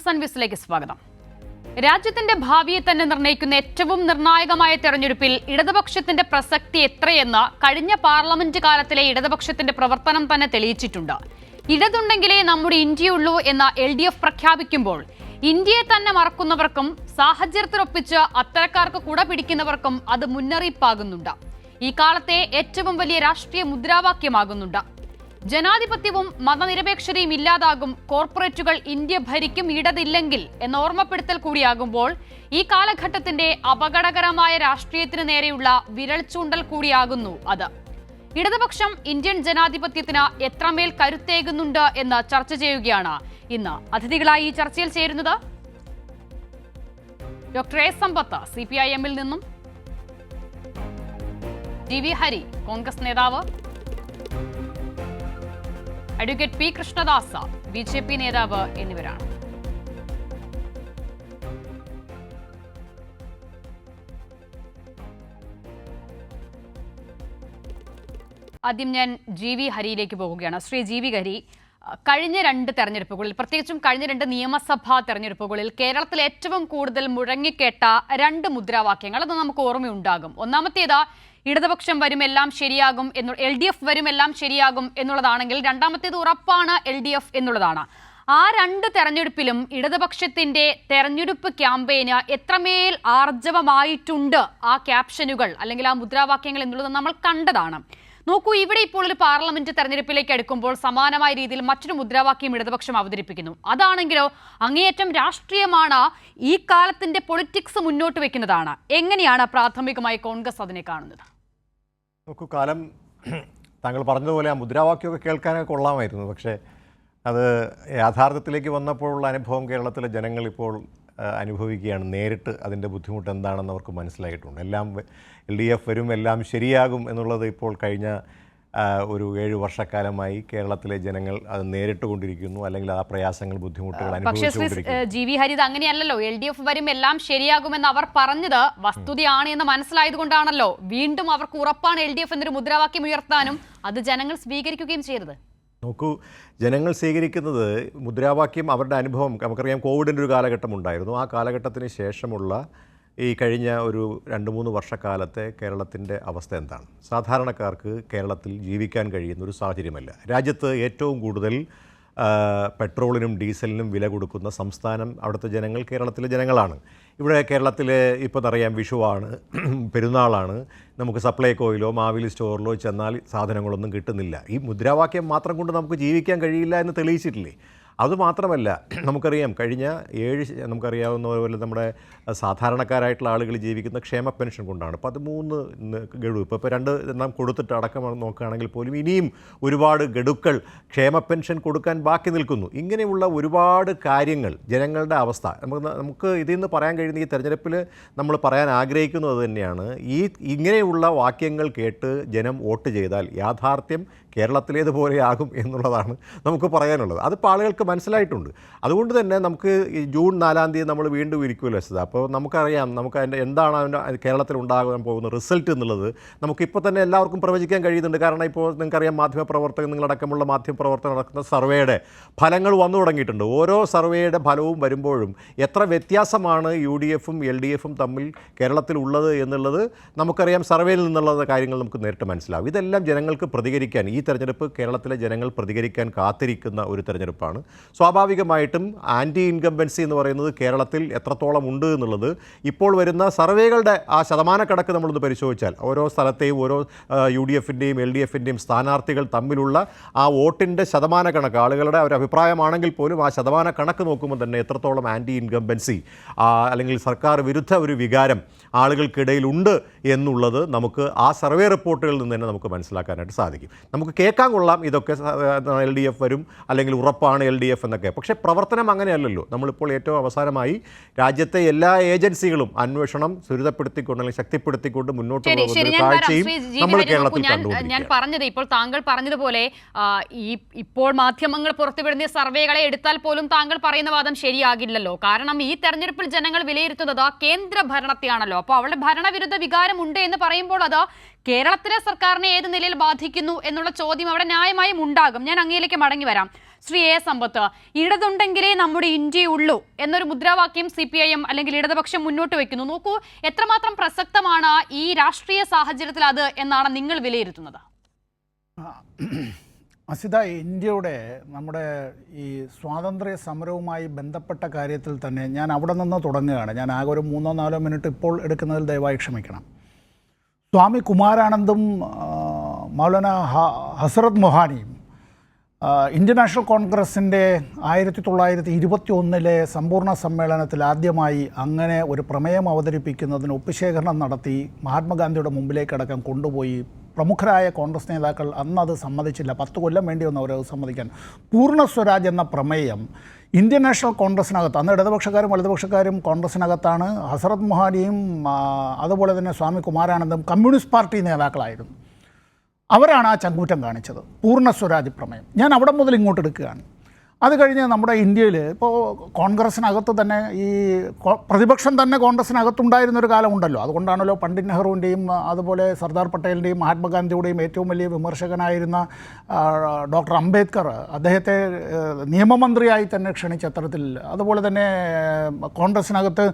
കോൺഗ്രസ് അൻവിസിലേക്ക് സ്വാഗതം. രാജ്യത്തിന്റെ ഭാവിയെ തന്നെ നിർണ്ണയിക്കുന്ന ഏറ്റവും നിർണായകമായ തെരഞ്ഞെടുപ്പിൽ ഇടതുപക്ഷത്തിന്റെ പ്രസക്തി എത്രയെന്ന് കഴിഞ്ഞ പാർലമെന്റ് കാലത്തിലെ ഇടതുപക്ഷത്തിന്റെ പ്രവർത്തനം തന്നെ തെളിയിച്ചിട്ടുണ്ട്. ഇടതുണ്ടെങ്കിലേ നമ്മുടെ ഇന്ത്യയുള്ളൂ എന്ന LDF പ്രഖ്യാപിക്കുമ്പോൾ ഇന്ത്യയെ തന്നെ മറക്കുന്നവർക്കും സാഹചര്യത്തിനൊപ്പിച്ച് അത്തരക്കാർക്ക് കുട പിടിക്കുന്നവർക്കും അത് മുന്നറിയിപ്പാകുന്നുണ്ട്. ഈ കാലത്തെ ഏറ്റവും വലിയ രാഷ്ട്രീയ മുദ്രാവാക്യമാകുന്നുണ്ട്. ജനാധിപത്യവും മതനിരപേക്ഷതയും ഇല്ലാതാകും, കോർപ്പറേറ്റുകൾ ഇന്ത്യ ഭരിക്കും ഇടതില്ലെങ്കിൽ എന്ന ഓർമ്മപ്പെടുത്തൽ കൂടിയാകുമ്പോൾ ഈ കാലഘട്ടത്തിന്റെ അപകടകരമായ രാഷ്ട്രീയത്തിന് നേരെയുള്ള വിരൽ ചൂണ്ടൽ കൂടിയാകുന്നു അത്. ഇടതുപക്ഷം ഇന്ത്യൻ ജനാധിപത്യത്തിന് എത്രമേൽ കരുത്തേകുന്നുണ്ട് എന്ന് ചർച്ച ചെയ്യുകയാണ് ഇന്ന്. അതിഥികളായി ഈ ചർച്ചയിൽ ചേരുന്നത് ഡോക്ടർ എ സമ്പത്ത് CPIM-ൽ നിന്നും, GV ഹരി കോൺഗ്രസ് നേതാവ്, അഡ്വക്കേറ്റ് P കൃഷ്ണദാസ BJP നേതാവ് എന്നിവരാണ്. ആദ്യം ഞാൻ GV ഹരിയിലേക്ക് പോകുകയാണ്. ശ്രീ GV ഹരി, കഴിഞ്ഞ 2 തെരഞ്ഞെടുപ്പുകളിൽ, പ്രത്യേകിച്ചും കഴിഞ്ഞ 2 നിയമസഭാ തെരഞ്ഞെടുപ്പുകളിൽ കേരളത്തിൽ ഏറ്റവും കൂടുതൽ മുഴങ്ങിക്കേട്ട 2 മുദ്രാവാക്യങ്ങൾ അത് നമുക്ക് ഓർമ്മയുണ്ടാകും. ഒന്നാമത്തേത് ഇടതുപക്ഷം വരും എല്ലാം ശരിയാകും LDF വരും എല്ലാം ശരിയാകും എന്നുള്ളതാണെങ്കിൽ, രണ്ടാമത്തേത് ഉറപ്പാണ് LDF എന്നുള്ളതാണ്. ആ 2 തെരഞ്ഞെടുപ്പിലും ഇടതുപക്ഷത്തിന്റെ തെരഞ്ഞെടുപ്പ് ക്യാമ്പയിന് എത്രമേൽ ആർജവമായിട്ടുണ്ട് ആ ക്യാപ്ഷനുകൾ അല്ലെങ്കിൽ ആ മുദ്രാവാക്യങ്ങൾ എന്നുള്ളത് നമ്മൾ കണ്ടതാണ്. നോക്കൂ, ഇവിടെ ഇപ്പോൾ ഒരു പാർലമെന്റ് തെരഞ്ഞെടുപ്പിലേക്ക് അടുക്കുമ്പോൾ സമാനമായ രീതിയിൽ മറ്റൊരു മുദ്രാവാക്യം ഇടതുപക്ഷം അവതരിപ്പിക്കുന്നു. അതാണെങ്കിലോ അങ്ങേയറ്റം രാഷ്ട്രീയമാണ്, ഈ കാലത്തിന്റെ പൊളിറ്റിക്സ് മുന്നോട്ട് വെക്കുന്നതാണ്. എങ്ങനെയാണ് പ്രാഥമികമായി കോൺഗ്രസ് അതിനെ കാണുന്നത്? നോക്കൂ, കാലം താങ്കൾ പറഞ്ഞതുപോലെ ആ മുദ്രാവാക്യമൊക്കെ കേൾക്കാനൊക്കെ കൊള്ളാമായിരുന്നു. പക്ഷേ അത് യാഥാർത്ഥ്യത്തിലേക്ക് വന്നപ്പോഴുള്ള അനുഭവം കേരളത്തിലെ ജനങ്ങൾ ഇപ്പോൾ അനുഭവിക്കുകയാണ്. നേരിട്ട് അതിൻ്റെ ബുദ്ധിമുട്ട് എന്താണെന്ന് അവർക്ക് മനസ്സിലായിട്ടുണ്ട്. എല്ലാം LDF വരും എല്ലാം ശരിയാകും എന്നുള്ളത് ഇപ്പോൾ കഴിഞ്ഞ ഒരു 7 വർഷക്കാലമായി കേരളത്തിലെ ജനങ്ങൾ അത് നേരിട്ട് കൊണ്ടിരിക്കുന്നു, അല്ലെങ്കിൽ ആ പ്രയാസങ്ങൾ, ബുദ്ധിമുട്ടുകൾ അനുഭവിച്ചുകൊണ്ടിരിക്കുന്നു. GV ഹരി, അങ്ങനെയല്ലല്ലോ. LDF വരും എല്ലാം ശരിയാകുമെന്ന് അവർ പറഞ്ഞത് വസ്തുതയാണ് എന്ന് മനസ്സിലായതുകൊണ്ടാണല്ലോ വീണ്ടും അവർക്ക് ഉറപ്പാണ് LDF എന്നൊരു മുദ്രാവാക്യം ഉയർത്താനും അത് ജനങ്ങൾ സ്വീകരിക്കുകയും ചെയ്തത്. നോക്കൂ, ജനങ്ങൾ സ്വീകരിക്കുന്നത് മുദ്രാവാക്യം അവരുടെ അനുഭവം. നമുക്കറിയാം, കോവിഡിൻ്റെ ഒരു കാലഘട്ടം ഉണ്ടായിരുന്നു. ആ കാലഘട്ടത്തിന് ശേഷമുള്ള ഈ കഴിഞ്ഞ ഒരു 2-3 വർഷക്കാലത്തെ കേരളത്തിൻ്റെ അവസ്ഥ എന്താണ്? സാധാരണക്കാർക്ക് കേരളത്തിൽ ജീവിക്കാൻ കഴിയുന്ന ഒരു സാഹചര്യമല്ല. രാജ്യത്ത് ഏറ്റവും കൂടുതൽ പെട്രോളിനും ഡീസലിനും വില കൊടുക്കുന്ന സംസ്ഥാനം അവിടുത്തെ ജനങ്ങൾ കേരളത്തിലെ ജനങ്ങളാണ്. ഇവിടെ കേരളത്തിലെ ഇപ്പോൾ അറിയാം, വിഷുവാണ്, പെരുന്നാളാണ്. നമുക്ക് സപ്ലൈകോയിലോ മാവേലി സ്റ്റോറിലോ ചെന്നാൽ സാധനങ്ങളൊന്നും കിട്ടുന്നില്ല. ഈ മുദ്രാവാക്യം മാത്രം കൊണ്ട് നമുക്ക് ജീവിക്കാൻ കഴിയില്ല എന്ന് തെളിയിച്ചിട്ടില്ലേ? അതുമാത്രമല്ല, നമുക്കറിയാം, കഴിഞ്ഞ 7 നമുക്കറിയാവുന്ന പോലെ നമ്മുടെ സാധാരണക്കാരായിട്ടുള്ള ആളുകൾ ജീവിക്കുന്ന ക്ഷേമ പെൻഷൻ കൊണ്ടാണ് 13 ഗഡു ഇപ്പോൾ 2 നാം കൊടുത്തിട്ട് അടക്കം നോക്കുകയാണെങ്കിൽ പോലും ഇനിയും ഒരുപാട് ഗഡുക്കൾ ക്ഷേമ പെൻഷൻ കൊടുക്കാൻ ബാക്കി നിൽക്കുന്നു. ഇങ്ങനെയുള്ള ഒരുപാട് കാര്യങ്ങൾ, ജനങ്ങളുടെ അവസ്ഥ നമുക്ക് ഇതിൽ നിന്ന് പറയാൻ കഴിയുന്ന, ഈ തെരഞ്ഞെടുപ്പിൽ നമ്മൾ പറയാൻ ആഗ്രഹിക്കുന്നത് തന്നെയാണ്. ഇങ്ങനെയുള്ള വാക്യങ്ങൾ കേട്ട് ജനം വോട്ട് ചെയ്താൽ യാഥാർത്ഥ്യം കേരളത്തിലേതുപോലെയാകും എന്നുള്ളതാണ് നമുക്ക് പറയാനുള്ളത്. അതിപ്പോൾ ആളുകൾക്ക് മനസ്സിലായിട്ടുണ്ട്. അതുകൊണ്ട് തന്നെ നമുക്ക് ജൂൺ 4-ാം തീയതി നമ്മൾ വീണ്ടും ഇരിക്കുമല്ലോ സ്ഥിതി. അപ്പോൾ നമുക്കറിയാം, നമുക്ക് അതിൻ്റെ എന്താണ് അതിൻ്റെ കേരളത്തിൽ ഉണ്ടാകാൻ പോകുന്ന റിസൾട്ട് എന്നുള്ളത് നമുക്കിപ്പോൾ തന്നെ എല്ലാവർക്കും പ്രവചിക്കാൻ കഴിയുന്നുണ്ട്. കാരണം ഇപ്പോൾ നിങ്ങൾക്കറിയാം, മാധ്യമപ്രവർത്തകർ, നിങ്ങളടക്കമുള്ള മാധ്യമപ്രവർത്തകർ നടക്കുന്ന സർവേയുടെ ഫലങ്ങൾ വന്നു തുടങ്ങിയിട്ടുണ്ട്. ഓരോ സർവേയുടെ ഫലവും വരുമ്പോഴും എത്ര വ്യത്യാസമാണ് UDF-ഉം LDF-ഉം തമ്മിൽ കേരളത്തിലുള്ളത് എന്നുള്ളത് നമുക്കറിയാം. സർവേയിൽ നിന്നുള്ള കാര്യങ്ങൾ നമുക്ക് നേരിട്ട് മനസ്സിലാവും. ഇതെല്ലാം ജനങ്ങൾക്ക് പ്രതികരിക്കാൻ, ഈ തെരഞ്ഞെടുപ്പ് കേരളത്തിലെ ജനങ്ങൾ പ്രതികരിക്കാൻ കാത്തിരിക്കുന്ന ഒരു തെരഞ്ഞെടുപ്പാണ്. സ്വാഭാവികമായിട്ടും ആൻറ്റി ഇൻകംബൻസി എന്ന് പറയുന്നത് കേരളത്തിൽ എത്രത്തോളം ഉണ്ട് എന്നുള്ളത് ഇപ്പോൾ വരുന്ന സർവേകളുടെ ആ ശതമാനക്കണക്ക് നമ്മളൊന്ന് പരിശോധിച്ചാൽ, ഓരോ സ്ഥലത്തെയും ഓരോ UDF-ൻ്റെയും LDF-ൻ്റെയും സ്ഥാനാർത്ഥികൾ തമ്മിലുള്ള ആ വോട്ടിൻ്റെ ശതമാനക്കണക്ക്, ആളുകളുടെ ഒരു അഭിപ്രായമാണെങ്കിൽ പോലും ആ ശതമാന കണക്ക് നോക്കുമ്പോൾ തന്നെ എത്രത്തോളം ആൻറ്റി ഇൻകംബൻസി അല്ലെങ്കിൽ സർക്കാർ വിരുദ്ധ ഒരു വികാരം ആളുകൾക്കിടയിൽ ഉണ്ട് എന്നുള്ളത് നമുക്ക് ആ സർവേ റിപ്പോർട്ടുകളിൽ നിന്ന് തന്നെ നമുക്ക് മനസ്സിലാക്കാനായിട്ട് സാധിക്കും. നമുക്ക് കേൾക്കാൻ കൊള്ളാം, ഇതൊക്കെ LDF വരും അല്ലെങ്കിൽ ഉറപ്പാണ് LDF എന്നൊക്കെ. പക്ഷേ പ്രവർത്തനം അങ്ങനെയല്ലല്ലോ. നമ്മളിപ്പോൾ ഏറ്റവും അവസാനമായി രാജ്യത്തെ എല്ലാ ഏജൻസികളും അന്വേഷണം ത്വരിതപ്പെടുത്തിക്കൊണ്ട് അല്ലെങ്കിൽ ശക്തിപ്പെടുത്തിക്കൊണ്ട് മുന്നോട്ട് പോകുന്ന ഒരു കാഴ്ചയും നമ്മൾ കേരളത്തിൽ കണ്ടുകൊണ്ടിരിക്കുകയാണ്. ഞാൻ പറഞ്ഞത്, ഇപ്പോൾ താങ്കൾ പറഞ്ഞതുപോലെ ഇപ്പോൾ മാധ്യമങ്ങൾ പുറത്തുവിടുന്ന സർവേകളെ എടുത്താൽ പോലും താങ്കൾ പറയുന്ന വാദം ശരിയാകില്ലല്ലോ. കാരണം ഈ തെരഞ്ഞെടുപ്പിൽ ജനങ്ങൾ വിലയിരുത്തുന്നത് കേന്ദ്ര ഭരണത്തെയാണല്ലോ. അപ്പോൾ അവരുടെ ഭരണവിരുദ്ധ വികാരമുണ്ട് എന്ന് പറയുമ്പോൾ അത് കേരളത്തിലെ സർക്കാരിനെ ഏത് നിലയിൽ ബാധിക്കുന്നു എന്നുള്ള ചോദ്യം അവിടെ ന്യായമായും ഉണ്ടാകും. ഞാൻ അങ്ങയിലേക്ക് മടങ്ങി വരാം. ശ്രീ എ സമ്പത്ത്, ഇടതുണ്ടെങ്കിലേ നമ്മുടെ ഇന്ത്യയുള്ളൂ എന്നൊരു മുദ്രാവാക്യം CPIM അല്ലെങ്കിൽ ഇടതുപക്ഷം മുന്നോട്ട് വയ്ക്കുന്നു. നോക്കൂ, എത്രമാത്രം പ്രസക്തമാണ് ഈ രാഷ്ട്രീയ സാഹചര്യത്തിൽ അത് എന്നാണ് നിങ്ങൾ വിലയിരുത്തുന്നത്? അസിത, ഇന്ത്യയുടെ നമ്മുടെ ഈ സ്വാതന്ത്ര്യ സമരവുമായി ബന്ധപ്പെട്ട കാര്യത്തിൽ തന്നെ ഞാൻ അവിടെ നിന്ന് തുടങ്ങുകയാണ്. ഞാൻ ആകെ ഒരു 3-4 മിനിറ്റ് ഇപ്പോൾ എടുക്കുന്നതിൽ ദയവായി ക്ഷമിക്കണം. സ്വാമി കുമാരാനന്ദും മൗലാന ഹസ്രത് മൊഹാനിയും ഇന്ത്യൻ നാഷണൽ കോൺഗ്രസിൻ്റെ 1921 സമ്പൂർണ്ണ സമ്മേളനത്തിൽ ആദ്യമായി അങ്ങനെ ഒരു പ്രമേയം അവതരിപ്പിക്കുന്നതിന് ഒപ്പുശേഖരണം നടത്തി മഹാത്മാഗാന്ധിയുടെ മുമ്പിലേക്കടക്കം കൊണ്ടുപോയി. പ്രമുഖരായ കോൺഗ്രസ് നേതാക്കൾ അന്ന് അത് സമ്മതിച്ചില്ല. 10 കൊല്ലം വേണ്ടി വന്നു അവരത് സമ്മതിക്കാൻ. പൂർണ്ണ സ്വരാജ് എന്ന പ്രമേയം ഇന്ത്യൻ നാഷണൽ കോൺഗ്രസിനകത്ത്, അന്ന് ഇടതുപക്ഷക്കാരും വലതുപക്ഷക്കാരും കോൺഗ്രസിനകത്താണ്. ഹസ്രത് മൊഹാനിയും അതുപോലെ തന്നെ സ്വാമി കുമാരാനന്ദും കമ്മ്യൂണിസ്റ്റ് പാർട്ടി നേതാക്കളായിരുന്നു. അവരാണ് ആ ചങ്കൂറ്റം കാണിച്ചത്, പൂർണ്ണ സ്വരാജ് പ്രമേയം. ഞാൻ അവിടെ മുതൽ ഇങ്ങോട്ട് എടുക്കുകയാണ്. അത് കഴിഞ്ഞ് നമ്മുടെ ഇന്ത്യയിൽ ഇപ്പോൾ കോൺഗ്രസിനകത്ത് തന്നെ ഈ പ്രതിപക്ഷം തന്നെ കോൺഗ്രസിനകത്തുണ്ടായിരുന്നൊരു കാലമുണ്ടല്ലോ. അതുകൊണ്ടാണല്ലോ പണ്ഡിറ്റ് നെഹ്റുവിൻ്റെയും അതുപോലെ സർദാർ പട്ടേലിൻ്റെയും മഹാത്മാഗാന്ധിയുടെയും ഏറ്റവും വലിയ വിമർശകനായിരുന്ന ഡോക്ടർ അംബേദ്കർ അദ്ദേഹത്തെ നിയമമന്ത്രിയായി തന്നെ ക്ഷണിച്ച അത്തരത്തിൽ. അതുപോലെ തന്നെ കോൺഗ്രസിനകത്ത്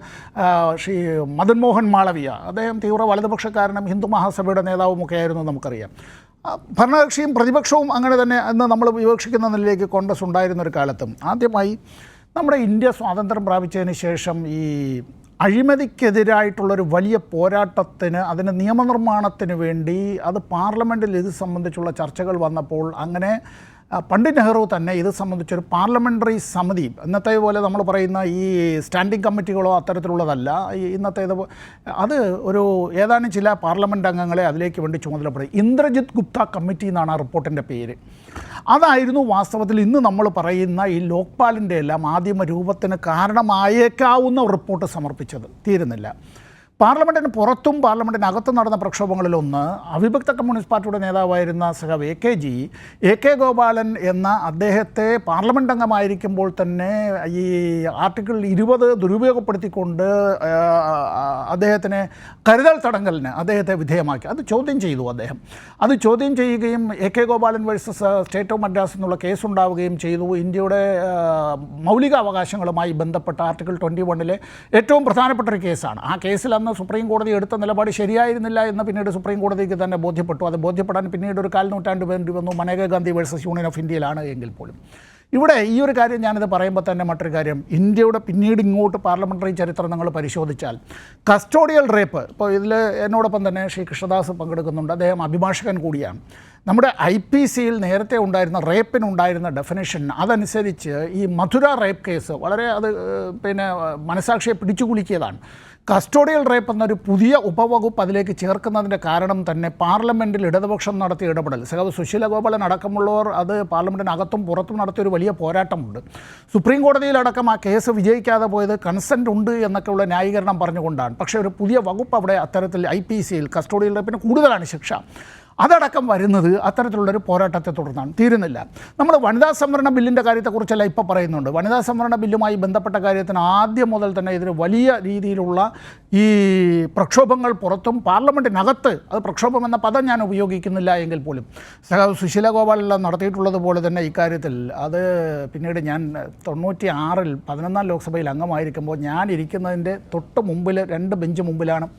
ശ്രീ മദൻ മോഹൻ മാളവിയ, അദ്ദേഹം തീവ്ര വലതുപക്ഷക്കാരനും ഹിന്ദു മഹാസഭയുടെ നേതാവുമൊക്കെ ആയിരുന്നു നമുക്കറിയാം. ഭരണകക്ഷിയും പ്രതിപക്ഷവും അങ്ങനെ തന്നെ അന്ന് നമ്മൾ വിവക്ഷിക്കുന്ന നിലയിലേക്ക് കോൺഗ്രസ് ഉണ്ടായിരുന്നൊരു കാലത്തും ആദ്യമായി നമ്മുടെ ഇന്ത്യ സ്വാതന്ത്ര്യം പ്രാപിച്ചതിന് ശേഷം ഈ അഴിമതിക്കെതിരായിട്ടുള്ളൊരു വലിയ പോരാട്ടത്തിന്, അതിന് നിയമനിർമ്മാണത്തിന് വേണ്ടി അത് പാർലമെൻറ്റിൽ ഇത് സംബന്ധിച്ചുള്ള ചർച്ചകൾ വന്നപ്പോൾ അങ്ങനെ പണ്ഡിറ്റ് നെഹ്റു തന്നെ ഇത് സംബന്ധിച്ചൊരു പാർലമെൻ്ററി സമിതി, ഇന്നത്തെ പോലെ നമ്മൾ പറയുന്ന ഈ സ്റ്റാൻഡിംഗ് കമ്മിറ്റികളോ അത്തരത്തിലുള്ളതല്ല, ഇന്നത്തേത് അത് ഒരു ഏതാനും ചില പാർലമെൻറ്റ് അംഗങ്ങളെ അതിലേക്ക് വേണ്ടി ചുമതലപ്പെടുത്തി. ഇന്ദ്രജിത് ഗുപ്ത കമ്മിറ്റി എന്നാണ് ആ റിപ്പോർട്ടിൻ്റെ പേര്. അതായിരുന്നു വാസ്തവത്തിൽ ഇന്ന് നമ്മൾ പറയുന്ന ഈ ലോക്പാലിൻ്റെ എല്ലാം ആദിമ രൂപത്തിന് കാരണമായേക്കാവുന്ന റിപ്പോർട്ട് സമർപ്പിച്ചത്. തീരുന്നില്ല. പാർലമെൻറ്റിന് പുറത്തും പാർലമെൻറ്റിനകത്തും നടന്ന പ്രക്ഷോഭങ്ങളിലൊന്ന് അവിഭക്ത കമ്മ്യൂണിസ്റ്റ് പാർട്ടിയുടെ നേതാവായിരുന്ന സഖാവ് AK ഗോപാലൻ എന്ന അദ്ദേഹത്തെ പാർലമെൻറ്റ് അംഗമായിരിക്കുമ്പോൾ തന്നെ ഈ ആർട്ടിക്കിൾ 20 ദുരുപയോഗപ്പെടുത്തിക്കൊണ്ട് അദ്ദേഹത്തിനെ കരുതൽ തടങ്കലിന് അദ്ദേഹത്തെ വിധേയമാക്കി. അത് ചോദ്യം ചെയ്തു അദ്ദേഹം. അത് ചോദ്യം ചെയ്യുകയും AK Gopalan versus state of Madras എന്നുള്ള കേസുണ്ടാവുകയും ചെയ്തു. ഇന്ത്യയുടെ മൗലികാവകാശങ്ങളുമായി ബന്ധപ്പെട്ട ആർട്ടിക്കിൾ 21 ഏറ്റവും പ്രധാനപ്പെട്ട ഒരു കേസാണ്. ആ കേസിൽ അന്ന് സുപ്രീം കോടതി എടുത്ത നിലപാട് ശരിയായിരുന്നില്ല എന്ന് പിന്നീട് സുപ്രീം കോടതിക്ക് തന്നെ ബോധ്യപ്പെട്ടു. അത് ബോധ്യപ്പെടാൻ പിന്നീട് ഒരു 1/4 നൂറ്റാണ്ട് വേണ്ടി വന്നു. Maneka Gandhi versus union of ഇന്ത്യയിലാണ് എങ്കിൽ പോലും. ഇവിടെ ഈ ഒരു കാര്യം ഞാനിത് പറയുമ്പോൾ തന്നെ മറ്റൊരു കാര്യം, ഇന്ത്യയുടെ പിന്നീട് ഇങ്ങോട്ട് പാർലമെൻ്ററി ചരിത്രം നിങ്ങൾ പരിശോധിച്ചാൽ കസ്റ്റോഡിയൽ റേപ്പ്, ഇപ്പോൾ ഇതിൽ എന്നോടൊപ്പം തന്നെ ശ്രീ കൃഷ്ണദാസ് പങ്കെടുക്കുന്നുണ്ട്. അദ്ദേഹം അഭിഭാഷകൻ കൂടിയാണ്. നമ്മുടെ IPCയിൽ നേരത്തെ ഉണ്ടായിരുന്ന റേപ്പിനുണ്ടായിരുന്ന ഡെഫിനേഷൻ അതനുസരിച്ച് ഈ മധുര റേപ്പ് കേസ് വളരെ അത് മനസാക്ഷിയെ പിടിച്ചു കുലുക്കിയതാണ്. കസ്റ്റോഡിയൽ റേപ്പ് എന്നൊരു പുതിയ ഉപവകുപ്പ് അതിലേക്ക് ചേർക്കുന്നതിൻ്റെ കാരണം തന്നെ പാർലമെൻറ്റിൽ ഇടതുപക്ഷം നടത്തിയ ഇടപെടൽ. സഖാവ് സുശീല ഗോപാലൻ അടക്കമുള്ളവർ അത് പാർലമെൻറ്റിനകത്തും പുറത്തും നടത്തിയൊരു വലിയ പോരാട്ടമുണ്ട്. സുപ്രീം കോടതിയിലടക്കം ആ കേസ് വിജയിക്കാതെ പോയത് കൺസെൻറ്റ് ഉണ്ട് എന്നൊക്കെയുള്ള ന്യായീകരണം പറഞ്ഞുകൊണ്ടാണ്. പക്ഷേ ഒരു പുതിയ വകുപ്പ് അവിടെ അത്തരത്തിൽ IPCയിൽ കസ്റ്റോഡിയൽ റേപ്പിന് കൂടുതലാണ് ശിക്ഷ. അതടക്കം വരുന്നത് അത്തരത്തിലുള്ളൊരു പോരാട്ടത്തെ തുടർന്നാണ്. തീരുന്നില്ല. നമ്മൾ വനിതാ സംവരണ ബില്ലിൻ്റെ കാര്യത്തെക്കുറിച്ചല്ല ഇപ്പോൾ പറയുന്നുണ്ട്. വനിതാ സംവരണ ബില്ലുമായി ബന്ധപ്പെട്ട കാര്യത്തിന് ആദ്യം മുതൽ തന്നെ ഇതിന് വലിയ രീതിയിലുള്ള ഈ പ്രക്ഷോഭങ്ങൾ പുറത്തും പാർലമെൻറ്റിനകത്ത്, അത് പ്രക്ഷോഭം എന്ന പദം ഞാൻ ഉപയോഗിക്കുന്നില്ല എങ്കിൽ പോലും സഖാവ് സുശീല ഗോപാലെല്ലാം നടത്തിയിട്ടുള്ളതുപോലെ തന്നെ ഇക്കാര്യത്തിൽ അത് പിന്നീട് ഞാൻ 96-ൽ 11ാം ലോക്സഭയിൽ അംഗമായിരിക്കുമ്പോൾ ഞാൻ ഇരിക്കുന്നതിൻ്റെ തൊട്ട് മുമ്പിൽ 2 ബെഞ്ച് മുമ്പിലാണ്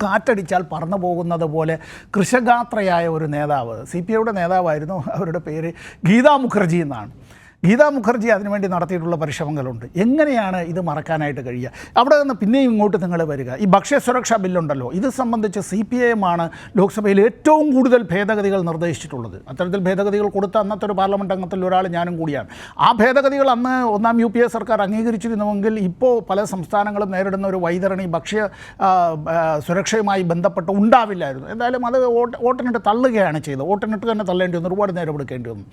കാറ്റടിച്ചാൽ പറന്നു പോകുന്നത് പോലെ കൃശഗാത്രയായ ഒരു നേതാവ്, CPIയുടെ നേതാവായിരുന്നു. അവരുടെ പേര് ഗീതാ മുഖർജി എന്നാണ്. ഗീതാ മുഖർജി അതിനുവേണ്ടി നടത്തിയിട്ടുള്ള പരിശ്രമങ്ങളുണ്ട്. എങ്ങനെയാണ് ഇത് മറക്കാനായിട്ട് കഴിയുക? അവിടെ നിന്ന് പിന്നെയും ഇങ്ങോട്ട് നിങ്ങൾ വരിക. ഈ ഭക്ഷ്യസുരക്ഷാ ബില്ലുണ്ടല്ലോ, ഇത് സംബന്ധിച്ച് CPIM ആണ് ലോക്സഭയിൽ ഏറ്റവും കൂടുതൽ ഭേദഗതികൾ നിർദ്ദേശിച്ചിട്ടുള്ളത്. അത്തരത്തിൽ ഭേദഗതികൾ കൊടുത്ത അന്നത്തെ ഒരു പാർലമെൻറ്റ് അംഗത്തിൽ ഒരാൾ ഞാനും കൂടിയാണ്. ആ ഭേദഗതികൾ അന്ന് 1ാം UPA സർക്കാർ അംഗീകരിച്ചിരുന്നുവെങ്കിൽ ഇപ്പോൾ പല സംസ്ഥാനങ്ങളും നേരിടുന്ന ഒരു വൈതരണി ഭക്ഷ്യ സുരക്ഷയുമായി ബന്ധപ്പെട്ട് ഉണ്ടാവില്ലായിരുന്നു. എന്തായാലും അത് വോട്ടിനിട്ട് തള്ളുകയാണ് ചെയ്തത്. വോട്ടിനിട്ട് തന്നെ തള്ളേണ്ടി വന്നു, ഒരുപാട് നേരം എടുക്കേണ്ടി വന്നു.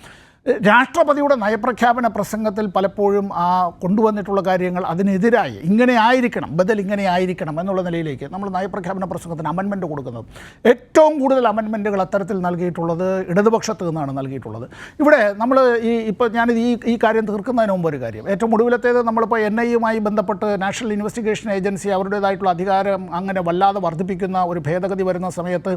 രാഷ്ട്രപതിയുടെ നയപ്രഖ്യാപന പ്രസംഗത്തിൽ പലപ്പോഴും കൊണ്ടുവന്നിട്ടുള്ള കാര്യങ്ങൾ അതിനെതിരായി ഇങ്ങനെ ആയിരിക്കണം, ബദൽ ഇങ്ങനെ ആയിരിക്കണം എന്നുള്ള നിലയിലേക്ക് നമ്മൾ നയപ്രഖ്യാപന പ്രസംഗത്തിന് അമെൻമെൻറ്റ് കൊടുക്കുന്നത്. ഏറ്റവും കൂടുതൽ അമെൻമെൻറ്റുകൾ അത്തരത്തിൽ നൽകിയിട്ടുള്ളത് ഇടതുപക്ഷത്ത് നിന്നാണ് നൽകിയിട്ടുള്ളത്. ഇവിടെ നമ്മൾ ഇപ്പോൾ ഞാനിത് ഈ കാര്യം തീർക്കുന്നതിന് മുമ്പ് ഒരു കാര്യം, ഏറ്റവും ഒടുവിലത്തേത് നമ്മളിപ്പോൾ NIA-യുമായി ബന്ധപ്പെട്ട് നാഷണൽ ഇൻവെസ്റ്റിഗേഷൻ ഏജൻസി അവരുടേതായിട്ടുള്ള അധികാരം അങ്ങനെ വല്ലാതെ വർദ്ധിപ്പിക്കുന്ന ഒരു ഭേദഗതി വരുന്ന സമയത്ത്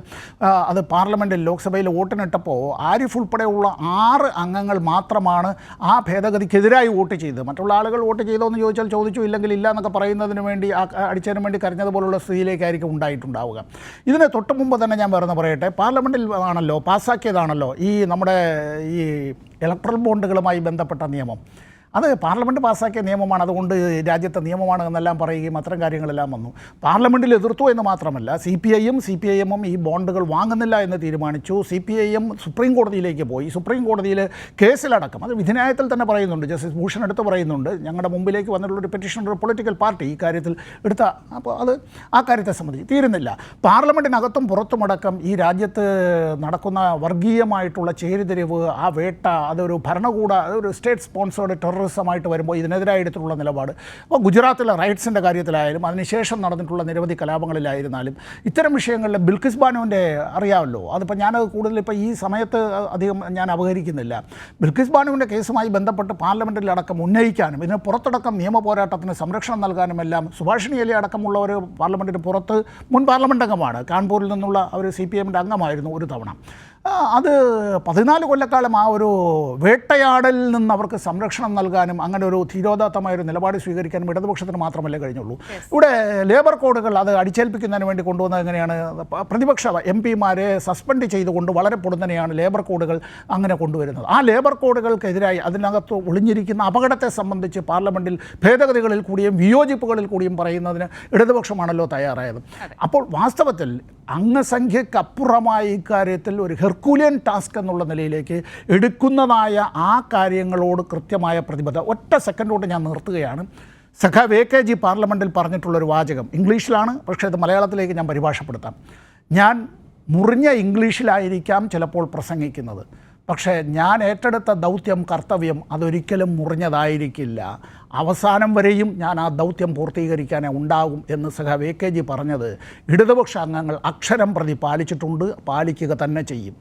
അത് പാർലമെൻറ്റിൽ ലോക്സഭയിൽ വോട്ടിനിട്ടപ്പോൾ ആരിഫ് ഉൾപ്പെടെയുള്ള 6 അംഗങ്ങൾ മാത്രമാണ് ആ ഭേദഗതിക്കെതിരായി വോട്ട് ചെയ്തത്. മറ്റുള്ള ആളുകൾ വോട്ട് ചെയ്തോ എന്ന് ചോദിച്ചാൽ ചോദിച്ചു, ഇല്ലെങ്കിൽ ഇല്ല എന്നൊക്കെ പറയുന്നതിന് വേണ്ടി അടിച്ചതിന് വേണ്ടി കരഞ്ഞതുപോലുള്ള സ്ഥിതിയിലേക്കായിരിക്കും ഉണ്ടായിട്ടുണ്ടാവുക. ഇതിന് തൊട്ട് മുമ്പ് തന്നെ ഞാൻ വേറെ പറയട്ടെ, പാർലമെൻറ്റിൽ ആണല്ലോ പാസ്സാക്കിയതാണല്ലോ ഈ നമ്മുടെ ഈ ഇലക്ട്രൽ ബോണ്ടുകളുമായി ബന്ധപ്പെട്ട നിയമം. അത് പാർലമെൻറ്റ് പാസ്സാക്കിയ നിയമമാണ്, അതുകൊണ്ട് രാജ്യത്തെ നിയമമാണ് എന്നെല്ലാം പറയുകയും അത്തരം കാര്യങ്ങളെല്ലാം വന്നു. പാർലമെൻറ്റിൽ എതിർത്തു എന്ന് മാത്രമല്ല, CPIM ഈ ബോണ്ടുകൾ വാങ്ങുന്നില്ല എന്ന് തീരുമാനിച്ചു. CPIM സുപ്രീം കോടതിയിലേക്ക് പോയി. സുപ്രീം കോടതിയിൽ കേസിലടക്കം, അത് വിധിന്യായത്തിൽ തന്നെ പറയുന്നുണ്ട്, ജസ്റ്റിസ് ഭൂഷൺ എടുത്ത് പറയുന്നുണ്ട്, ഞങ്ങളുടെ മുമ്പിലേക്ക് വന്നിട്ടുള്ളൊരു പെറ്റീഷൻ ഒരു പൊളിറ്റിക്കൽ പാർട്ടി ഈ കാര്യത്തിൽ എടുത്ത, അപ്പോൾ അത് ആ കാര്യത്തെ സംബന്ധിച്ച് തീരുന്നില്ല. പാർലമെൻറ്റിനകത്തും പുറത്തുമടക്കം ഈ രാജ്യത്ത് നടക്കുന്ന വർഗീയമായിട്ടുള്ള ചേരിതിരിവ്, ആ വേട്ട, അതൊരു ഒരു സ്റ്റേറ്റ് സ്പോൺസേർഡ് ടെററിസമായിട്ട് വരുമ്പോൾ ഇതിനെതിരായി എടുത്തിട്ടുള്ള നിലപാട്, അപ്പോൾ ഗുജറാത്തിലെ റൈറ്റ്സിൻ്റെ കാര്യത്തിലായാലും അതിനുശേഷം നടന്നിട്ടുള്ള നിരവധി കലാപങ്ങളിലായിരുന്നാലും ഇത്തരം വിഷയങ്ങളിൽ ബിൽക്കിസ് ബാനുവിൻ്റെ അറിയാമല്ലോ, അതിപ്പോൾ ഞാനത് കൂടുതൽ ഇപ്പോൾ ഈ സമയത്ത് അധികം ഞാൻ അപഹരിക്കുന്നില്ല. ബിൽക്കിസ് ബാനുവിൻ്റെ കേസുമായി ബന്ധപ്പെട്ട് പാർലമെൻറ്റിലടക്കം ഉന്നയിക്കാനും ഇതിന് പുറത്തടക്കം നിയമ പോരാട്ടത്തിന് സംരക്ഷണം നൽകാനും എല്ലാം സുഭാഷിണി അലി അടക്കമുള്ളവർ പാർലമെൻറ്റിന് പുറത്ത് മുൻ പാർലമെൻറ്റ് അംഗമാണ്, കാൺപൂരിൽ നിന്നുള്ള ഒരു CPM-ൻ്റെ അംഗമായിരുന്നു ഒരു തവണ. അത് 14 കൊല്ലക്കാലം ആ ഒരു വേട്ടയാടലിൽ നിന്ന് അവർക്ക് സംരക്ഷണം നൽകാനും അങ്ങനെ ഒരു ധീരോദാത്തമായൊരു നിലപാട് സ്വീകരിക്കാനും ഇടതുപക്ഷത്തിന് മാത്രമല്ലേ കഴിഞ്ഞുള്ളൂ. ഇവിടെ ലേബർ കോഡുകൾ അത് അടിച്ചേൽപ്പിക്കുന്നതിന് വേണ്ടി കൊണ്ടുവന്നത് എങ്ങനെയാണ്? പ്രതിപക്ഷ MP-മാരെ സസ്പെൻഡ് ചെയ്തുകൊണ്ട് വളരെ പൊടുന്നനെയാണ് ലേബർ കോഡുകൾ അങ്ങനെ കൊണ്ടുവരുന്നത്. ആ ലേബർ കോഡുകൾക്കെതിരായി അതിനകത്ത് ഒളിഞ്ഞിരിക്കുന്ന അപകടത്തെ സംബന്ധിച്ച് പാർലമെൻറ്റിൽ ഭേദഗതികളിൽ കൂടിയും വിയോജിപ്പുകളിൽ കൂടിയും പറയുന്നതിന് ഇടതുപക്ഷമാണല്ലോ തയ്യാറായത്. അപ്പോൾ വാസ്തവത്തിൽ അംഗസംഖ്യക്കപ്പുറമായി ഇക്കാര്യത്തിൽ ഒരു ഹെർക്കൂലിയൻ ടാസ്ക് എന്നുള്ള നിലയിലേക്ക് എടുക്കുന്നതായ ആ കാര്യങ്ങളോട് കൃത്യമായ പ്രതിബദ്ധത. ഒറ്റ സെക്കൻഡ് കൊണ്ട് ഞാൻ നിർത്തുകയാണ്. സഖാവ് AKG പാർലമെൻറ്റിൽ പറഞ്ഞിട്ടുള്ളൊരു വാചകം ഇംഗ്ലീഷിലാണ്, പക്ഷേ അത് മലയാളത്തിലേക്ക് ഞാൻ പരിഭാഷപ്പെടുത്താം. ഞാൻ മുറിഞ്ഞ ഇംഗ്ലീഷിലായിരിക്കാം ചിലപ്പോൾ പ്രസംഗിക്കുന്നത്, പക്ഷേ ഞാൻ ഏറ്റെടുത്ത ദൗത്യം, കർത്തവ്യം അതൊരിക്കലും മുറിഞ്ഞതായിരിക്കില്ല. അവസാനം വരെയും ഞാൻ ആ ദൗത്യം പൂർത്തീകരിക്കാനേ ഉണ്ടാകും എന്ന് സഖാവ് AKG പറഞ്ഞത് ഇടതുപക്ഷ അംഗങ്ങൾ അക്ഷരം പ്രതി പാലിച്ചിട്ടുണ്ട്, പാലിക്കുക തന്നെ ചെയ്യും.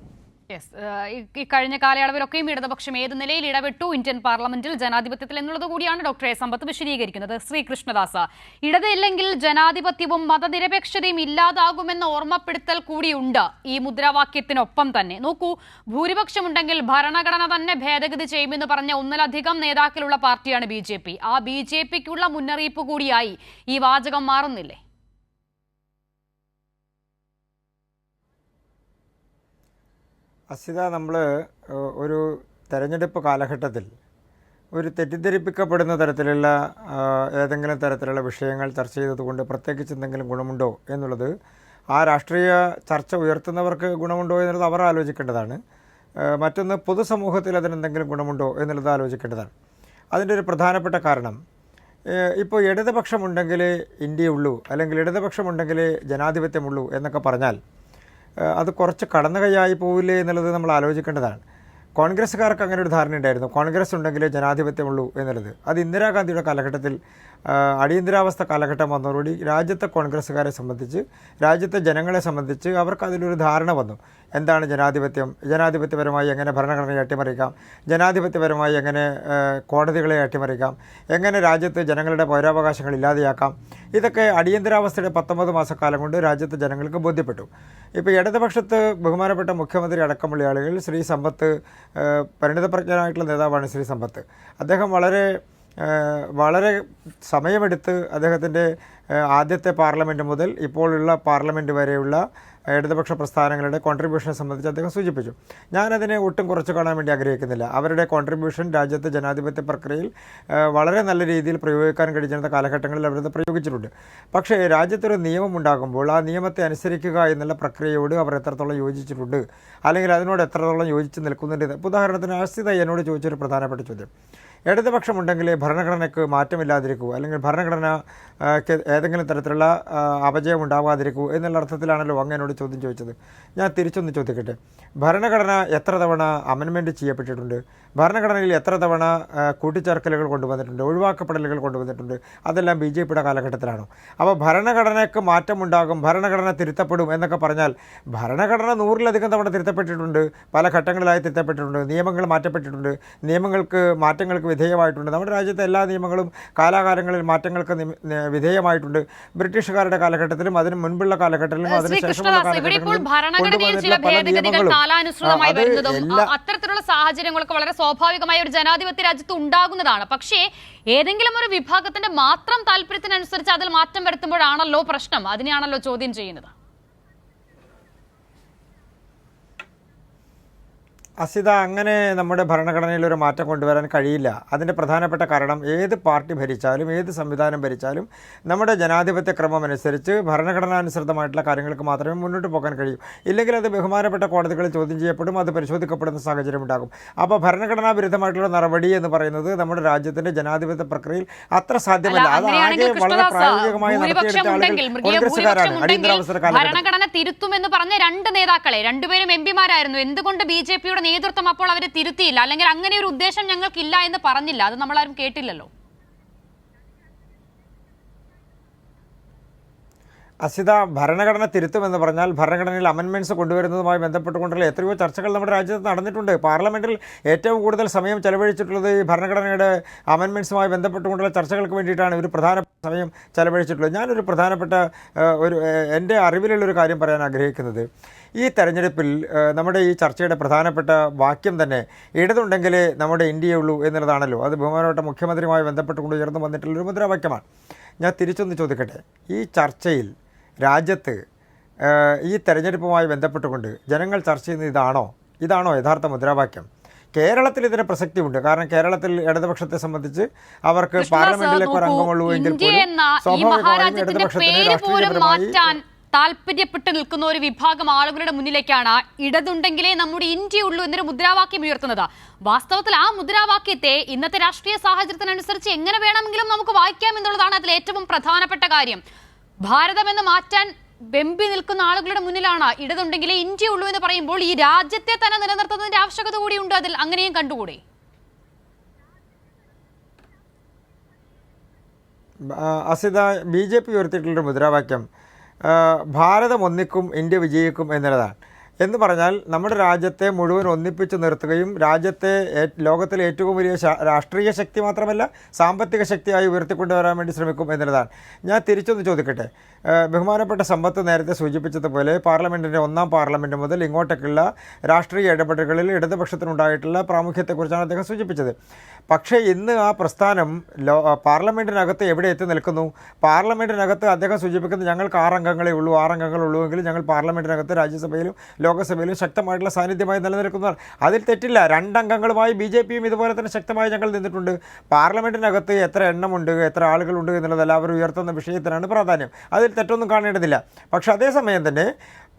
ഈ കഴിഞ്ഞ കാലയളവിലൊക്കെയും ഇടതുപക്ഷം ഏത് നിലയിൽ ഇടപെട്ടു ഇന്ത്യൻ പാർലമെന്റിൽ ജനാധിപത്യത്തിൽ എന്നുള്ളത് കൂടിയാണ് ഡോക്ടർ എ സമ്പത്ത് വിശദീകരിക്കുന്നത്. ശ്രീ കൃഷ്ണദാസ്, ഇടതില്ലെങ്കിൽ ജനാധിപത്യവും മതനിരപേക്ഷതയും ഇല്ലാതാകുമെന്ന ഓർമ്മപ്പെടുത്തൽ കൂടിയുണ്ട് ഈ മുദ്രാവാക്യത്തിനൊപ്പം തന്നെ. നോക്കൂ, ഭൂരിപക്ഷമുണ്ടെങ്കിൽ ഭരണഘടന തന്നെ ഭേദഗതി ചെയ്യുമെന്ന് പറഞ്ഞ ഒന്നിലധികം നേതാക്കളുള്ള പാർട്ടിയാണ് BJP. ആ BJPക്കുള്ള മുന്നറിയിപ്പ് കൂടിയായി ഈ വാചകം മാറുന്നില്ലേ? അസിത, നമ്മൾ ഒരു തെരഞ്ഞെടുപ്പ് കാലഘട്ടത്തിൽ ഒരു തെറ്റിദ്ധരിപ്പിക്കപ്പെടുന്ന തരത്തിലുള്ള ഏതെങ്കിലും തരത്തിലുള്ള വിഷയങ്ങൾ ചർച്ച ചെയ്തതുകൊണ്ട് പ്രത്യേകിച്ച് എന്തെങ്കിലും ഗുണമുണ്ടോ എന്നുള്ളത് ആ രാഷ്ട്രീയ ചർച്ച ഉയർത്തുന്നവർക്ക് ഗുണമുണ്ടോ എന്നുള്ളത് അവർ ആലോചിക്കേണ്ടതാണ്. മറ്റൊന്ന്, പൊതുസമൂഹത്തിൽ അതിനെന്തെങ്കിലും ഗുണമുണ്ടോ എന്നുള്ളത് ആലോചിക്കേണ്ടതാണ്. അതിൻ്റെ ഒരു പ്രധാനപ്പെട്ട കാരണം, ഇപ്പോൾ ഇടതുപക്ഷമുണ്ടെങ്കിൽ ഇന്ത്യയുള്ളൂ, അല്ലെങ്കിൽ ഇടതുപക്ഷമുണ്ടെങ്കിൽ ജനാധിപത്യമുള്ളൂ എന്നൊക്കെ പറഞ്ഞാൽ അത് കുറച്ച് കടന്നു കൈയായി പോവില്ലേ എന്നുള്ളത് നമ്മൾ ആലോചിക്കേണ്ടതാണ്. കോൺഗ്രസ്സുകാർക്ക് അങ്ങനെ ഒരു ധാരണ ഉണ്ടായിരുന്നു, കോൺഗ്രസ് ഉണ്ടെങ്കിലേ ജനാധിപത്യമുള്ളൂ എന്നുള്ളത്. അത് ഇന്ദിരാഗാന്ധിയുടെ കാലഘട്ടത്തിൽ അടിയന്തരാവസ്ഥ കാലഘട്ടം വന്നതോടുകൂടി രാജ്യത്തെ കോൺഗ്രസ്സുകാരെ സംബന്ധിച്ച്, രാജ്യത്തെ ജനങ്ങളെ സംബന്ധിച്ച് അവർക്ക് അതിലൊരു ധാരണ വന്നു. എന്താണ് ജനാധിപത്യം, ജനാധിപത്യപരമായി എങ്ങനെ ഭരണഘടനയെ അട്ടിമറിക്കാം, ജനാധിപത്യപരമായി എങ്ങനെ കോടതികളെ അട്ടിമറിക്കാം, എങ്ങനെ രാജ്യത്ത് ജനങ്ങളുടെ പൗരാവകാശങ്ങൾ ഇല്ലാതെയാക്കാം. ഇതൊക്കെ അടിയന്തരാവസ്ഥയുടെ 19 മാസക്കാലം കൊണ്ട് രാജ്യത്തെ ജനങ്ങൾക്ക് ബോധ്യപ്പെട്ടു. ഇപ്പോൾ ഇടതുപക്ഷത്ത് ബഹുമാനപ്പെട്ട മുഖ്യമന്ത്രി അടക്കമുള്ള ആളുകൾ, ശ്രീ സമ്പത്ത് പരിണിതപ്രജ്ഞനായിട്ടുള്ള നേതാവാണ് ശ്രീ സമ്പത്ത്. അദ്ദേഹം വളരെ സമയമെടുത്ത് അദ്ദേഹത്തിൻ്റെ ആദ്യത്തെ പാർലമെൻറ്റ് മുതൽ ഇപ്പോഴുള്ള പാർലമെൻറ്റ് വരെയുള്ള ഇടതുപക്ഷ പ്രസ്ഥാനങ്ങളുടെ കോൺട്രിബ്യൂഷനെ സംബന്ധിച്ച് അദ്ദേഹം സൂചിപ്പിച്ചു. ഞാനതിനെ ഒട്ടും കുറച്ച് കാണാൻ വേണ്ടി ആഗ്രഹിക്കുന്നില്ല. അവരുടെ കോൺട്രിബ്യൂഷൻ രാജ്യത്തെ ജനാധിപത്യ പ്രക്രിയയിൽ വളരെ നല്ല രീതിയിൽ പ്രയോഗിക്കാൻ കഴിയുന്ന കാലഘട്ടങ്ങളിൽ അവരത് പ്രയോഗിച്ചിട്ടുണ്ട്. പക്ഷേ രാജ്യത്തൊരു നിയമം ഉണ്ടാകുമ്പോൾ ആ നിയമത്തെ അനുസരിക്കുക എന്നുള്ള പ്രക്രിയയോട് അവർ എത്രത്തോളം യോജിച്ചിട്ടുണ്ട്, അല്ലെങ്കിൽ അതിനോട് എത്രത്തോളം യോജിച്ച് നിൽക്കുന്നുണ്ട്. ഉദാഹരണത്തിന് അസിത എന്നോട് ചോദിച്ചൊരു പ്രധാനപ്പെട്ട ചോദ്യം, ഇടതുപക്ഷമുണ്ടെങ്കിൽ ഭരണഘടനയ്ക്ക് മാറ്റമില്ലാതിരിക്കൂ, അല്ലെങ്കിൽ ഭരണഘടനയ്ക്ക് ഏതെങ്കിലും തരത്തിലുള്ള അപജയം ഉണ്ടാകാതിരിക്കൂ എന്നുള്ള അർത്ഥത്തിലാണല്ലോ അങ്ങനോട് ചോദ്യം ചോദിച്ചത്. ഞാൻ തിരിച്ചൊന്ന് ചോദിക്കട്ടെ, ഭരണഘടന എത്ര തവണ അമെൻമെൻറ്റ് ചെയ്യപ്പെട്ടിട്ടുണ്ട്? ഭരണഘടനയിൽ എത്ര തവണ കൂട്ടിച്ചേർക്കലുകൾ കൊണ്ടുവന്നിട്ടുണ്ട്, ഒഴിവാക്കപ്പെടലുകൾ കൊണ്ടുവന്നിട്ടുണ്ട്? അതെല്ലാം BJPയുടെ കാലഘട്ടത്തിലാണോ? അപ്പോൾ ഭരണഘടനയ്ക്ക് മാറ്റമുണ്ടാകും, ഭരണഘടന തിരുത്തപ്പെടും എന്നൊക്കെ പറഞ്ഞാൽ ഭരണഘടന 100-ലധികം തവണ തിരുത്തപ്പെട്ടിട്ടുണ്ട്, പല ഘട്ടങ്ങളിലായി തിരുത്തപ്പെട്ടിട്ടുണ്ട്, നിയമങ്ങൾ മാറ്റപ്പെട്ടിട്ടുണ്ട്, നിയമങ്ങൾക്ക് മാറ്റങ്ങൾക്ക് വിധേയമായിട്ടുണ്ട്. നമ്മുടെ രാജ്യത്തെ എല്ലാ നിയമങ്ങളും കാലാകാലങ്ങളിൽ മാറ്റങ്ങൾക്ക് വിധേയമായിട്ടുണ്ട്. ബ്രിട്ടീഷുകാരുടെ കാലഘട്ടത്തിലും അതിന് മുൻപുള്ള കാലഘട്ടത്തിലും അതിനുശേഷമുള്ള കാലഘട്ടത്തിലും അത്തരത്തിലുള്ള സാഹചര്യങ്ങളൊക്കെ വളരെ സ്വാഭാവികമായ ഒരു ജനാധിപത്യ രാജ്യത്ത് ഉണ്ടാകുന്നതാണ്. പക്ഷേ ഏതെങ്കിലും ഒരു വിഭാഗത്തിന്റെ മാത്രം താല്പര്യത്തിനനുസരിച്ച് അതിൽ മാറ്റം വരുത്തുമ്പോഴാണല്ലോ പ്രശ്നം. അതിനെയാണല്ലോ ചോദ്യം ചെയ്യുന്നത്. അസിത, അങ്ങനെ നമ്മുടെ ഭരണഘടനയിൽ ഒരു മാറ്റം കൊണ്ടുവരാൻ കഴിയില്ല. അതിൻ്റെ പ്രധാനപ്പെട്ട കാരണം ഏത് പാർട്ടി ഭരിച്ചാലും ഏത് സംവിധാനം ഭരിച്ചാലും നമ്മുടെ ജനാധിപത്യ ക്രമം അനുസരിച്ച് ഭരണഘടനാനുസൃതമായിട്ടുള്ള കാര്യങ്ങൾക്ക് മാത്രമേ മുന്നോട്ട് പോകാൻ കഴിയൂ. ഇല്ലെങ്കിൽ അത് ബഹുമാനപ്പെട്ട കോടതികളിൽ ചോദ്യം ചെയ്യപ്പെടും, അത് പരിശോധിക്കപ്പെടുന്ന സാഹചര്യം ഉണ്ടാകും. അപ്പോൾ ഭരണഘടനാ വിരുദ്ധമായിട്ടുള്ള നടപടി എന്ന് പറയുന്നത് നമ്മുടെ രാജ്യത്തിൻ്റെ ജനാധിപത്യ പ്രക്രിയയിൽ അത്ര സാധ്യമല്ല. അത് ആകെ വളരെ പ്രായോഗികമായി നടത്തിയെടുത്ത ആളുകൾ കോൺഗ്രസ്സുകാരാണ്. അടിയന്തരാവസ്ഥ കാലഘട്ടം ഭരണഘടന തിരുത്തുമെന്ന് പറഞ്ഞ രണ്ട് നേതാക്കളെ, രണ്ടുപേരും MP-മാരായിരുന്നു. എന്തുകൊണ്ട് BJPയുടെ നേതൃത്വം അപ്പോൾ അവരെ തിരുത്തിയില്ല, അല്ലെങ്കിൽ അങ്ങനെ ഒരു ഉദ്ദേശം ഞങ്ങൾക്കില്ല എന്ന് പറഞ്ഞില്ല? അത് നമ്മളാരും കേട്ടില്ലല്ലോ. അസിത, ഭരണഘടന തിരുത്തുമെന്ന് പറഞ്ഞാൽ ഭരണഘടനയിൽ അമെൻമെൻറ്റ്സ് കൊണ്ടുവരുന്നതുമായി ബന്ധപ്പെട്ടുകൊണ്ടുള്ള എത്രയോ ചർച്ചകൾ നമ്മുടെ രാജ്യത്ത് നടന്നിട്ടുണ്ട്. പാർലമെൻറ്റിൽ ഏറ്റവും കൂടുതൽ സമയം ചെലവഴിച്ചിട്ടുള്ളത് ഈ ഭരണഘടനയുടെ അമെൻമെൻറ്റ്സുമായി ബന്ധപ്പെട്ടുകൊണ്ടുള്ള ചർച്ചകൾക്ക് വേണ്ടിയിട്ടാണ് ഒരു പ്രധാന സമയം ചെലവഴിച്ചിട്ടുള്ളത്. ഞാനൊരു പ്രധാനപ്പെട്ട എൻ്റെ അറിവിലുള്ളൊരു കാര്യം പറയാൻ ആഗ്രഹിക്കുന്നത്, ഈ തെരഞ്ഞെടുപ്പിൽ നമ്മുടെ ഈ ചർച്ചയുടെ പ്രധാനപ്പെട്ട വാക്യം തന്നെ ഇടതുണ്ടെങ്കിലേ നമ്മുടെ ഇന്ത്യയുള്ളൂ എന്നുള്ളതാണല്ലോ. അത് ബഹുമാനപ്പെട്ട മുഖ്യമന്ത്രിയുമായി ബന്ധപ്പെട്ടുകൊണ്ട് ഉയർന്നു വന്നിട്ടുള്ളൊരു മുദ്രാവാക്യമാണ്. ഞാൻ തിരിച്ചൊന്ന് ചോദിക്കട്ടെ, ഈ ചർച്ചയിൽ രാജ്യത്ത് ഈ തെരഞ്ഞെടുപ്പുമായി ബന്ധപ്പെട്ടുകൊണ്ട് ജനങ്ങൾ ചർച്ച ചെയ്യുന്നത് ഇതാണോ യഥാർത്ഥ മുദ്രാവാക്യം? കേരളത്തിൽ ഇതിന് പ്രസക്തിയുണ്ട്. കാരണം കേരളത്തിൽ ഇടതുപക്ഷത്തെ സംബന്ധിച്ച് അവർക്ക് പാർലമെന്റിലേക്ക് ഒരു അംഗമുള്ളൂ എങ്കിൽ പോലും സ്വാഭാവികമായും ഇടതുപക്ഷത്തിന് രാഷ്ട്രീയപരമായി താല്പര്യപ്പെട്ട് നിൽക്കുന്ന ഒരു വിഭാഗം ആളുകളുടെ മുന്നിലേക്കാണ് ഇടതുണ്ടെങ്കിലേ നമ്മുടെ ഇന്ത്യയുള്ളൂ എന്നൊരു മുദ്രാവാക്യം ഉയർത്തുന്നത്. വാസ്തവത്തിൽ ആ മുദ്രാവാക്യത്തെ ഇന്നത്തെ രാഷ്ട്രീയ സാഹചര്യത്തിനനുസരിച്ച് എങ്ങനെ വേണമെങ്കിലും നമുക്ക് വായിക്കാം എന്നുള്ളതാണ് അതിൽ ഏറ്റവും പ്രധാനപ്പെട്ട കാര്യം. ഭാരതം എന്ന് മാറ്റാൻ വെമ്പി നിൽക്കുന്ന ആളുകളുടെ മുന്നിലാണ് ഇടതുണ്ടെങ്കിലേ ഇന്ത്യയുള്ളൂ എന്ന് പറയുമ്പോൾ ഈ രാജ്യത്തെ തന്നെ നിലനിർത്തുന്നതിന്റെ ആവശ്യകത കൂടിയുണ്ട്. അതിൽ അങ്ങനെയും കണ്ടുകൂടെ? അസിത, BJP ഉയർത്തിയിട്ടുള്ളൊരു മുദ്രാവാക്യം ഭാരതം ഒന്നിക്കും ഇന്ത്യ വിജയിക്കും എന്നുള്ളതാണ്. എന്ന് പറഞ്ഞാൽ നമ്മുടെ രാജ്യത്തെ മുഴുവൻ ഒന്നിപ്പിച്ച് നിർത്തുകയും രാജ്യത്തെ ലോകത്തിലെ ഏറ്റവും വലിയ രാഷ്ട്രീയ ശക്തി മാത്രമല്ല സാമ്പത്തിക ശക്തിയായി ഉയർത്തിക്കൊണ്ടുവരാൻ വേണ്ടി ശ്രമിക്കും എന്നുള്ളതാണ്. ഞാൻ തിരിച്ചൊന്ന് ചോദിക്കട്ടെ, ബഹുമാനപ്പെട്ട സമ്പത്ത് നേരത്തെ സൂചിപ്പിച്ചതുപോലെ പാർലമെൻറ്റിൻ്റെ 1ാം പാർലമെൻറ്റ് മുതൽ ഇങ്ങോട്ടേക്കുള്ള രാഷ്ട്രീയ ഇടപെടലുകളിൽ ഇടതുപക്ഷത്തിനുണ്ടായിട്ടുള്ള പ്രാമുഖ്യത്തെക്കുറിച്ചാണ് അദ്ദേഹം സൂചിപ്പിച്ചത്. പക്ഷേ ഇന്ന് ആ പ്രസ്ഥാനം പാർലമെൻറ്റിനകത്ത് എവിടെ എത്തി നിൽക്കുന്നു? പാർലമെൻറ്റിനകത്ത് അദ്ദേഹം സൂചിപ്പിക്കുന്നത് ഞങ്ങൾക്ക് 6 അംഗങ്ങളേ ഉള്ളൂ, 6 അംഗങ്ങളുള്ളൂ എങ്കിൽ ഞങ്ങൾ പാർലമെൻറ്റിനകത്ത് രാജ്യസഭയിലും ലോകസഭയിലും ശക്തമായിട്ടുള്ള സാന്നിധ്യമായി നിലനിൽക്കുന്നതാണ്. അതിൽ തെറ്റില്ല. 2 അംഗങ്ങളുമായി BJPയും ഇതുപോലെ തന്നെ ശക്തമായി ഞങ്ങൾ നിന്നിട്ടുണ്ട്. പാർലമെൻറ്റിനകത്ത് എത്ര എണ്ണമുണ്ട്, എത്ര ആളുകളുണ്ട് എന്നുള്ളത് എല്ലാവരും ഉയർത്തുന്ന വിഷയത്തിനാണ് പ്രാധാന്യം. അതിൽ തെറ്റൊന്നും കാണേണ്ടതില്ല. പക്ഷെ അതേസമയം തന്നെ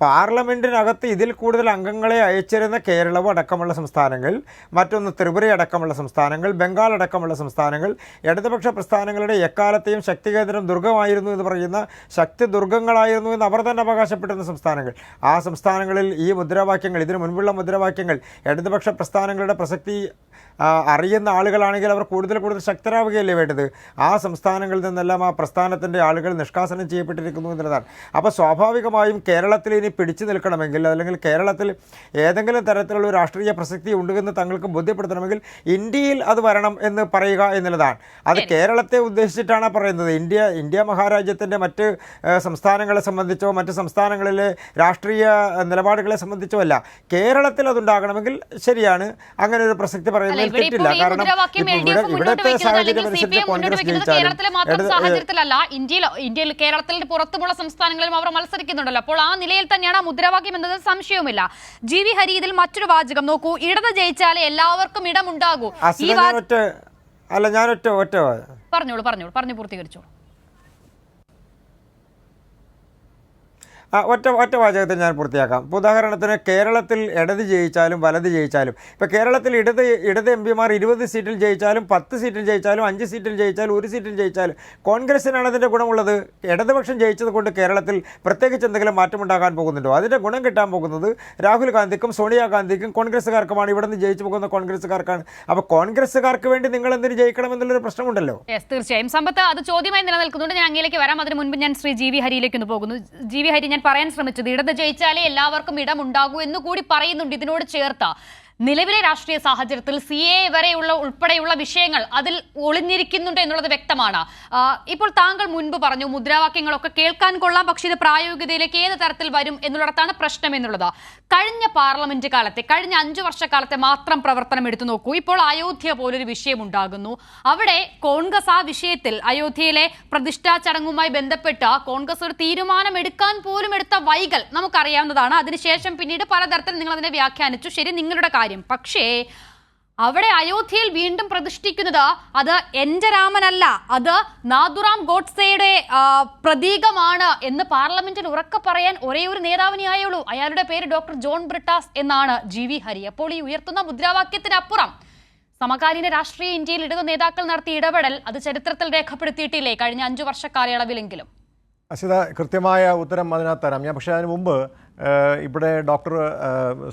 പാർലമെൻറ്റിനകത്ത് ഇതിൽ കൂടുതൽ അംഗങ്ങളെ അയച്ചിരുന്ന കേരളവും അടക്കമുള്ള സംസ്ഥാനങ്ങൾ, മറ്റൊന്ന് ത്രിപുര അടക്കമുള്ള സംസ്ഥാനങ്ങൾ, ബംഗാൾ അടക്കമുള്ള സംസ്ഥാനങ്ങൾ ഇടതുപക്ഷ പ്രസ്ഥാനങ്ങളുടെ എക്കാലത്തെയും ശക്തി കേന്ദ്രം ദുർഗമായിരുന്നു എന്ന് പറയുന്ന ശക്തി ദുർഗങ്ങളായിരുന്നു എന്ന് അവർ തന്നെ അവകാശപ്പെടുന്ന സംസ്ഥാനങ്ങൾ. ആ സംസ്ഥാനങ്ങളിൽ ഈ മുദ്രാവാക്യങ്ങൾ, ഇതിനു മുൻപുള്ള മുദ്രാവാക്യങ്ങൾ ഇടതുപക്ഷ പ്രസ്ഥാനങ്ങളുടെ പ്രസക്തി അറിയുന്ന ആളുകളാണെങ്കിൽ അവർ കൂടുതൽ ശക്തരാവുകയല്ലേ വേണ്ടത്? ആ സംസ്ഥാനങ്ങളിൽ നിന്നെല്ലാം ആ പ്രസ്ഥാനത്തിൻ്റെ ആളുകൾ നിഷ്കാസനം ചെയ്യപ്പെട്ടിരിക്കുന്നു എന്നുള്ളതാണ്. അപ്പോൾ സ്വാഭാവികമായും കേരളത്തിൽ ഇനി പിടിച്ചു നിൽക്കണമെങ്കിൽ, അല്ലെങ്കിൽ കേരളത്തിൽ ഏതെങ്കിലും തരത്തിലുള്ള ഒരു രാഷ്ട്രീയ പ്രസക്തി ഉണ്ടെന്ന് തങ്ങൾക്ക് ബോധ്യപ്പെടുത്തണമെങ്കിൽ ഇന്ത്യയിൽ അത് വരണം എന്ന് പറയുക എന്നുള്ളതാണ്. അത് കേരളത്തെ ഉദ്ദേശിച്ചിട്ടാണ് പറയുന്നത്. ഇന്ത്യ മഹാരാജ്യത്തിൻ്റെ മറ്റ് സംസ്ഥാനങ്ങളെ സംബന്ധിച്ചോ മറ്റ് സംസ്ഥാനങ്ങളിലെ രാഷ്ട്രീയ നിലപാടുകളെ സംബന്ധിച്ചോ അല്ല. കേരളത്തിൽ അതുണ്ടാകണമെങ്കിൽ ശരിയാണ്, അങ്ങനെ ഒരു പ്രസക്തി പറയുന്നത് തെറ്റില്ല. കാരണം ഇവിടുത്തെ സാഹചര്യം അനുസരിച്ച് കോൺഗ്രസ് സാഹചര്യത്തിലല്ല, ഇന്ത്യയിൽ കേരളത്തിൽ പുറത്തുമുള്ള സംസ്ഥാനങ്ങളിലും അവർ മത്സരിക്കുന്നുണ്ടല്ലോ. അപ്പോൾ ആ നിലയിൽ തന്നെയാണ് ആ മുദ്രാവാക്യം എന്നതിൽ സംശയവുമില്ല. GV ഹരി, ഇതിൽ മറ്റൊരു വാചകം നോക്കൂ, ഇടത് ജയിച്ചാലേ എല്ലാവർക്കും ഇടമുണ്ടാകൂ. പറഞ്ഞോളൂ പറഞ്ഞു പൂർത്തീകരിച്ചോളൂ. ഒറ്റ വാചകത്തിൽ ഞാൻ പൂർത്തിയാക്കാം. ഇപ്പോൾ ഉദാഹരണത്തിന് കേരളത്തിൽ ഇടത് ജയിച്ചാലും വലത് ജയിച്ചാലും, ഇപ്പോൾ കേരളത്തിൽ ഇടത് എം പിമാർ 20 സീറ്റിൽ ജയിച്ചാലും 10 സീറ്റിൽ ജയിച്ചാലും 5 സീറ്റിൽ ജയിച്ചാലും 1 സീറ്റിൽ ജയിച്ചാലും കോൺഗ്രസിനാണ് അതിൻ്റെ ഗുണമുള്ളത്. ഇടതുപക്ഷം ജയിച്ചത് കൊണ്ട് കേരളത്തിൽ പ്രത്യേകിച്ച് എന്തെങ്കിലും മാറ്റമുണ്ടാകാൻ പോകുന്നുണ്ടോ? അതിൻ്റെ ഗുണം കിട്ടാൻ പോകുന്നത് രാഹുൽ ഗാന്ധിക്കും സോണിയാഗാന്ധിക്കും കോൺഗ്രസ്സുകാർക്കുമാണ്. ഇവിടെ നിന്ന് ജയിച്ചു പോകുന്ന കോൺഗ്രസ്സുകാർക്കാണ്. അപ്പോൾ കോൺഗ്രസ്സുകാർക്ക് വേണ്ടി നിങ്ങൾ എന്തിന് ജയിക്കണമെന്നുള്ളൊരു പ്രശ്നമുണ്ടല്ലോ. തീർച്ചയായും സമ്പത്ത് അത് ചോദ്യമായി നിലനിൽക്കുന്നുണ്ട്. ഞാൻ അങ്ങയിലേക്ക് വരാം. അതിന് മുൻപ് ഞാൻ ശ്രീ ജി വി ഹരിയിലേക്ക് ഒന്ന് പോകുന്നു. ജി വി ഹരി, ഞാൻ പറയാൻ ശ്രമിച്ചത് ഇടത് ജയിച്ചാലേ എല്ലാവർക്കും ഇടമുണ്ടാകൂ എന്ന് കൂടി പറയുന്നുണ്ട്. ഇതിനോട് ചേർത്ത നിലവിലെ രാഷ്ട്രീയ സാഹചര്യത്തിൽ CAA വരെയുള്ള ഉൾപ്പെടെയുള്ള വിഷയങ്ങൾ അതിൽ ഒളിഞ്ഞിരിക്കുന്നുണ്ട് എന്നുള്ളത് വ്യക്തമാണ്. ഇപ്പോൾ താങ്കൾ മുൻപ് പറഞ്ഞു മുദ്രാവാക്യങ്ങളൊക്കെ കേൾക്കാൻ കൊള്ളാം, പക്ഷേ ഇത് പ്രായോഗികതയിലേക്ക് ഏത് തരത്തിൽ വരും എന്നുള്ളതാണ് പ്രശ്നം എന്നുള്ളത്. കഴിഞ്ഞ പാർലമെന്റ് കാലത്തെ, കഴിഞ്ഞ 5 വർഷക്കാലത്തെ മാത്രം പ്രവർത്തനം എടുത്തു നോക്കൂ. ഇപ്പോൾ അയോധ്യ പോലൊരു വിഷയം ഉണ്ടാകുന്നു. അവിടെ കോൺഗ്രസ് ആ വിഷയത്തിൽ അയോധ്യയിലെ പ്രതിഷ്ഠാ ചടങ്ങുമായി ബന്ധപ്പെട്ട് കോൺഗ്രസ് ഒരു തീരുമാനം എടുക്കാൻ പോലും എടുത്ത വൈകൽ നമുക്കറിയാവുന്നതാണ്. അതിനുശേഷം പിന്നീട് പലതരത്തിൽ നിങ്ങൾ അതിനെ വ്യാഖ്യാനിച്ചു. ശരി, നിങ്ങളുടെ കാര്യം. പക്ഷേ അവിടെ അയോധ്യയിൽ വീണ്ടും പ്രതിഷ്ഠിക്കുന്നത് അത് എന്റെ രാമനല്ല, അത് നാഥുറാം ഗോഡ്സെയുടെ പ്രതീകമാണ് എന്ന് പാർലമെന്റിൽ ഉറക്കെ പറയാൻ ഒരേ ഒരു നേതാവിനെ ആയുള്ളൂ. അയാളുടെ പേര് ഡോക്ടർ ജോൺ ബ്രിട്ടാസ് എന്നാണ്. ജി വി ഹരി, അപ്പോൾ ഈ ഉയർത്തുന്ന മുദ്രാവാക്യത്തിനപ്പുറം സമകാലീന രാഷ്ട്രീയ ഇന്ത്യയിൽ ഇടതു നേതാക്കൾ നടത്തിയ ഇടപെടൽ അത് ചരിത്രത്തിൽ രേഖപ്പെടുത്തിയിട്ടില്ലേ കഴിഞ്ഞ 5 വർഷ കാലയളവിലെങ്കിലും? അസിത, കൃത്യമായ ഉത്തരം അതിനകത്ത് തരാം ഞാൻ. പക്ഷേ അതിന് മുമ്പ് ഇവിടെ ഡോക്ടർ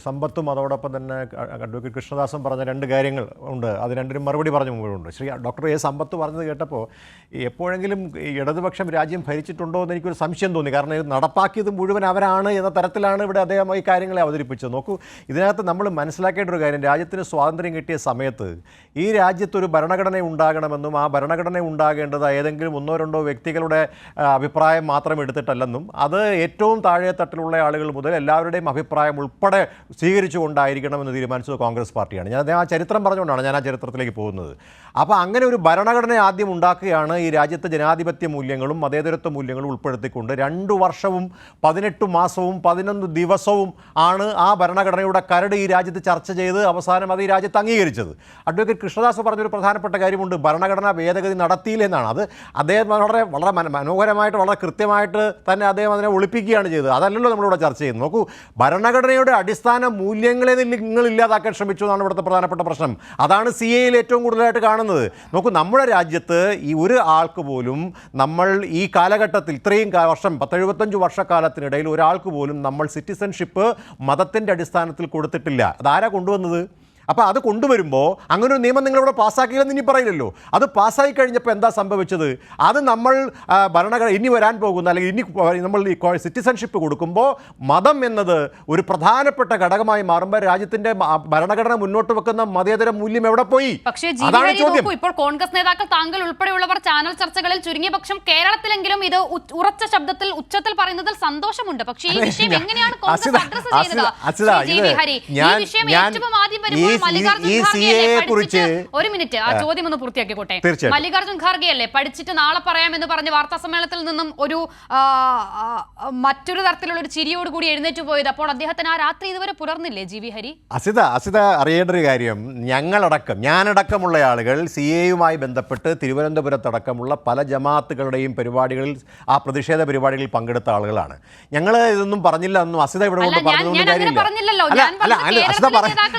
സമ്പത്തും അതോടൊപ്പം തന്നെ അഡ്വക്കേറ്റ് കൃഷ്ണദാസും പറഞ്ഞ 2 കാര്യങ്ങൾ ഉണ്ട്. അത് രണ്ടിനും മറുപടി പറഞ്ഞു മുമ്പോഴുണ്ട്. ശ്രീ ഡോക്ടർ സമ്പത്ത് പറഞ്ഞത് കേട്ടപ്പോൾ എപ്പോഴെങ്കിലും ഇടതുപക്ഷം രാജ്യം ഭരിച്ചിട്ടുണ്ടോ എന്ന് എനിക്കൊരു സംശയം തോന്നി. കാരണം ഇത് നടപ്പാക്കിയത് മുഴുവൻ അവരാണ് എന്ന തരത്തിലാണ് ഇവിടെ അദ്ദേഹം ഈ കാര്യങ്ങളെ അവതരിപ്പിച്ചത്. നോക്കൂ, ഇതിനകത്ത് നമ്മൾ മനസ്സിലാക്കേണ്ട ഒരു കാര്യം, രാജ്യത്തിന് സ്വാതന്ത്ര്യം കിട്ടിയ സമയത്ത് ഈ രാജ്യത്തൊരു ഭരണഘടന ഉണ്ടാകണമെന്നും ആ ഭരണഘടന ഉണ്ടാകേണ്ടത് ഏതെങ്കിലും 1-2 വ്യക്തികളുടെ അഭിപ്രായം മാത്രം എടുത്തിട്ടല്ലെന്നും അത് ഏറ്റവും താഴെ തട്ടിലുള്ള ആളുകൾ മുതൽ എല്ലാവരുടെയും അഭിപ്രായം ഉൾപ്പെടെ സ്വീകരിച്ചുകൊണ്ടായിരിക്കണമെന്ന് തീരുമാനിച്ചത് കോൺഗ്രസ് പാർട്ടിയാണ്. ഞാൻ ആ ചരിത്രം പറഞ്ഞുകൊണ്ടാണ് ഞാൻ ആ ചരിത്രത്തിലേക്ക് പോകുന്നത്. അപ്പോൾ അങ്ങനെ ഒരു ഭരണഘടന ആദ്യം ഉണ്ടാക്കുകയാണ് ഈ രാജ്യത്തെ ജനാധിപത്യ മൂല്യങ്ങളും മതേതരത്വ മൂല്യങ്ങളും ഉൾപ്പെടുത്തിക്കൊണ്ട് 2 വർഷവും 18 മാസവും 11 ദിവസവും ആണ് ആ ഭരണഘടനയുടെ കരട് ഈ രാജ്യത്ത് ചർച്ച ചെയ്ത് അവസാനം അത് ഈ രാജ്യത്ത് അംഗീകരിച്ചത്. അഡ്വക്കേറ്റ് കൃഷ്ണദാസ് പറഞ്ഞൊരു പ്രധാനപ്പെട്ട കാര്യമുണ്ട്, ഭരണഘടനാ ഭേദഗതി നടത്തിയില്ലെന്നാണ്. അത് അദ്ദേഹം വളരെ മനോഹരമായിട്ട് വളരെ കൃത്യമായിട്ട് തന്നെ അദ്ദേഹം അതിനെ ഒളിപ്പിക്കുകയാണ് ചെയ്തത്. അതല്ലല്ലോ നമ്മളിവിടെ ചർച്ച ചെയ്യുന്നത്. നോക്കൂ, ഭരണഘടനയുടെ അടിസ്ഥാന മൂല്യങ്ങളെ നിങ്ങൾ ഇല്ലാതാക്കാൻ ശ്രമിച്ചു എന്നാണ് ഇവിടുത്തെ പ്രധാനപ്പെട്ട പ്രശ്നം. അതാണ് CAA ഏറ്റവും കൂടുതലായിട്ട് കാണുന്നത്. നോക്കൂ, നമ്മുടെ രാജ്യത്ത് ഈ ഒരു ആൾക്ക് പോലും നമ്മൾ ഈ കാലഘട്ടത്തിൽ ഇത്രയും വർഷം 75 വർഷക്കാലത്തിനിടയിൽ ഒരാൾക്ക് പോലും നമ്മൾ സിറ്റിസൺഷിപ്പ് മതത്തിൻ്റെ അടിസ്ഥാനത്തിൽ കൊടുത്തിട്ടില്ല. അതാരാ കൊണ്ടുവന്നത്? അപ്പോൾ അത് കൊണ്ടുവരുമ്പോൾ അങ്ങനെ ഒരു നിയമം നിങ്ങളിവിടെ പാസ്സാക്കിയില്ലെന്ന് ഇനി പറയില്ലല്ലോ. അത് പാസ്സായി കഴിഞ്ഞപ്പോൾ എന്താ സംഭവിച്ചത്? അത് നമ്മൾ ഭരണഘടന ഇനി വരാൻ പോകുന്ന അല്ലെങ്കിൽ ഇനി നമ്മൾ ഈ സിറ്റിസൺഷിപ്പ് കൊടുക്കുമ്പോൾ മതം എന്നത് ഒരു പ്രധാനപ്പെട്ട ഘടകമായി മാറുമ്പോൾ രാജ്യത്തിൻ്റെ ഭരണഘടന മുന്നോട്ട് വെക്കുന്ന മതേതര മൂല്യം എവിടെ പോയി? അതാണ് ചോദ്യം. ഇപ്പോൾ കോൺഗ്രസ് നേതാക്കൾ, താങ്കൾ ഉൾപ്പെടെയുള്ളവർ ചാനൽ ചർച്ചകളിൽ ചുരുങ്ങിയ പക്ഷം കേരളത്തിലെങ്കിലും ഇത് ഉറച്ച ശബ്ദത്തിൽ ഉച്ചത്തിൽ പറയുന്നതിൽ സന്തോഷമുണ്ട്. പക്ഷേ ഈ വിഷയം എങ്ങനെയാണ് കോൺഗ്രസ് അഡ്രസ് ചെയ്യുന്നത്? ഈ വിഷയം ഏറ്റവും ആദ്യം വരുമ്പോൾ ഒരു മിനിറ്റ്, ആ ചോദ്യം ഒന്ന് പൂർത്തിയാക്കിക്കോട്ടെ. മല്ലികാർജ്ജുൻ ഖാർഗെ അല്ലേ പഠിച്ചിട്ട് നാളെ പറയാമെന്ന് പറഞ്ഞ് വാർത്താ സമ്മേളനത്തിൽ നിന്നും ഒരു മറ്റൊരു തരത്തിലുള്ള ഒരു ചിരിയോടുകൂടി എഴുന്നേറ്റ് പോയത്. അപ്പോൾ അദ്ദേഹത്തിന് ആ രാത്രി ഇതുവരെ പുലർന്നില്ലേ? ജി വി ഹരി, അസിത അറിയേണ്ട ഒരു കാര്യം, ഞാനടക്കമുള്ള ആളുകൾ CAA-യുമായി ബന്ധപ്പെട്ട് തിരുവനന്തപുരത്തടക്കമുള്ള പല ജമാഅത്തുകളുടെയും പരിപാടികളിൽ, ആ പ്രതിഷേധ പരിപാടികളിൽ പങ്കെടുത്ത ആളുകളാണ്. ഞങ്ങൾ ഇതൊന്നും പറഞ്ഞില്ല എന്നും അസിത ഇവിടെ കൊണ്ട് പറഞ്ഞുകൊണ്ട് കാര്യമില്ല.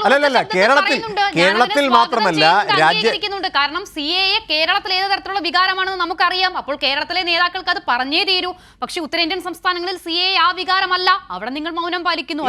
അല്ലല്ല, കേരളത്തിൽ മാത്രമല്ല രാജ്യത്തിനുണ്ട്. കാരണം CAA കേരളത്തിൽ ഏത് തരത്തിലുള്ള വികാരമാണെന്ന് നമുക്കറിയാം. അപ്പോൾ കേരളത്തിലെ നേതാക്കൾക്ക് അത് പറഞ്ഞേ തീരൂ. പക്ഷെ ഉത്തരേന്ത്യൻ സംസ്ഥാനങ്ങളിൽ CAA ആ വികാരമല്ല. അവിടെ നിങ്ങൾ മൗനം പാലിക്കുന്നു.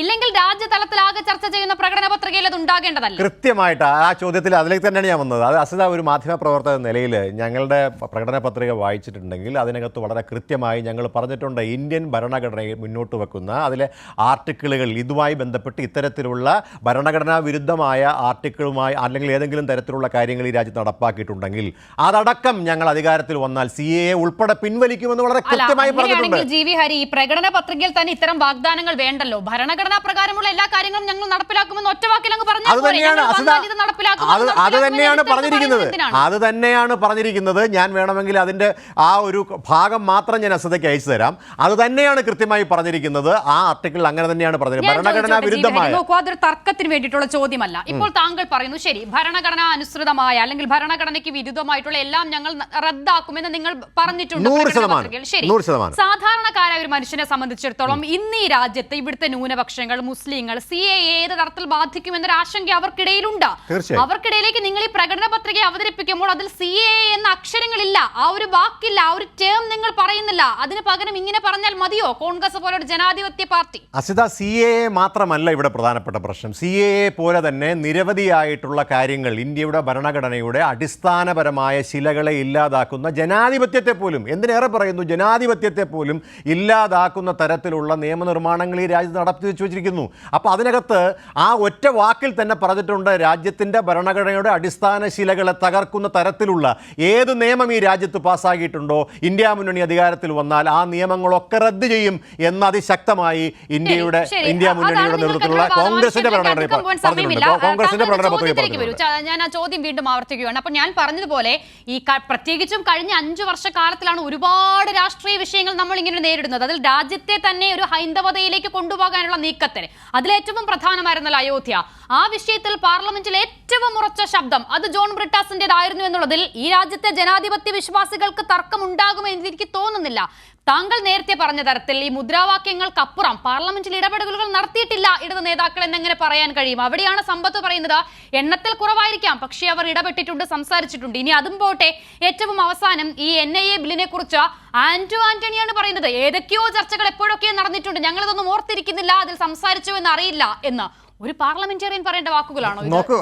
ഇല്ലെങ്കിൽ രാജ്യതലത്തിലാകെ ചർച്ച ചെയ്യുന്ന പ്രകടന പത്രികയിൽ അത് ഉണ്ടാകേണ്ടതല്ല. കൃത്യമായിട്ട് ആ ചോദ്യത്തിൽ അതിലേക്ക് തന്നെയാണ് ഞാൻ വന്നത്. അത് അസിത ഒരു മാധ്യമപ്രവർത്തക നിലയിൽ ഞങ്ങളുടെ പ്രകടന പത്രിക വായിച്ചിട്ടുണ്ടെങ്കിൽ അതിനകത്ത് വളരെ കൃത്യമായി ഞങ്ങൾ പറഞ്ഞിട്ടുണ്ട്, ഇന്ത്യൻ ഭരണഘടനയെ മുന്നോട്ട് വെക്കുന്ന അതിലെ ആർട്ടിക്കിളുകൾ ഇതുമായി ബന്ധപ്പെട്ട് ഇത്തരത്തിലുള്ള ഭരണഘടനാ വിരുദ്ധമായ ആർട്ടിക്കിളുമായി അല്ലെങ്കിൽ ഏതെങ്കിലും തരത്തിലുള്ള കാര്യങ്ങൾ ഈ രാജ്യത്ത് നടപ്പാക്കിയിട്ടുണ്ടെങ്കിൽ അതടക്കം ഞങ്ങൾ അധികാരത്തിൽ വന്നാൽ CAA ഉൾപ്പെടെ പിൻവലിക്കുമെന്ന് വളരെ കൃത്യമായി പറഞ്ഞിട്ടുണ്ട്. ജി വി ഹരി, ഈ പ്രകടന പത്രികയിൽ തന്നെ ഇത്തരം വാഗ്ദാനങ്ങൾ വേണ്ടല്ലോ. ഭരണഘടനാ പ്രകാരമുള്ള എല്ലാ കാര്യങ്ങളും ഞങ്ങൾ നടപ്പിലാക്കുമെന്ന് ഒറ്റവാക്കിൽ അങ്ങ് പറഞ്ഞു. അത് തന്നെയാണ് പറഞ്ഞിരിക്കുന്നത്. ഞാൻ വേണമെങ്കിൽ അതിന്റെ ആ ഒരു ഭാഗം മാത്രം ഞാൻ അസിതയ്ക്ക് അയച്ചു തരാം. അത് തന്നെയാണ് കൃത്യമായി പറഞ്ഞിരിക്കുന്നത്. ആ ആർട്ടിക്കിൾ അങ്ങനെ തന്നെയാണ് പറഞ്ഞത്. ഭരണഘടനാ വിരുദ്ധമായ തർക്കത്തിന് വേണ്ടിയിട്ടുള്ള ചോദ്യമല്ല. ഇപ്പോൾ താങ്കൾ പറയുന്നു ശരി, ഭരണഘടനാ അനുസൃതമായ അല്ലെങ്കിൽ ഭരണഘടനയ്ക്ക് വിരുദ്ധമായിട്ടുള്ള എല്ലാം ഞങ്ങൾ റദ്ദാക്കുമെന്ന് നിങ്ങൾ പറഞ്ഞിട്ടുണ്ട്. ശരി, സാധാരണക്കാരായ ഒരു മനുഷ്യനെ സംബന്ധിച്ചിടത്തോളം ഇന്ന് ഈ രാജ്യത്ത് ഇവിടുത്തെ ന്യൂനപക്ഷങ്ങൾ, മുസ്ലിങ്ങൾ, CAA ഏത് തരത്തിൽ ബാധിക്കുമെന്നൊരു ആശങ്ക അവർക്കിടയിലുണ്ട്. അവർക്കിടയിലേക്ക് നിങ്ങൾ ഈ പ്രകടന പത്രിക അവതരിപ്പിക്കുമ്പോൾ അതിൽ CAA എന്ന അക്ഷരങ്ങളില്ല, ആ ഒരു വാക്കില്ല, ആ ഒരു ടേം നിങ്ങൾ പറയുന്നില്ല. അതിന് പകരം ഇങ്ങനെ പറഞ്ഞാൽ മതിയോ കോൺഗ്രസ് പോലൊരു ജനാധിപത്യ പാർട്ടി? അസിത, CAA മാത്രമല്ല ഇവിടെ പ്രധാനപ്പെട്ട പ്രശ്നം. CAA പോലെ തന്നെ നിരവധിയായിട്ടുള്ള കാര്യങ്ങൾ ഇന്ത്യയുടെ ഭരണഘടനയുടെ അടിസ്ഥാനപരമായ ശിലകളെ ഇല്ലാതാക്കുന്ന, ജനാധിപത്യത്തെ പോലും, എന്തിനേറെ പറയുന്നു, ജനാധിപത്യത്തെ പോലും ഇല്ലാതാക്കുന്ന തരത്തിലുള്ള നിയമനിർമ്മാണങ്ങൾ ഈ രാജ്യത്ത് നടത്തി വെച്ചിരിക്കുന്നു. അപ്പോൾ അതിനകത്ത് ആ ഒറ്റ വാക്കിൽ തന്നെ പറഞ്ഞിട്ടുണ്ട്, രാജ്യത്തിൻ്റെ ഭരണഘടനയുടെ അടിസ്ഥാന ശിലകളെ തകർക്കുന്ന തരത്തിലുള്ള ഏത് നിയമം ഈ രാജ്യത്ത് പാസ്സാക്കിയിട്ടുണ്ടോ ഇന്ത്യ മുന്നണി അധികാരത്തിൽ വന്നാൽ ആ നിയമങ്ങളൊക്കെ റദ്ദ് ചെയ്യും എന്ന് അതിശക്തമായി ഇന്ത്യ മുന്നണിയുടെ നേതൃത്വത്തിലുള്ള കോൺഗ്രസിന്റെ ഞാൻ ആ ചോദ്യം വീണ്ടും ആവർത്തിക്കുകയാണ്. അപ്പോൾ ഞാൻ പറഞ്ഞതുപോലെ ഈ പ്രത്യേകിച്ചും കഴിഞ്ഞ 5 വർഷക്കാലത്തിലാണ് ഒരുപാട് രാഷ്ട്രീയ വിഷയങ്ങൾ നമ്മൾ ഇങ്ങനെ നേരിടുന്നത്. അതിൽ രാജ്യത്തെ തന്നെ ഒരു ഹൈന്ദവതയിലേക്ക് കൊണ്ടുപോകാനുള്ള നീക്കത്തിന് അതിലേറ്റവും പ്രധാനമായിരുന്നല്ലോ അയോധ്യ. ആ വിഷയത്തിൽ പാർലമെന്റിൽ ഏറ്റവും ഉറച്ച ശബ്ദം അത് ജോൺ ബ്രിട്ടാസിന്റേതായിരുന്നു എന്നുള്ളതിൽ ഈ രാജ്യത്തെ ജനാധിപത്യ വിശ്വാസികൾക്ക് തർക്കമുണ്ടാകുമെന്ന് എനിക്ക് തോന്നുന്നില്ല. താങ്കൾ നേരത്തെ പറഞ്ഞ തരത്തിൽ ഈ മുദ്രാവാക്യങ്ങൾക്കപ്പുറം പാർലമെന്റിൽ ഇടപെടലുകൾ നടത്തിയിട്ടില്ല ഇടത് നേതാക്കൾ എന്നെങ്ങനെ പറയാൻ കഴിയും? അവിടെയാണ് സമ്പത്ത് പറയുന്നത് എണ്ണത്തിൽ കുറവായിരിക്കാം, പക്ഷേ അവർ ഇടപെട്ടിട്ടുണ്ട്, സംസാരിച്ചിട്ടുണ്ട്. ഇനി അതും പോട്ടെ, ഏറ്റവും അവസാനം ഈ NIA ബില്ലിനെ കുറിച്ച് ആന്റണിയാണ് പറയുന്നത് ഏതൊക്കെയോ ചർച്ചകൾ എപ്പോഴൊക്കെയോ നടന്നിട്ടുണ്ട്, ഞങ്ങളിതൊന്നും ഓർത്തിരിക്കുന്നില്ല, അതിൽ സംസാരിച്ചു എന്ന് അറിയില്ല എന്ന്. ഒരു പാർലമെന്റേറിയൻ പറയേണ്ട വാക്കുകളാണോ? നോക്കൂ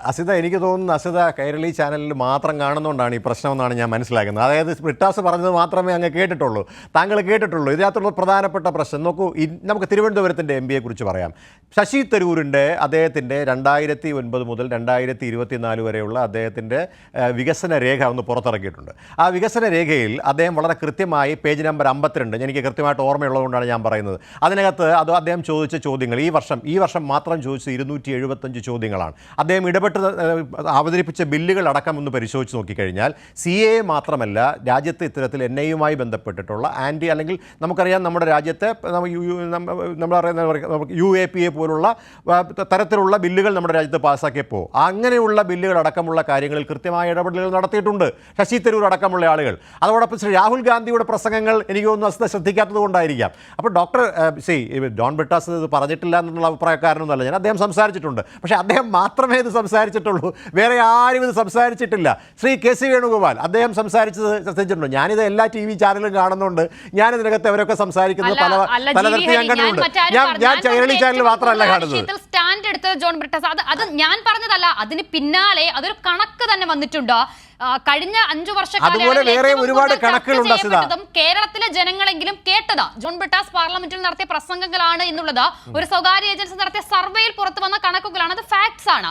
അസിത, എനിക്ക് തോന്നുന്നു അസിത കൈരളി ചാനലിൽ മാത്രം കാണുന്നതുകൊണ്ടാണ് ഈ പ്രശ്നമെന്നാണ് ഞാൻ മനസ്സിലാക്കുന്നത്. അതായത് ബ്രിട്ടാസ് പറഞ്ഞത് മാത്രമേ അങ്ങ് കേട്ടിട്ടുള്ളൂ, താങ്കൾ കേട്ടിട്ടുള്ളൂ. ഇതിനകത്തുള്ള പ്രധാനപ്പെട്ട പ്രശ്നം നോക്കൂ. നമുക്ക് തിരുവനന്തപുരത്തിൻ്റെ MPയെ കുറിച്ച് പറയാം. ശശി തരൂരിൻ്റെ അദ്ദേഹത്തിൻ്റെ 2009 മുതൽ 2024 വരെയുള്ള അദ്ദേഹത്തിൻ്റെ വികസന രേഖ ഒന്ന് പുറത്തിറക്കിയിട്ടുണ്ട്. ആ വികസന രേഖയിൽ അദ്ദേഹം വളരെ കൃത്യമായി പേജ് നമ്പർ 52, എനിക്ക് കൃത്യമായിട്ട് ഓർമ്മയുള്ളതുകൊണ്ടാണ് ഞാൻ പറയുന്നത്, അതിനകത്ത് അത് അദ്ദേഹം ചോദിച്ച ചോദ്യങ്ങൾ ഈ വർഷം മാത്രം ചോദിച്ചത് 275 ചോദ്യങ്ങളാണ്. അദ്ദേഹം ഇടപെട്ട് അവതരിപ്പിച്ച ബില്ലുകൾ അടക്കം ഒന്ന് പരിശോധിച്ച് നോക്കിക്കഴിഞ്ഞാൽ CAA മാത്രമല്ല, രാജ്യത്ത് ഇത്തരത്തിൽ NIAയുമായി ബന്ധപ്പെട്ടിട്ടുള്ള അല്ലെങ്കിൽ നമുക്കറിയാം നമ്മുടെ രാജ്യത്തെ UAPA പോലുള്ള തരത്തിലുള്ള ബില്ലുകൾ നമ്മുടെ രാജ്യത്ത് പാസ്സാക്കിയപ്പോൾ അങ്ങനെയുള്ള ബില്ലുകൾ അടക്കമുള്ള കാര്യങ്ങളിൽ കൃത്യമായ ഇടപെടലുകൾ നടത്തിയിട്ടുണ്ട് ശശി തരൂർ അടക്കമുള്ള ആളുകൾ. അതോടൊപ്പം ശ്രീ രാഹുൽ ഗാന്ധിയുടെ പ്രസംഗങ്ങൾ എനിക്ക് തോന്നുന്നു ശ്രദ്ധിക്കാത്തത് കൊണ്ടായിരിക്കാം. അപ്പോൾ ജോൺ ബ്രിട്ടാസ് ഇത് പറഞ്ഞിട്ടില്ല എന്നുള്ള അഭിപ്രായക്കാരനൊന്നുമല്ല ഞാൻ, അദ്ദേഹം സംസാരിച്ചിട്ടുണ്ട്. പക്ഷേ അദ്ദേഹം മാത്രമേ ഇത് സംസാരിച്ചിട്ടുള്ളൂ, വേറെ ആരും ഇത് സംസാരിച്ചിട്ടില്ല. ശ്രീ KC വേണുഗോപാൽ അദ്ദേഹം സംസാരിച്ചത് ശ്രദ്ധിച്ചിട്ടുണ്ട്. ഞാനിത് എല്ലാ TV ചാനലും കാണുന്നുണ്ട്, ഞാനിതിനകത്ത് അവരൊക്കെ സംസാരിക്കുന്നത് പലതരത്തിൽ ഞാൻ കണ്ടിട്ടുണ്ട്. ഞാൻ കൈരളി ചാനൽ മാത്രമല്ല കാണുന്നത്. സ്റ്റാൻഡ് എടുത്തത് ജോൺ ബ്രിട്ടാസ്, അത് ഞാൻ പറഞ്ഞതല്ല, അതിന് പിന്നാലെ അതൊരു കണക്ക് തന്നെ വന്നിട്ടുണ്ട്. കഴിഞ്ഞ 5 വർഷക്കാലം കേരളത്തിലെ ജനങ്ങളെങ്കിലും കേട്ടത് ജോൺ ബ്രിട്ടാസ് പാർലമെന്റിൽ നടത്തിയ പ്രസംഗങ്ങളാണ് എന്നുള്ളത് ഒരു സ്വകാര്യ ഏജൻസി നടത്തിയ സർവേയിൽ പുറത്തു വന്ന കണക്കുകളാണ്. അത് ഫാക്ട്സ് ആണ്.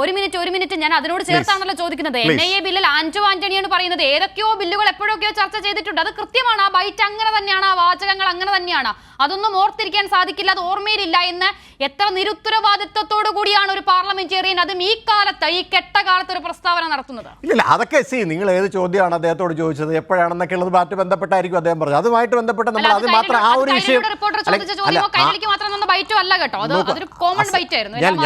ഒരു മിനിറ്റ് ഞാൻ അതിനോട് ചേർത്താണല്ലോ ചോദിക്കുന്നത്. NIA ബില്ലിൽ ആന്റണിയാണ് പറയുന്നത് ഏതൊക്കെയോ ബില്ലുകൾ എപ്പോഴൊക്കെയോ ചർച്ച ചെയ്തിട്ടുണ്ട്. അത് കൃത്യമാണ്, ആ ബൈറ്റ് അങ്ങനെ തന്നെയാണ്, ആ വാചകങ്ങൾ അങ്ങനെ തന്നെയാണ്. അതൊന്നും ഓർത്തിരിക്കാൻ സാധിക്കില്ല, അത് ഓർമ്മയിലില്ല എന്ന് എത്ര നിരുത്തരവാദിത്വത്തോടു കൂടിയാണ് ഒരു പാർലമെന്റേറിയൻ അതും ഈ കാലത്ത്, ഈ കെട്ടകാലത്ത് ഒരു പ്രസ്താവന നടത്തുന്നത്? ഇല്ല, അതൊക്കെ നിങ്ങൾ ഏത് ചോദ്യമാണ് അദ്ദേഹത്തോട് ചോദിച്ചത്, എപ്പോഴാണെന്നൊക്കെ ഉള്ളത് മാറ്റി ബന്ധപ്പെട്ടായിരിക്കും അദ്ദേഹം പറഞ്ഞത്. അതുമായിട്ട് ബന്ധപ്പെട്ട് നമ്മൾ അത് മാത്രം ആ ഒരു വിഷയം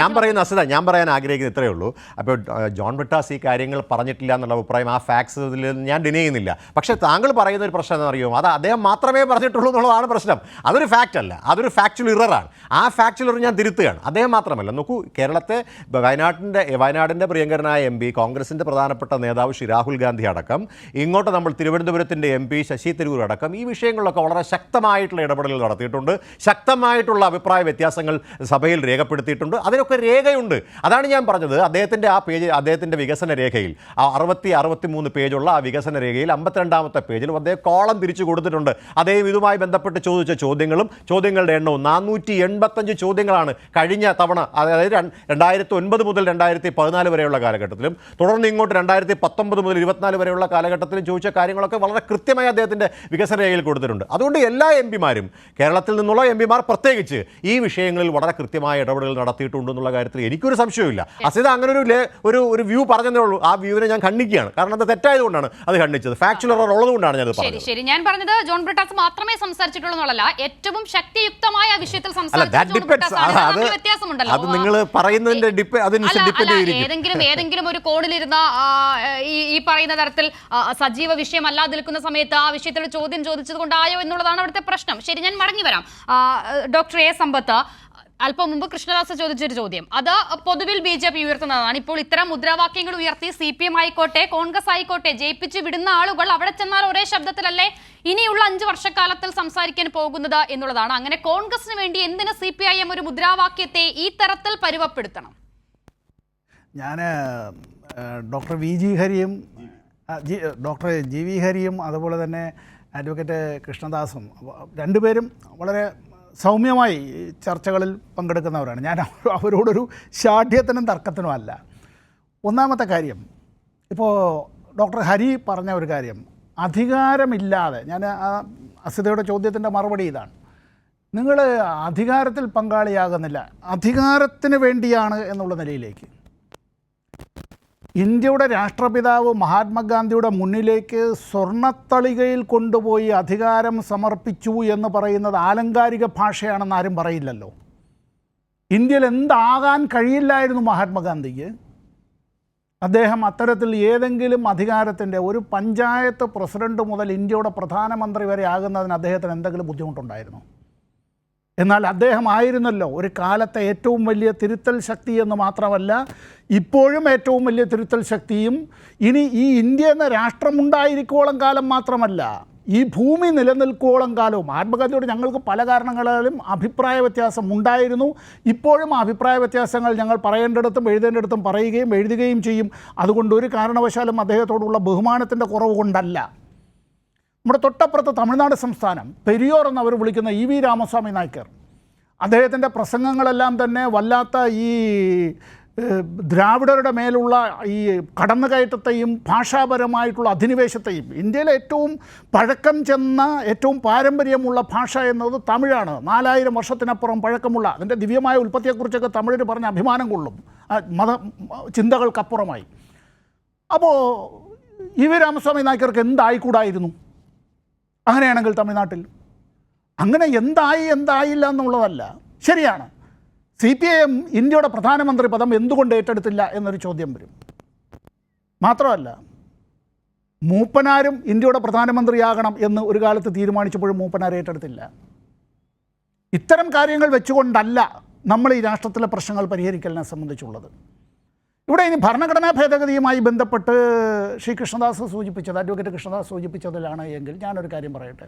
ഞാൻ പറയുന്ന അസിത, ഞാൻ പറയാൻ ആഗ്രഹിക്കുന്നത് ഇത്രയേ ഉള്ളൂ. അപ്പോൾ ജോൺ ബ്രിട്ടാസ് ഈ കാര്യങ്ങൾ പറഞ്ഞിട്ടില്ല എന്നുള്ള അഭിപ്രായം ആ ഫാക്ട്സിൽ ഞാൻ ഡിനൈ ചെയ്യുന്നില്ല. പക്ഷേ താങ്കൾ പറയുന്ന ഒരു പ്രശ്നം എന്നറിയുമോ, അത് അദ്ദേഹം മാത്രമേ പറഞ്ഞിട്ടുള്ളൂ എന്നുള്ളതാണ് പ്രശ്നം. അതൊരു ഫാക്റ്റ് അല്ല, അതൊരു ഫാക്ച്വൽ ഇററാണ്. ആ ഫാക്ച്വൽ ഇറർ ഞാൻ തിരുത്തുകയാണ്. അദ്ദേഹം മാത്രമല്ല, നോക്കൂ, കേരളത്തെ വയനാടിൻ്റെ പ്രിയങ്കരനായ MP, കോൺഗ്രസിൻ്റെ പ്രധാനപ്പെട്ട നേതാവ് ശ്രീ രാഹുൽ ഗാന്ധി അടക്കം, ഇങ്ങോട്ട് നമ്മൾ തിരുവനന്തപുരത്തിൻ്റെ MP ശശി തരൂർ അടക്കം ഈ വിഷയങ്ങളിലൊക്കെ വളരെ ശക്തമായിട്ടുള്ള ഇടപെടലുകൾ നടത്തിയിട്ടുണ്ട്, ശക്തമായിട്ടുള്ള അഭിപ്രായ വ്യത്യാസങ്ങൾ സഭയിൽ രേഖപ്പെടുത്തിയിട്ടുണ്ട്. അതിനൊക്കെ രേഖയുണ്ട്. അതാണ് ഞാൻ പറഞ്ഞത്. അദ്ദേഹത്തിൻ്റെ ആ പേജ്, അദ്ദേഹത്തിൻ്റെ വികസന രേഖയിൽ, ആ 63 പേജുള്ള ആ വികസന രേഖയിൽ 52ാമത്തെ പേജിലും അദ്ദേഹം കോളം തിരിച്ചു കൊടുത്തിട്ടുണ്ട്. അദ്ദേഹം ഇതുമായി ബന്ധപ്പെട്ട് ചോദിച്ച ചോദ്യങ്ങളുടെ എണ്ണവും 485 ചോദ്യങ്ങളാണ് കഴിഞ്ഞ തവണ, അതായത് 2009 മുതൽ 2014 വരെയുള്ള കാലഘട്ടത്തിലും തുടർന്ന് ഇങ്ങോട്ട് 2019 മുതൽ 24 വരെയുള്ള കാലഘട്ടത്തിലും ചോദിച്ച കാര്യങ്ങളൊക്കെ വളരെ കൃത്യമായി അദ്ദേഹത്തിൻ്റെ വികസന രേഖയിൽ കൊടുത്തിട്ടുണ്ട്. അതുകൊണ്ട് എല്ലാ MPമാരും, കേരളത്തിൽ നിന്നുള്ള MPമാർ പ്രത്യേകിച്ച്, ഈ വിഷയങ്ങളിൽ വളരെ കൃത്യമായ ഇടപെടലുകൾ നടത്തിയിട്ടുണ്ടെന്നുള്ള കാര്യത്തിൽ എനിക്കൊരു സംശയമില്ല. അസിത അങ്ങനെ ഒരു വ്യൂ പറഞ്ഞതേ ഉള്ളൂ. ആ വ്യൂവിനെ ഞാൻ ഖണ്ഡിക്കുകയാണ്. കാരണം അത് തെറ്റായതുകൊണ്ടാണ് അത് ഖണ്ഡിച്ചത്. ഫാക്ച്വൽ എറർ ഉള്ളതുകൊണ്ടാണ് ഞാൻ പറഞ്ഞത്. ശരി, ഞാൻ പറഞ്ഞത് ജോൺ ബ്രിട്ടാസ് മാത്രമേ സംസാരിച്ചിട്ടുള്ളൂ എന്നുള്ളതല്ല. ഏറ്റവും ശക്തിയുക്തമായ വിഷയത്തിൽ that depends. വ്യത്യാസമുണ്ടല്ലോ. അത് നിങ്ങൾ പറയുന്നതിന്റെ ഡിപ്പെൻഡ് ചെയ്തിരിക്കും. ഏതെങ്കിലും ഒരു കോണിലിരുന്ന ഈ പറയുന്ന തരത്തിൽ സജീവ വിഷയമല്ലാതെ നിൽക്കുന്ന സമയത്ത് ആ വിഷയത്തിൽ ചോദ്യം ചോദിച്ചത് കൊണ്ടായോ എന്നുള്ളതാണ് അവിടുത്തെ പ്രശ്നം. ശരി, ഞാൻ മടങ്ങി വരാം. ഡോക്ടർ എ സമ്പത്ത്, അല്പം മുമ്പ് കൃഷ്ണദാസ് ചോദിച്ചൊരു ചോദ്യം അത് പൊതുവിൽ BJP ഉയർത്തുന്നതാണ്. ഇപ്പോൾ ഇത്തരം മുദ്രാവാക്യങ്ങൾ ഉയർത്തി CPM ആയിക്കോട്ടെ കോൺഗ്രസ് ആയിക്കോട്ടെ ജയിപ്പിച്ച് വിടുന്ന ആളുകൾ അവിടെ ചെന്നാൽ ഒരേ ശബ്ദത്തിലല്ലേ ഇനിയുള്ള 5 വർഷക്കാലത്തിൽ സംസാരിക്കാൻ പോകുന്നത് എന്നുള്ളതാണ്. അങ്ങനെ കോൺഗ്രസിന് വേണ്ടി എന്തിന് CPIM ഒരു മുദ്രാവാക്യത്തെ ഈ തരത്തിൽ പരുവപ്പെടുത്തണം? ഞാൻ ഡോക്ടർ VG ഹരിയും ഡോക്ടർ GV ഹരിയും അതുപോലെ തന്നെ അഡ്വക്കേറ്റ് കൃഷ്ണദാസും രണ്ടുപേരും വളരെ സൗമ്യമായി ചർച്ചകളിൽ പങ്കെടുക്കുന്നവരാണ്. ഞാൻ അവരോടൊരു ശാഠ്യത്തിനും തർക്കത്തിനും അല്ല. ഒന്നാമത്തെ കാര്യം, ഇപ്പോൾ ഡോക്ടർ ഹരി പറഞ്ഞ ഒരു കാര്യം, അധികാരമില്ലാതെ, ഞാൻ അസിതയുടെ ചോദ്യത്തിൻ്റെ മറുപടി ഇതാണ്, നിങ്ങൾ അധികാരത്തിൽ പങ്കാളിയാകുന്നില്ല, അധികാരത്തിന് വേണ്ടിയാണ് എന്നുള്ള നിലയിലേക്ക് ഇന്ത്യയുടെ രാഷ്ട്രപിതാവ് മഹാത്മാഗാന്ധിയുടെ മുന്നിലേക്ക് സ്വർണ്ണത്തളികയിൽ കൊണ്ടുപോയി അധികാരം സമർപ്പിച്ചു എന്ന് പറയുന്നത് ആലങ്കാരിക ഭാഷയാണെന്ന് ആരും പറയില്ലല്ലോ. ഇന്ത്യയിൽ എന്താകാൻ കഴിയില്ലായിരുന്നു മഹാത്മാഗാന്ധിക്ക്? അദ്ദേഹം അത്തരത്തിൽ ഏതെങ്കിലും അധികാരത്തിൻ്റെ ഒരു പഞ്ചായത്ത് പ്രസിഡന്റ് മുതൽ ഇന്ത്യയുടെ പ്രധാനമന്ത്രി വരെ ആകുന്നതിന് അദ്ദേഹത്തിന് എന്തെങ്കിലും ബുദ്ധിമുട്ടുണ്ടായിരുന്നു? എന്നാൽ അദ്ദേഹം ആയിരുന്നല്ലോ ഒരു കാലത്തെ ഏറ്റവും വലിയ തിരുത്തൽ ശക്തി എന്ന് മാത്രമല്ല ഇപ്പോഴും ഏറ്റവും വലിയ തിരുത്തൽ ശക്തിയും. ഇനി ഈ ഇന്ത്യ എന്ന രാഷ്ട്രമുണ്ടായിരിക്കോളം കാലം മാത്രമല്ല, ഈ ഭൂമി നിലനിൽക്കോളം കാലവും മഹാത്മാഗാന്ധിയോട് ഞങ്ങൾക്ക് പല കാരണങ്ങളാലും അഭിപ്രായ വ്യത്യാസം ഉണ്ടായിരുന്നു. ഇപ്പോഴും അഭിപ്രായ വ്യത്യാസങ്ങൾ ഞങ്ങൾ പറയേണ്ടിടത്തും എഴുതേണ്ടിടത്തും പറയുകയും എഴുതുകയും ചെയ്യും. അതുകൊണ്ട് ഒരു കാരണവശാലും അദ്ദേഹത്തോടുള്ള ബഹുമാനത്തിൻ്റെ കുറവ് കൊണ്ടല്ല. നമ്മുടെ തൊട്ടപ്പുറത്ത് തമിഴ്നാട് സംസ്ഥാനം പെരിയോർ എന്നവർ വിളിക്കുന്ന EV രാമസ്വാമി നായ്ക്കർ, അദ്ദേഹത്തിൻ്റെ പ്രസംഗങ്ങളെല്ലാം തന്നെ വല്ലാത്ത ഈ ദ്രാവിഡരുടെ മേലുള്ള ഈ കടന്നുകയറ്റത്തെയും ഭാഷാപരമായിട്ടുള്ള അധിനിവേശത്തെയും, ഇന്ത്യയിലെ ഏറ്റവും പഴക്കം ചെന്ന ഏറ്റവും പാരമ്പര്യമുള്ള ഭാഷ എന്നത് തമിഴാണ്. 4000 വർഷത്തിനപ്പുറം പഴക്കമുള്ള അതിൻ്റെ ദിവ്യമായ ഉൽപ്പത്തിയെക്കുറിച്ചൊക്കെ തമിഴർ പറഞ്ഞ് അഭിമാനം കൊള്ളും, മത ചിന്തകൾക്കപ്പുറമായി. അപ്പോൾ EV രാമസ്വാമി നായ്ക്കർക്ക് എന്തായിക്കൂടായിരുന്നു അങ്ങനെയാണെങ്കിൽ തമിഴ്നാട്ടിൽ? അങ്ങനെ എന്തായില്ല എന്നുള്ളതല്ല. ശരിയാണ്, CPIM ഇന്ത്യയുടെ പ്രധാനമന്ത്രി പദം എന്തുകൊണ്ട് ഏറ്റെടുത്തില്ല എന്നൊരു ചോദ്യം വരും. മാത്രമല്ല, മൂപ്പനാരും ഇന്ത്യയുടെ പ്രധാനമന്ത്രിയാകണം എന്ന് ഒരു കാലത്ത് തീരുമാനിച്ചപ്പോഴും മൂപ്പനാർ ഏറ്റെടുത്തില്ല. ഇത്തരം കാര്യങ്ങൾ വെച്ചുകൊണ്ടല്ല നമ്മൾ ഈ രാഷ്ട്രത്തിലെ പ്രശ്നങ്ങൾ പരിഹരിക്കലിനെ സംബന്ധിച്ചുള്ളത്. ഇവിടെ ഇനി ഭരണഘടനാ ഭേദഗതിയുമായി ബന്ധപ്പെട്ട് ശ്രീ കൃഷ്ണദാസ് സൂചിപ്പിച്ചത്, അഡ്വക്കേറ്റ് കൃഷ്ണദാസ് സൂചിപ്പിച്ചതിലാണ് എങ്കിൽ ഞാനൊരു കാര്യം പറയട്ടെ.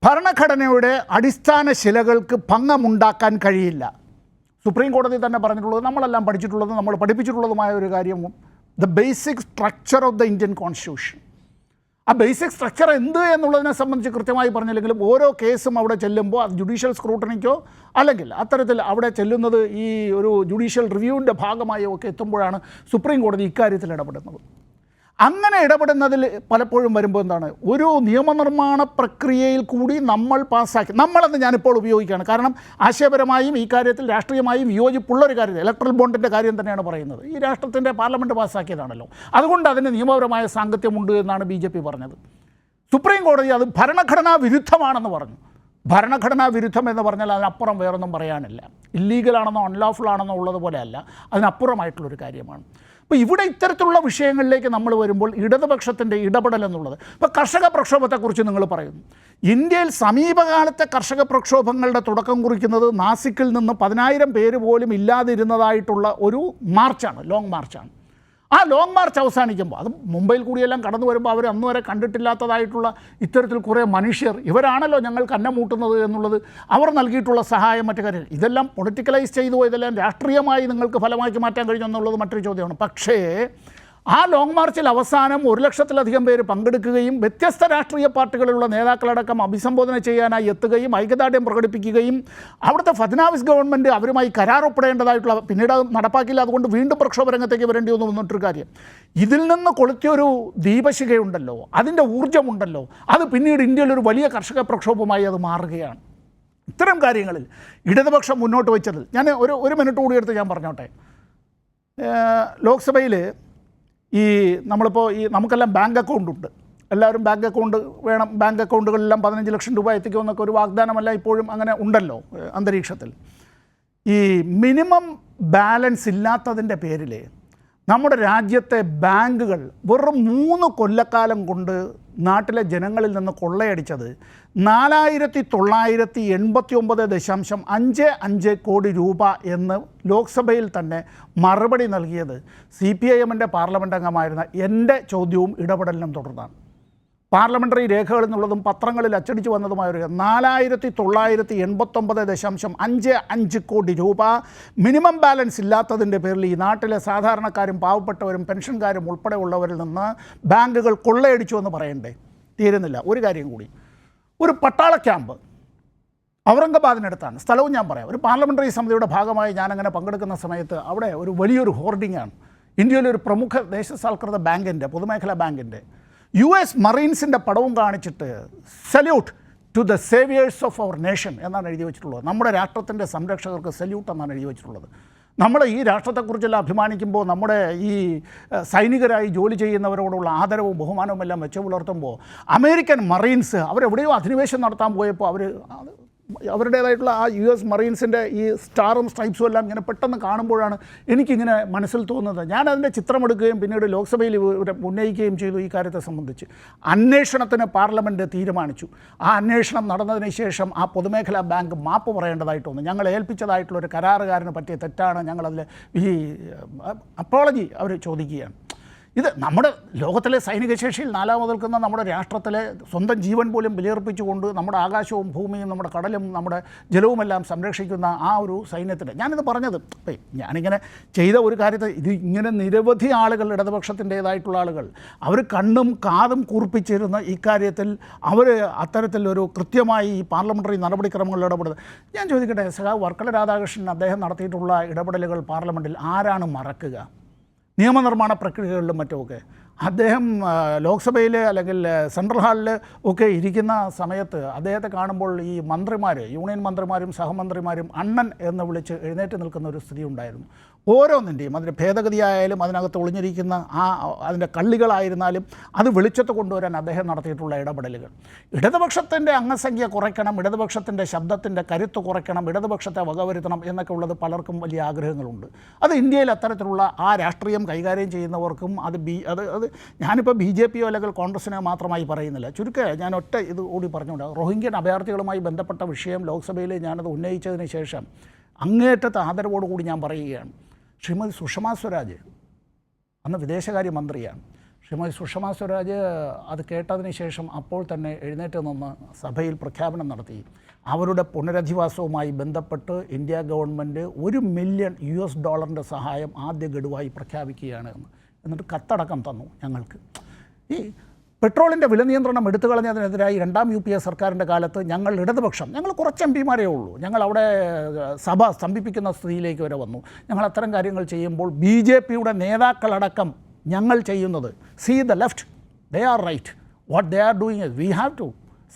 ഭരണഘടനയുടെ അടിസ്ഥാന ശിലകൾക്ക് ഭംഗമുണ്ടാക്കാൻ കഴിയില്ല. സുപ്രീം കോടതി തന്നെ പറഞ്ഞിട്ടുള്ളത്, നമ്മളെല്ലാം പഠിച്ചിട്ടുള്ളത്, നമ്മൾ പഠിപ്പിച്ചിട്ടുള്ളതുമായ ഒരു കാര്യവും the basic structure of the Indian constitution. ആ ബേസിക് സ്ട്രക്ചർ എന്ത് എന്നുള്ളതിനെ സംബന്ധിച്ച് കൃത്യമായി പറഞ്ഞില്ലെങ്കിലും ഓരോ കേസും അവിടെ ചെല്ലുമ്പോൾ അത് ജുഡീഷ്യൽ സ്ക്രൂട്ടണിക്കോ അല്ലെങ്കിൽ അത്തരത്തിൽ അവിടെ ചെല്ലുന്നത് ഈ ഒരു ജുഡീഷ്യൽ റിവ്യൂവിൻ്റെ ഭാഗമായോ ഒക്കെ എത്തുമ്പോഴാണ് സുപ്രീം കോടതി ഇക്കാര്യത്തിൽ ഇടപെടുന്നത്. അങ്ങനെ ഇടപെടുന്നതിൽ പലപ്പോഴും വരുമ്പോൾ എന്താണ്, ഒരു നിയമനിർമ്മാണ പ്രക്രിയയിൽ കൂടി നമ്മൾ പാസ്സാക്കി, നമ്മളെന്ന് ഞാനിപ്പോൾ ഉപയോഗിക്കുകയാണ്, കാരണം ആശയപരമായും ഈ കാര്യത്തിൽ രാഷ്ട്രീയമായും വിയോജിപ്പുള്ളൊരു കാര്യം, ഇലക്ട്രൽ ബോണ്ടിൻ്റെ കാര്യം തന്നെയാണ് പറയുന്നത്. ഈ രാഷ്ട്രത്തിൻ്റെ പാർലമെൻറ്റ് പാസ്സാക്കിയതാണല്ലോ, അതുകൊണ്ട് അതിന് നിയമപരമായ സാങ്കത്യമുണ്ട് എന്നാണ് BJP പറഞ്ഞത്. സുപ്രീം കോടതി അത് ഭരണഘടനാ വിരുദ്ധമാണെന്ന് പറഞ്ഞു. ഭരണഘടനാ വിരുദ്ധം എന്ന് പറഞ്ഞാൽ അതിനപ്പുറം വേറൊന്നും പറയാനില്ല. ഇല്ലീഗലാണെന്നോ അൺലോഫുൾ ആണെന്നോ ഉള്ളതുപോലെയല്ല, അതിനപ്പുറമായിട്ടുള്ളൊരു കാര്യമാണ്. അപ്പോൾ ഇവിടെ ഇത്തരത്തിലുള്ള വിഷയങ്ങളിലേക്ക് നമ്മൾ വരുമ്പോൾ ഇടതുപക്ഷത്തിൻ്റെ ഇടപെടൽ എന്നുള്ളത്, ഇപ്പോൾ കർഷക പ്രക്ഷോഭത്തെക്കുറിച്ച് നിങ്ങൾ പറയുന്നു. ഇന്ത്യയിൽ സമീപകാലത്തെ കർഷക പ്രക്ഷോഭങ്ങളുടെ തുടക്കം കുറിക്കുന്നത് നാസിക്കിൽ നിന്ന് 10,000 പേര് പോലും ഇല്ലാതിരുന്നതായിട്ടുള്ള ഒരു മാർച്ചാണ്, ലോങ് മാർച്ചാണ്. ആ ലോങ് മാർച്ച് അവസാനിക്കുമ്പോൾ, അത് മുംബൈയിൽ കൂടിയെല്ലാം കടന്നു വരുമ്പോൾ അവർ അന്ന് വരെ കണ്ടിട്ടില്ലാത്തതായിട്ടുള്ള ഇത്തരത്തിൽ കുറേ മനുഷ്യർ, ഇവരാണല്ലോ ഞങ്ങൾക്ക് അന്നം മൂട്ടുന്നത് എന്നുള്ളത്, അവർ നൽകിയിട്ടുള്ള സഹായം, മറ്റു കാര്യങ്ങൾ, ഇതെല്ലാം പൊളിറ്റിക്കലൈസ് ചെയ്തു, ഇതെല്ലാം രാഷ്ട്രീയമായി നിങ്ങൾക്ക് ഫലമാക്കി മാറ്റാൻ കഴിഞ്ഞു എന്നുള്ളത് മറ്റൊരു ചോദ്യമാണ്. പക്ഷേ ആ ലോങ് മാർച്ചിൽ അവസാനം 1,00,000-ലധികം പേര് പങ്കെടുക്കുകയും വ്യത്യസ്ത രാഷ്ട്രീയ പാർട്ടികളിലുള്ള നേതാക്കളടക്കം അഭിസംബോധന ചെയ്യാനായി എത്തുകയും ഐക്യദാർഢ്യം പ്രകടിപ്പിക്കുകയും അവിടുത്തെ ഫദ്നാവിസ് ഗവൺമെൻറ് അവരുമായി കരാറൊപ്പിടേണ്ടതായിട്ടുള്ള, പിന്നീട് നടപ്പാക്കില്ല, അതുകൊണ്ട് വീണ്ടും പ്രക്ഷോഭരംഗത്തേക്ക് വരേണ്ടി വന്നു വന്നിട്ടൊരു കാര്യം. ഇതിൽ നിന്ന് കൊളുത്തിയൊരു ദീപശിഖയുണ്ടല്ലോ, അതിൻ്റെ ഊർജ്ജമുണ്ടല്ലോ, അത് പിന്നീട് ഇന്ത്യയിൽ ഒരു വലിയ കർഷക പ്രക്ഷോഭമായി അത് മാറുകയാണ്. ഇത്തരം കാര്യങ്ങളിൽ ഇടതുപക്ഷം മുന്നോട്ട് വെച്ചത്, ഞാൻ ഒരു മിനിറ്റ് കൂടി എടുത്ത് ഞാൻ പറഞ്ഞോട്ടെ. ലോക്സഭയിൽ ഈ നമ്മളിപ്പോൾ ഈ നമുക്കെല്ലാം ബാങ്ക് അക്കൗണ്ട് ഉണ്ട് എല്ലാവരും ബാങ്ക് അക്കൗണ്ട് വേണം, ബാങ്ക് അക്കൗണ്ടുകളെല്ലാം 15 ലക്ഷം രൂപ എത്തിക്കുമെന്നൊക്കെ ഒരു വാഗ്ദാനമല്ല ഇപ്പോഴും അങ്ങനെ ഉണ്ടല്ലോ അന്തരീക്ഷത്തിൽ. ഈ മിനിമം ബാലൻസ് ഇല്ലാത്തതിൻ്റെ പേരിൽ നമ്മുടെ രാജ്യത്തെ ബാങ്കുകൾ വെറും 3 കൊല്ലക്കാലം കൊണ്ട് നാട്ടിലെ ജനങ്ങളിൽ നിന്ന് കൊള്ളയടിച്ചത് 4989.55 കോടി രൂപ എന്ന് ലോക്സഭയിൽ തന്നെ മറുപടി നൽകിയത് CPIM-ൻ്റെ പാർലമെൻറ്റ് അംഗമായിരുന്ന എൻ്റെ ചോദ്യവും ഇടപെടലിനും തുടർന്നാണ്. പാർലമെൻ്ററി രേഖകളിൽ നിന്നുള്ളതും പത്രങ്ങളിൽ അച്ചടിച്ചു വന്നതുമായ ഒരു 4989.55 കോടി രൂപ മിനിമം ബാലൻസ് ഇല്ലാത്തതിൻ്റെ പേരിൽ ഈ നാട്ടിലെ സാധാരണക്കാരും പാവപ്പെട്ടവരും പെൻഷൻകാരും ഉൾപ്പെടെയുള്ളവരിൽ നിന്ന് ബാങ്കുകൾ കൊള്ളയടിച്ചു എന്ന് പറയണ്ടേ? തീരുന്നില്ല. ഒരു കാര്യം കൂടി, ഒരു പട്ടാള ക്യാമ്പ് ഔറംഗാബാദിനടുത്താണ്, സ്ഥലവും ഞാൻ പറയാം. ഒരു പാർലമെൻ്ററി സമിതിയുടെ ഭാഗമായി ഞാനങ്ങനെ പങ്കെടുക്കുന്ന സമയത്ത് അവിടെ ഒരു വലിയൊരു ഹോർഡിങ്ങാണ്. ഇന്ത്യയിലെ ഒരു പ്രമുഖ ദേശസാൽകൃത ബാങ്കിൻ്റെ, പൊതുമേഖലാ ബാങ്കിൻ്റെ US മറീൻസിൻ്റെ പടവും കാണിച്ചിട്ട് salute to the saviours of our nation എന്നാണ് എഴുതി വെച്ചിട്ടുള്ളത്. നമ്മുടെ രാഷ്ട്രത്തിൻ്റെ സംരക്ഷകർക്ക് സല്യൂട്ട് എന്നാണ് എഴുതി വെച്ചിട്ടുള്ളത്. നമ്മൾ ഈ രാഷ്ട്രത്തെക്കുറിച്ചെല്ലാം അഭിമാനിക്കുമ്പോൾ നമ്മുടെ ഈ സൈനികരായി ജോലി ചെയ്യുന്നവരോടുള്ള ആദരവും ബഹുമാനവും എല്ലാം വെച്ച് പുലർത്തുമ്പോൾ അമേരിക്കൻ മറീൻസ് അവരെവിടെയോ അധിനിവേശം നടത്താൻ പോയപ്പോൾ അവരുടേതായിട്ടുള്ള ആ US മറീൻസിൻ്റെ ഈ സ്റ്റാറും സ്ട്രൈപ്സും എല്ലാം ഇങ്ങനെ പെട്ടെന്ന് കാണുമ്പോഴാണ് എനിക്കിങ്ങനെ മനസ്സിൽ തോന്നുന്നത്. ഞാനതിൻ്റെ ചിത്രമെടുക്കുകയും പിന്നീട് ലോക്സഭയിൽ ഉന്നയിക്കുകയും ചെയ്തു. ഈ കാര്യത്തെ സംബന്ധിച്ച് അന്വേഷണത്തിന് പാർലമെൻറ്റ് തീരുമാനിച്ചു. ആ അന്വേഷണം നടന്നതിന് ശേഷം ആ പൊതുമേഖലാ ബാങ്ക് മാപ്പ് പറയേണ്ടതായിട്ട് വന്നു. ഞങ്ങൾ ഏൽപ്പിച്ചതായിട്ടുള്ളൊരു കരാറുകാരന് പറ്റിയ തെറ്റാണ്, ഞങ്ങളതിൽ ഈ അപ്പോളജി അവർ ചോദിക്കുകയാണ്. ഇത് നമ്മുടെ ലോകത്തിലെ സൈനിക ശേഷിയിൽ 4ാമത് നിൽക്കുന്ന നമ്മുടെ രാഷ്ട്രത്തിലെ സ്വന്തം ജീവൻ പോലും ബലിയർപ്പിച്ചുകൊണ്ട് നമ്മുടെ ആകാശവും ഭൂമിയും നമ്മുടെ കടലും നമ്മുടെ ജലവുമെല്ലാം സംരക്ഷിക്കുന്ന ആ ഒരു സൈന്യത്തിൻ്റെ, ഞാനിത് പറഞ്ഞത് ഞാനിങ്ങനെ ചെയ്ത ഒരു കാര്യത്തെ ഇത് ഇങ്ങനെ നിരവധി ആളുകൾ, ഇടതുപക്ഷത്തിൻ്റേതായിട്ടുള്ള ആളുകൾ, അവർ കണ്ണും കാതും കൂർപ്പിച്ചിരുന്ന ഇക്കാര്യത്തിൽ അവർ അത്തരത്തിലൊരു കൃത്യമായി ഈ പാർലമെൻ്ററി നടപടിക്രമങ്ങളിൽ ഇടപെടുന്നത്. ഞാൻ ചോദിക്കട്ടെ, വർക്കല രാധാകൃഷ്ണൻ അദ്ദേഹം നടത്തിയിട്ടുള്ള ഇടപെടലുകൾ പാർലമെൻറ്റിൽ ആരാണ് മറക്കുക? നിയമനിർമ്മാണ പ്രക്രിയകളിലും മറ്റുമൊക്കെ അദ്ദേഹം ലോക്സഭയിൽ അല്ലെങ്കിൽ സെൻട്രൽ ഹാളിൽ ഒക്കെ ഇരിക്കുന്ന സമയത്ത് അദ്ദേഹത്തെ കാണുമ്പോൾ ഈ മന്ത്രിമാർ, യൂണിയൻ മന്ത്രിമാരും സഹമന്ത്രിമാരും അണ്ണൻ എന്ന് വിളിച്ച് എഴുന്നേറ്റ് നിൽക്കുന്ന ഒരു സ്ഥിതി ഉണ്ടായിരുന്നു. ഓരോന്നിൻ്റെയും അതിൻ്റെ ഭേദഗതിയായാലും അതിനകത്ത് ഒളിഞ്ഞിരിക്കുന്ന അതിൻ്റെ കള്ളികളായിരുന്നാലും അത് വെളിച്ചത്ത് കൊണ്ടുവരാൻ അദ്ദേഹം നടത്തിയിട്ടുള്ള ഇടപെടലുകൾ. ഇടതുപക്ഷത്തിൻ്റെ അംഗസംഖ്യ കുറയ്ക്കണം, ഇടതുപക്ഷത്തിൻ്റെ ശബ്ദത്തിൻ്റെ കരുത്ത് കുറയ്ക്കണം, ഇടതുപക്ഷത്തെ വകവരുത്തണം എന്നൊക്കെ ഉള്ളത് പലർക്കും വലിയ ആഗ്രഹങ്ങളുണ്ട്. അത് ഇന്ത്യയിൽ അത്തരത്തിലുള്ള ആ രാഷ്ട്രീയം കൈകാര്യം ചെയ്യുന്നവർക്കും അത് ഞാനിപ്പോൾ BJP അല്ലെങ്കിൽ കോൺഗ്രസിനെ മാത്രമായി പറയുന്നില്ല. ചുരുക്കെ ഞാൻ ഒറ്റ ഇത് കൂടി പറഞ്ഞുകൊണ്ട്, റോഹിംഗ്യൻ അഭയാർത്ഥികളുമായി ബന്ധപ്പെട്ട വിഷയം ലോക്സഭയിൽ ഞാനത് ഉന്നയിച്ചതിന് ശേഷം അങ്ങേറ്റത്തെ ആദരവോടുകൂടി ഞാൻ പറയുകയാണ്, ശ്രീമതി സുഷമ സ്വരാജ് അന്ന് വിദേശകാര്യമന്ത്രിയാണ്. ശ്രീമതി സുഷമ സ്വരാജ് അത് കേട്ടതിന് ശേഷം അപ്പോൾ തന്നെ എഴുന്നേറ്റ് നിന്ന് സഭയിൽ പ്രഖ്യാപനം നടത്തി. അവരുടെ പുനരധിവാസവുമായി ബന്ധപ്പെട്ട് ഇന്ത്യ ഗവൺമെൻറ് $1 മില്യൺ സഹായം ആദ്യ ഗഡുവായി പ്രഖ്യാപിക്കുകയാണ് എന്ന്. എന്നിട്ട് കത്തടക്കം തന്നു ഞങ്ങൾക്ക്. ഈ പെട്രോളിൻ്റെ വില നിയന്ത്രണം എടുത്തു കളഞ്ഞതിനെതിരായി 2ാം UPA സർക്കാരിൻ്റെ കാലത്ത് ഞങ്ങൾ ഇടതുപക്ഷം, ഞങ്ങൾ കുറച്ച് MPമാരേ ഉള്ളൂ, ഞങ്ങൾ അവിടെ സഭ സ്തംഭിപ്പിക്കുന്ന സ്ഥിതിയിലേക്ക് വരെ വന്നു. ഞങ്ങൾ അത്തരം കാര്യങ്ങൾ ചെയ്യുമ്പോൾ BJPയുടെ നേതാക്കളടക്കം ഞങ്ങൾ ചെയ്യുന്നത്, see the left, they are right, what they are doing we have to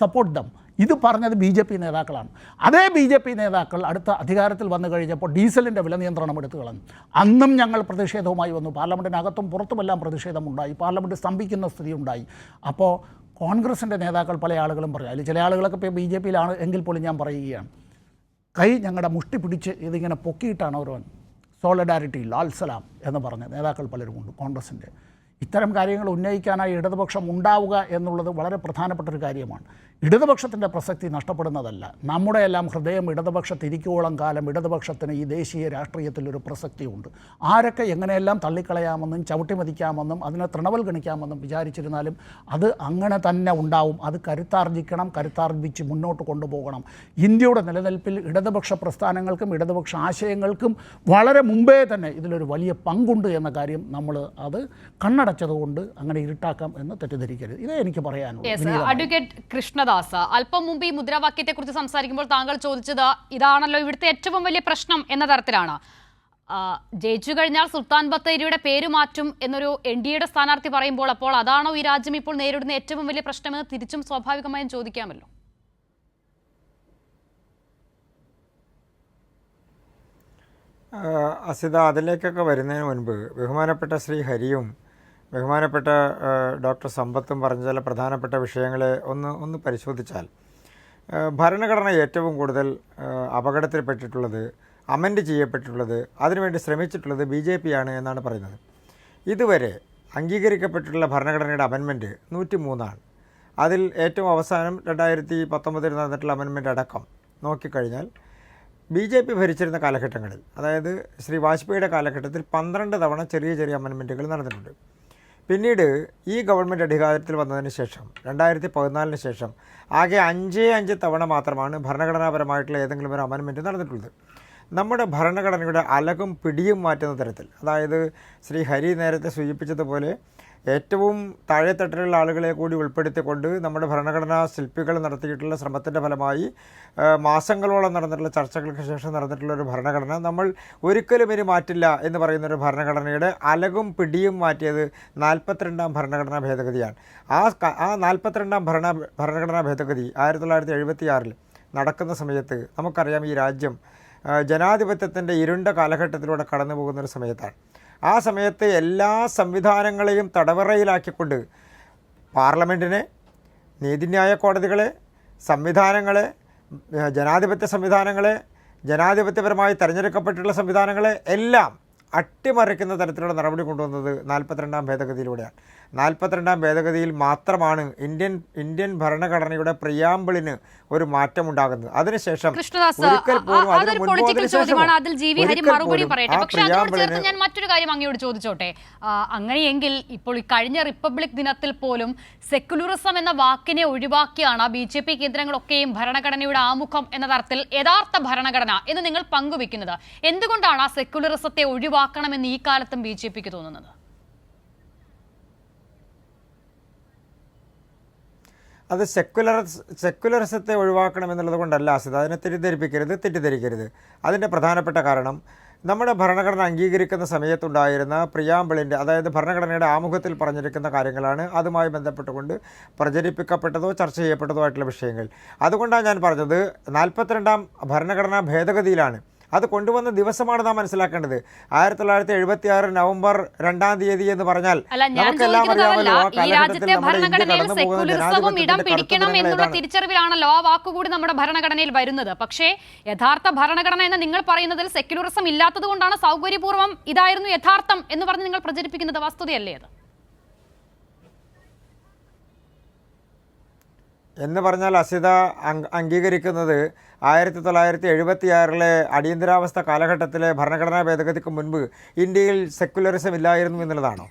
support them. ഇത് പറഞ്ഞത് BJP നേതാക്കളാണ്. അതേ BJP നേതാക്കൾ അടുത്ത അധികാരത്തിൽ വന്നു കഴിഞ്ഞപ്പോൾ ഡീസലിൻ്റെ വില നിയന്ത്രണം എടുത്തു കളഞ്ഞു. അന്നും ഞങ്ങൾ പ്രതിഷേധവുമായി വന്നു. പാർലമെൻറ്റിനകത്തും പുറത്തുമെല്ലാം പ്രതിഷേധമുണ്ടായി, പാർലമെൻറ്റ് സ്തംഭിക്കുന്ന സ്ഥിതി ഉണ്ടായി. അപ്പോൾ കോൺഗ്രസിൻ്റെ നേതാക്കൾ പല ആളുകളും പറഞ്ഞു, അതിൽ ചില ആളുകളൊക്കെ ഇപ്പോൾ BJPയിലാണ് എങ്കിൽ പോലും ഞാൻ പറയുകയാണ്, കൈ ഞങ്ങളുടെ മുഷ്ടി പിടിച്ച് ഇതിങ്ങനെ പൊക്കിയിട്ടാണ് ഓരോ സോളിഡാരിറ്റി ലാൽ സലാം എന്ന് പറഞ്ഞ നേതാക്കൾ പലരും ഉണ്ട് കോൺഗ്രസിൻ്റെ. ഇത്തരം കാര്യങ്ങൾ ഉന്നയിക്കാനായി ഇടതുപക്ഷം ഉണ്ടാവുക എന്നുള്ളത് വളരെ പ്രധാനപ്പെട്ടൊരു കാര്യമാണ്. ഇടതുപക്ഷത്തിൻ്റെ പ്രസക്തി നഷ്ടപ്പെടുന്നതല്ല. നമ്മുടെ എല്ലാം ഹൃദയം ഇടതുപക്ഷത്തിരിക്കോളം കാലം ഇടതുപക്ഷത്തിന് ഈ ദേശീയ രാഷ്ട്രീയത്തിലൊരു പ്രസക്തിയുണ്ട്. ആരൊക്കെ എങ്ങനെയെല്ലാം തള്ളിക്കളയാമെന്നും ചവിട്ടിമതിക്കാമെന്നും അതിനെ തൃണവൽഗണിക്കാമെന്നും വിചാരിച്ചിരുന്നാലും അത് അങ്ങനെ തന്നെ ഉണ്ടാവും. അത് കരുത്താർജിക്കണം, കരുത്താർജിച്ച് മുന്നോട്ട് കൊണ്ടുപോകണം. ഇന്ത്യയുടെ നിലനിൽപ്പിൽ ഇടതുപക്ഷ പ്രസ്ഥാനങ്ങൾക്കും ഇടതുപക്ഷ ആശയങ്ങൾക്കും വളരെ മുമ്പേ തന്നെ ഇതിലൊരു വലിയ പങ്കുണ്ട് എന്ന കാര്യം നമ്മൾ അത് കണ്ണടച്ചതുകൊണ്ട് അങ്ങനെ ഇരുട്ടാക്കാം എന്ന് തെറ്റിദ്ധരിക്കരുത്. ഇതേ എനിക്ക് പറയാനുള്ളൂ. അഡ്വക്കേറ്റ് കൃഷ്ണദാസ്, അല്പം മുമ്പ് ഈ മുദ്രാവാക്യത്തെക്കുറിച്ച് സംസാരിക്കുമ്പോൾ താങ്കൾ ചോദിച്ചത് ഇതാണല്ലോ ഇവിടുത്തെ ഏറ്റവും വലിയ പ്രശ്നം എന്ന തരത്തിലാണ്. ജയിച്ചു കഴിഞ്ഞാൽ സുൽത്താൻ ബത്തേരിയുടെ പേര് മാറ്റും എന്നൊരു NDAയുടെ സ്ഥാനാർത്ഥി പറയുമ്പോൾ അപ്പോൾ അതാണോ ഈ രാജ്യം ഇപ്പോൾ നേരിടുന്ന ഏറ്റവും വലിയ പ്രശ്നമെന്ന് തിരിച്ചും സ്വാഭാവികമായും ചോദിക്കാമല്ലോ. അസിത, അതിലേക്കൊക്കെ വരുന്നതിന് മുൻപ് ബഹുമാനപ്പെട്ട ശ്രീ ഹരിയും ബഹുമാനപ്പെട്ട ഡോക്ടർ സമ്പത്തും പറഞ്ഞ ചില പ്രധാനപ്പെട്ട വിഷയങ്ങളെ ഒന്ന് പരിശോധിച്ചാൽ ഭരണഘടന ഏറ്റവും കൂടുതൽ അപകടത്തിൽപ്പെട്ടിട്ടുള്ളത്, അമെൻഡ് ചെയ്യപ്പെട്ടിട്ടുള്ളത്, അതിനുവേണ്ടി ശ്രമിച്ചിട്ടുള്ളത് BJP ആണ് എന്നാണ് പറയുന്നത്. ഇതുവരെ അംഗീകരിക്കപ്പെട്ടിട്ടുള്ള ഭരണഘടനയുടെ അമെൻമെൻറ്റ് 103 ആണ്. അതിൽ ഏറ്റവും അവസാനം 2019 നടന്നിട്ടുള്ള അമെൻമെൻറ്റ് അടക്കം നോക്കിക്കഴിഞ്ഞാൽ BJP ഭരിച്ചിരുന്ന കാലഘട്ടങ്ങളിൽ, അതായത് ശ്രീ വാജ്പേയിയുടെ കാലഘട്ടത്തിൽ 12 തവണ ചെറിയ ചെറിയ അമെൻമെൻറ്റുകൾ നടന്നിട്ടുണ്ട്. പിന്നീട് ഈ ഗവൺമെൻറ് അധികാരത്തിൽ വന്നതിന് ശേഷം 2014 ശേഷം ആകെ 5 തവണ മാത്രമാണ് ഭരണഘടനാപരമായിട്ടുള്ള ഏതെങ്കിലും ഒരു അമെൻമെൻറ്റ് നടന്നിട്ടുള്ളത്. നമ്മുടെ ഭരണഘടനയുടെ അലകും പിടിയും മാറ്റുന്ന തരത്തിൽ, അതായത് ശ്രീ ഹരി നേരത്തെ സൂചിപ്പിച്ചതുപോലെ ഏറ്റവും താഴെത്തട്ടിലുള്ള ആളുകളെ കൂടി ഉൾപ്പെടുത്തിക്കൊണ്ട് നമ്മുടെ ഭരണഘടനാ ശില്പികൾ നടത്തിയിട്ടുള്ള ശ്രമത്തിൻ്റെ ഫലമായി മാസങ്ങളോളം നടന്നിട്ടുള്ള ചർച്ചകൾക്ക് ശേഷം നടന്നിട്ടുള്ള ഒരു ഭരണഘടന നമ്മൾ ഒരിക്കലും ഇനി മാറ്റില്ല എന്ന് പറയുന്നൊരു ഭരണഘടനയുടെ അലകും പിടിയും മാറ്റിയത് 42ാം ഭരണഘടനാ ഭേദഗതിയാണ്. ആ 42ാം ഭരണഘടനാ ഭേദഗതി 1976 നടക്കുന്ന സമയത്ത് നമുക്കറിയാം ഈ രാജ്യം ജനാധിപത്യത്തിൻ്റെ ഇരുണ്ട കാലഘട്ടത്തിലൂടെ കടന്നു പോകുന്നൊരു സമയത്താണ്. ആ സമയത്ത് എല്ലാ സംവിധാനങ്ങളെയും തടവറയിലാക്കിക്കൊണ്ട് പാർലമെൻറ്റിനെ, നീതിന്യായ കോടതികളെ, സംവിധാനങ്ങളെ, ജനാധിപത്യ സംവിധാനങ്ങളെ, ജനാധിപത്യപരമായി തിരഞ്ഞെടുക്കപ്പെട്ടിട്ടുള്ള സംവിധാനങ്ങളെ എല്ലാം അട്ടിമറിക്കുന്ന തരത്തിലുള്ള നടപടി കൊണ്ടുവന്നത് 42ാം ഭേദഗതിയിലൂടെയാണ്. 42ാം ഭേദഗതിയിൽ മാത്രമാണ് ഇന്ത്യൻ ഭരണഘടനയുടെ പ്രിയാമ്പിളിന് ഒരു മാറ്റമുണ്ടാകുന്നത്. അതിനുശേഷം ഒരിക്കൽ പോലും ഞാൻ മറ്റൊരു കാര്യം അങ്ങയോട് ചോദിച്ചോട്ടെ. അങ്ങനെയെങ്കിൽ ഇപ്പോൾ ഈ കഴിഞ്ഞ റിപ്പബ്ലിക് ദിനത്തിൽ പോലും സെക്യുലറിസം എന്ന വാക്കിനെ ഒഴിവാക്കിയാണ് BJP കേന്ദ്രങ്ങളൊക്കെയും ഭരണഘടനയുടെ ആമുഖം എന്ന തരത്തിൽ യഥാർത്ഥ ഭരണഘടന എന്ന് നിങ്ങൾ പങ്കുവെക്കുന്നത്. എന്തുകൊണ്ടാണ് ആ സെക്യുലറിസത്തെ ഒഴിവാക്കണമെന്ന് ഈ കാലത്തും BJPക്ക് തോന്നുന്നത്? അത് സെക്യുലറിസത്തെ ഒഴിവാക്കണമെന്നുള്ളത് കൊണ്ടല്ല ആസിദ. അതിനെ തെറ്റിദ്ധരിക്കരുത്. അതിൻ്റെ പ്രധാനപ്പെട്ട കാരണം നമ്മുടെ ഭരണഘടന അംഗീകരിക്കുന്ന സമയത്തുണ്ടായിരുന്ന പ്രിയാമ്പിളിൻ്റെ, അതായത് ഭരണഘടനയുടെ ആമുഖത്തിൽ പറഞ്ഞിരിക്കുന്ന കാര്യങ്ങളാണ് അതുമായി ബന്ധപ്പെട്ടുകൊണ്ട് പ്രചരിപ്പിക്കപ്പെട്ടതോ ചർച്ച ചെയ്യപ്പെട്ടതോ ആയിട്ടുള്ള വിഷയങ്ങൾ. അതുകൊണ്ടാണ് ഞാൻ പറഞ്ഞത് 42ാം ഭരണഘടനാ ഭേദഗതിയിലാണ്. അത് കൊണ്ടുവന്ന ദിവസമാണ് നാം മനസ്സിലാക്കേണ്ടത്. 1976 നവംബർ 2-ാം തീയതി എന്ന് പറഞ്ഞാൽ നമുക്കെല്ലാം അറിയാമല്ലോ ആ കാലഘട്ടത്തിൽ നമ്മുടെ ഇന്ത്യ കടന്നു പോകുന്ന തിരിച്ചറിവിലാണല്ലോ ആ വാക്കുകൂടി നമ്മുടെ ഭരണഘടനയിൽ വരുന്നത്. പക്ഷേ യഥാർത്ഥ ഭരണഘടന എന്ന് നിങ്ങൾ പറയുന്നതിൽ സെക്യുലറിസം ഇല്ലാത്തത് കൊണ്ടാണ് സൗകര്യപൂർവ്വം ഇതായിരുന്നു യഥാർത്ഥം എന്ന് പറഞ്ഞ് നിങ്ങൾ പ്രചരിപ്പിക്കുന്നത്. വസ്തുതയല്ലേ അത്? എന്ന് പറഞ്ഞാൽ അസിത അംഗീകരിക്കുന്നത് 1976 അടിയന്തരാവസ്ഥ കാലഘട്ടത്തിലെ ഭരണഘടനാ ഭേദഗതിക്ക് മുൻപ് ഇന്ത്യയിൽ സെക്യുലറിസം ഇല്ലായിരുന്നു എന്നുള്ളതാണോ?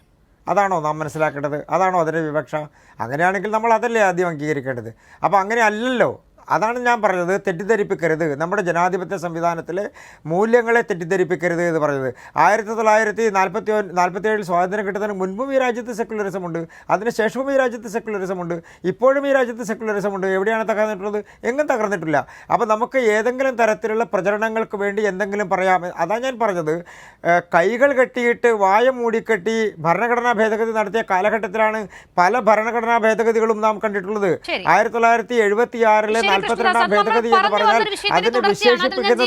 അതാണോ നാം മനസ്സിലാക്കേണ്ടത്? അതാണോ അതിൻ്റെ വിവക്ഷ? അങ്ങനെയാണെങ്കിൽ നമ്മൾ അതല്ലേ ആദ്യം അംഗീകരിക്കേണ്ടത്. അപ്പോൾ അങ്ങനെ അല്ലല്ലോ. അതാണ് ഞാൻ പറഞ്ഞത്, തെറ്റിദ്ധരിപ്പിക്കരുത്. നമ്മുടെ ജനാധിപത്യ സംവിധാനത്തിലെ മൂല്യങ്ങളെ തെറ്റിദ്ധരിപ്പിക്കരുത് എന്ന് പറഞ്ഞത്. 1947 സ്വാതന്ത്ര്യം കിട്ടുന്നതിന് മുൻപും ഈ രാജ്യത്ത് സെക്യുലറിസമുണ്ട്, അതിനുശേഷവും ഈ രാജ്യത്ത് സെക്യുലറിസമുണ്ട്, ഇപ്പോഴും ഈ രാജ്യത്ത് സെക്യുലറിസമുണ്ട്. എവിടെയാണ് തകർന്നിട്ടുള്ളത്? എങ്ങും തകർന്നിട്ടില്ല. അപ്പോൾ നമുക്ക് ഏതെങ്കിലും തരത്തിലുള്ള പ്രചരണങ്ങൾക്ക് വേണ്ടി എന്തെങ്കിലും പറയാം. അതാണ് ഞാൻ പറഞ്ഞത്, കൈകൾ കെട്ടിയിട്ട് വായ മൂടിക്കെട്ടി ഭരണഘടനാ ഭേദഗതി നടത്തിയ കാലഘട്ടത്തിലാണ് പല ഭരണഘടനാ ഭേദഗതികളും നാം കണ്ടിട്ടുള്ളത്. 1976 42ാം ഭേദഗതി എന്ന് പറഞ്ഞാൽ അതിനെ വിശേഷിപ്പിക്കുന്നത്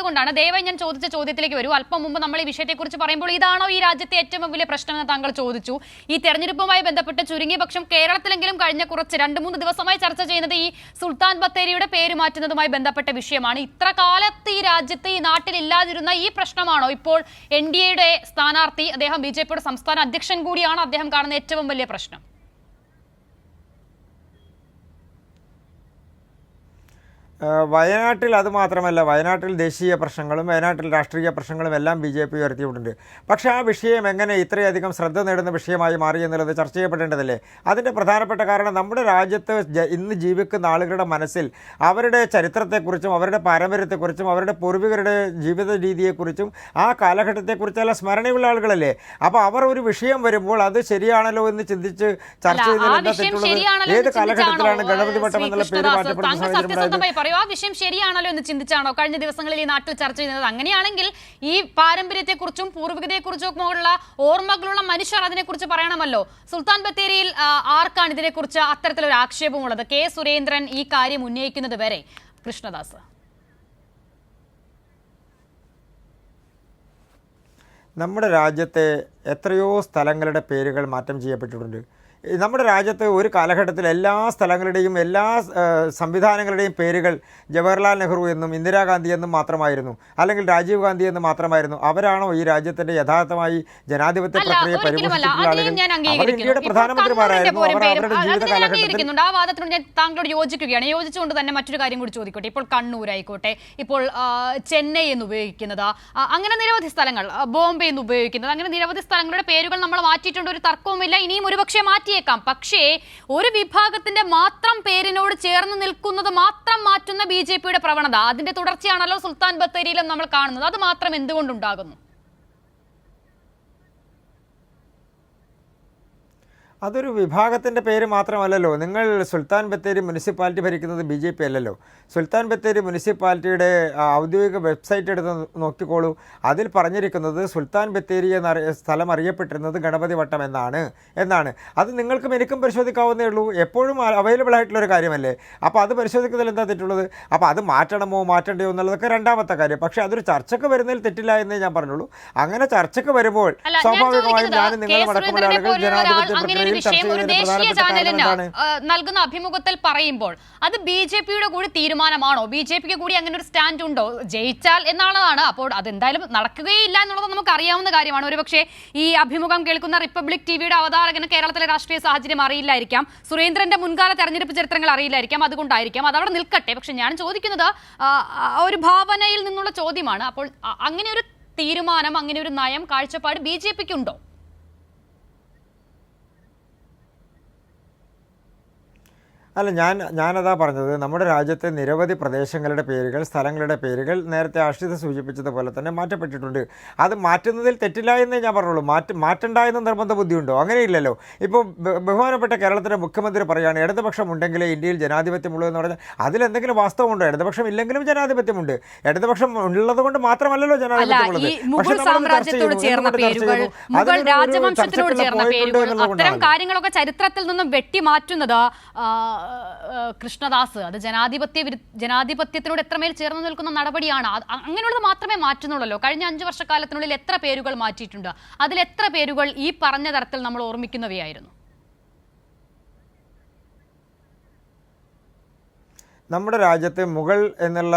കൊണ്ടാണ്. ദയവായി ഞാൻ ചോദിച്ച ചോദ്യത്തിലേക്ക് വരൂ. അല്പം മുമ്പ് നമ്മൾ ഈ വിഷയത്തെക്കുറിച്ച് പറയുമ്പോൾ ഇതാണോ ഈ രാജ്യത്തെ ഏറ്റവും വലിയ പ്രശ്നമെന്ന് താങ്കൾ ചോദിച്ചു. ഈ തെരഞ്ഞെടുപ്പുമായി ബന്ധപ്പെട്ട് ചുരുങ്ങിയ പക്ഷം കേരളത്തിലെങ്കിലും കഴിഞ്ഞ 2-3 ദിവസമായി ചർച്ച ചെയ്യുന്നത് ഈ സുൽത്താൻ ബത്തേരിയുടെ പേര് മാറ്റുന്നതുമായി ബന്ധപ്പെട്ട വിഷയമാണ്. ഇത്ര കാലത്ത് ഈ രാജ്യത്ത് ഈ നാട്ടിൽ ഇല്ലാതിരുന്ന ഈ പ്രശ്നമാണോ ഇപ്പോൾ NDAയുടെ സ്ഥാനാർത്ഥി, അദ്ദേഹം BJPയുടെ സംസ്ഥാന അധ്യക്ഷൻ കൂടിയാണ്, അദ്ദേഹം കാണുന്ന ഏറ്റവും വലിയ പ്രശ്നം? വയനാട്ടിൽ അത് മാത്രമല്ല, വയനാട്ടിൽ ദേശീയ പ്രശ്നങ്ങളും വയനാട്ടിൽ രാഷ്ട്രീയ പ്രശ്നങ്ങളും എല്ലാം BJP ഉയർത്തിയിട്ടുണ്ട്. പക്ഷേ ആ വിഷയം എങ്ങനെ ഇത്രയധികം ശ്രദ്ധ നേടുന്ന വിഷയമായി മാറി എന്നുള്ളത് ചർച്ച ചെയ്യപ്പെടേണ്ടതല്ലേ? അതിൻ്റെ പ്രധാനപ്പെട്ട കാരണം നമ്മുടെ രാജ്യത്ത് ഇന്ന് ജീവിക്കുന്ന ആളുകളുടെ മനസ്സിൽ അവരുടെ ചരിത്രത്തെക്കുറിച്ചും അവരുടെ പാരമ്പര്യത്തെക്കുറിച്ചും അവരുടെ പൂർവികരുടെ ജീവിത രീതിയെക്കുറിച്ചും ആ കാലഘട്ടത്തെക്കുറിച്ചെല്ലാം സ്മരണയുള്ള ആളുകളല്ലേ. അപ്പോൾ അവർ ഒരു വിഷയം വരുമ്പോൾ അത് ശരിയാണല്ലോ എന്ന് ചിന്തിച്ച് ചർച്ച ചെയ്യുന്നതിൽ എന്താ തെറ്റുള്ളത്? ഏത് കാലഘട്ടത്തിലാണ് ഗണപതി വട്ടം എന്നുള്ള പേര് മാറ്റപ്പെടുന്ന സാഹചര്യം? ആ വിഷയം ശരിയാണല്ലോ എന്ന് ചിന്തിച്ചാണോ കഴിഞ്ഞ ദിവസങ്ങളിൽ ഈ നാട്ടിൽ ചർച്ച ചെയ്യുന്നത്? അങ്ങനെയാണെങ്കിൽ ഈ പാരമ്പര്യത്തെക്കുറിച്ചും പൂർവികതയെക്കുറിച്ചും ഉള്ള ഓർമ്മകളുള്ള മനുഷ്യർ അതിനെക്കുറിച്ച് പറയണമല്ലോ. സുൽത്താൻ ബത്തേരിയിൽ ആർക്കാണ് ഇതിനെക്കുറിച്ച് അത്തരത്തിലൊരു ആക്ഷേപമുള്ളത്? കെ സുരേന്ദ്രൻ ഈ കാര്യം ഉന്നയിക്കുന്നത് വരെ. കൃഷ്ണദാസ്, നമ്മുടെ രാജ്യത്തെ എത്രയോ സ്ഥലങ്ങളുടെ പേരുകൾ മാറ്റം ചെയ്യപ്പെട്ടിട്ടുണ്ട്. നമ്മുടെ രാജ്യത്ത് ഒരു കാലഘട്ടത്തിൽ എല്ലാ സ്ഥലങ്ങളുടെയും എല്ലാ സംവിധാനങ്ങളുടെയും പേരുകൾ ജവഹർലാൽ നെഹ്റു എന്നും ഇന്ദിരാഗാന്ധി എന്നും മാത്രമായിരുന്നു, അല്ലെങ്കിൽ രാജീവ് ഗാന്ധി എന്നും മാത്രമായിരുന്നു. അവരാണോ ഈ രാജ്യത്തിൻ്റെ യഥാർത്ഥമായി ജനാധിപത്യ പ്രക്രിയ പരിപോഷിച്ചിട്ടുള്ള ആളുകൾ? അവർ ഇന്ത്യയുടെ പ്രധാനമന്ത്രിമാരായിരുന്നു. അവർ അവരുടെ ജീവിത കാലഘട്ടത്തിൽ ആ വാദത്തിനോട് ഞാൻ താങ്കളോട് യോജിക്കുകയാണ്. യോജിച്ചുകൊണ്ട് തന്നെ മറ്റൊരു കാര്യം കൂടി ചോദിക്കട്ടെ. ഇപ്പോൾ കണ്ണൂരായിക്കോട്ടെ, ഇപ്പോൾ ചെന്നൈ എന്ന് ഉപയോഗിക്കുന്നത്, അങ്ങനെ നിരവധി സ്ഥലങ്ങൾ, ബോംബെ എന്ന് ഉപയോഗിക്കുന്നത്, അങ്ങനെ നിരവധി സ്ഥലങ്ങളുടെ പേരുകൾ നമ്മൾ മാറ്റിയിട്ടുണ്ട്. ഒരു തർക്കവുമില്ല. ഇനിയും ഒരുപക്ഷെ മാറ്റിയേക്കാം. പക്ഷേ ഒരു വിഭാഗത്തിന്റെ മാത്രം പേരിനോട് ചേർന്ന് നിൽക്കുന്നത് മാത്രം മാറ്റുന്ന ബിജെപിയുടെ പ്രവണത, അതിന്റെ തുടർച്ചയാണല്ലോ സുൽത്താൻ ബത്തേരിയിലും നമ്മൾ കാണുന്നത്. അത് മാത്രം എന്തുകൊണ്ടുണ്ടാകുന്നു? അതൊരു വിഭാഗത്തിൻ്റെ പേര് മാത്രമല്ലല്ലോ. നിങ്ങൾ സുൽത്താൻ ബത്തേരി മുനിസിപ്പാലിറ്റി ഭരിക്കുന്നത് BJP അല്ലല്ലോ. സുൽത്താൻ ബത്തേരി മുനിസിപ്പാലിറ്റിയുടെ ഔദ്യോഗിക വെബ്സൈറ്റ് എടുത്ത് നോക്കിക്കോളൂ. അതിൽ പറഞ്ഞിരിക്കുന്നത് സുൽത്താൻ ബത്തേരി എന്ന സ്ഥലം അറിയപ്പെട്ടിരുന്നത് ഗണപതി വട്ടം എന്നാണ്. അത് നിങ്ങൾക്കും എനിക്കും പരിശോധിക്കാവുന്നേ ഉള്ളൂ. എപ്പോഴും അവൈലബിൾ ആയിട്ടുള്ളൊരു കാര്യമല്ലേ. അപ്പോൾ അത് പരിശോധിക്കുന്നതിൽ എന്താ തെറ്റുള്ളത്? അപ്പോൾ അത് മാറ്റണമോ മാറ്റണ്ടയോ എന്നുള്ളതൊക്കെ രണ്ടാമത്തെ കാര്യം. പക്ഷേ അതൊരു ചർച്ചയ്ക്ക് വരുന്നതിൽ തെറ്റില്ല എന്നേ ഞാൻ പറഞ്ഞുള്ളൂ. അങ്ങനെ ചർച്ചയ്ക്ക് വരുമ്പോൾ സ്വാഭാവികമായും ഞാൻ നിങ്ങളും അടക്കമുള്ള ആളുകൾ ജനാധിപത്യ ഒരു ദേശീയ ചാനലിന് നൽകുന്ന അഭിമുഖത്തിൽ പറയുമ്പോൾ അത് ബിജെപിയുടെ കൂടി തീരുമാനമാണോ? ബിജെപിക്ക് കൂടി അങ്ങനെ ഒരു സ്റ്റാൻഡ് ഉണ്ടോ? ജയിച്ചാൽ എന്നാണതാണ്. അപ്പോൾ അതെന്തായാലും നടക്കുകയില്ല എന്നുള്ളത് നമുക്ക് അറിയാവുന്ന കാര്യമാണ്. ഒരുപക്ഷെ ഈ അഭിമുഖം കേൾക്കുന്ന റിപ്പബ്ലിക് ടിവിയുടെ അവതാരകന് കേരളത്തിലെ രാഷ്ട്രീയ സാഹചര്യം അറിയില്ലായിരിക്കാം, സുരേന്ദ്രന്റെ മുൻകാല തെരഞ്ഞെടുപ്പ് ചരിത്രങ്ങൾ അറിയില്ലായിരിക്കാം, അതുകൊണ്ടായിരിക്കാം. അതവിടെ നിൽക്കട്ടെ. പക്ഷെ ഞാൻ ചോദിക്കുന്നത് ഒരു ഭാവനയിൽ നിന്നുള്ള ചോദ്യമാണ്. അപ്പോൾ അങ്ങനെ ഒരു തീരുമാനം, അങ്ങനെ ഒരു നയം, കാഴ്ചപ്പാട് ബിജെപിക്ക് ഉണ്ടോ? അല്ല, ഞാനതാ പറഞ്ഞത്. നമ്മുടെ രാജ്യത്തെ നിരവധി പ്രദേശങ്ങളുടെ പേരുകൾ, സ്ഥലങ്ങളുടെ പേരുകൾ നേരത്തെ ആശ്രിത സൂചിപ്പിച്ചതുപോലെ തന്നെ മാറ്റപ്പെട്ടിട്ടുണ്ട്. അത് മാറ്റുന്നതിൽ തെറ്റില്ല എന്നേ ഞാൻ പറഞ്ഞുള്ളൂ. മാറ്റണ്ട എന്ന് നിർബന്ധ ബുദ്ധിയുണ്ടോ? അങ്ങനെയില്ലല്ലോ. ഇപ്പോൾ ബഹുമാനപ്പെട്ട കേരളത്തിലെ മുഖ്യമന്ത്രി പറയുകയാണ് ഇടതുപക്ഷം ഉണ്ടെങ്കിലേ ഇന്ത്യയിൽ ജനാധിപത്യമുള്ളൂ എന്ന് പറഞ്ഞാൽ അതിലെന്തെങ്കിലും വാസ്തവമുണ്ടോ? ഇടതുപക്ഷം ഇല്ലെങ്കിലും ജനാധിപത്യമുണ്ട്. ഇടതുപക്ഷം ഉള്ളത് കൊണ്ട് മാത്രമല്ലല്ലോ ജനാധിപത്യമുള്ളത്. അത്തരം കാര്യങ്ങളൊക്കെ ചരിത്രത്തിൽ നിന്നും വെട്ടിമാറ്റുന്നത് കൃഷ്ണദാസ്, അത് ജനാധിപത്യത്തിനോട് എത്രമേൽ ചേർന്ന് നിൽക്കുന്ന നടപടിയാണ്. അങ്ങനെയുള്ളത് മാത്രമേ മാറ്റുന്നുള്ളൂ. കഴിഞ്ഞ 5 വർഷക്കാലത്തിനുള്ളിൽ എത്ര പേരുകൾ മാറ്റിയിട്ടുണ്ട്? അതിൽ എത്ര പേരുകൾ ഈ പറഞ്ഞ തരത്തിൽ നമ്മൾ ഓർമ്മിക്കുന്നവയായിരുന്നു? നമ്മുടെ രാജ്യത്ത് മുഗൾ എന്നുള്ള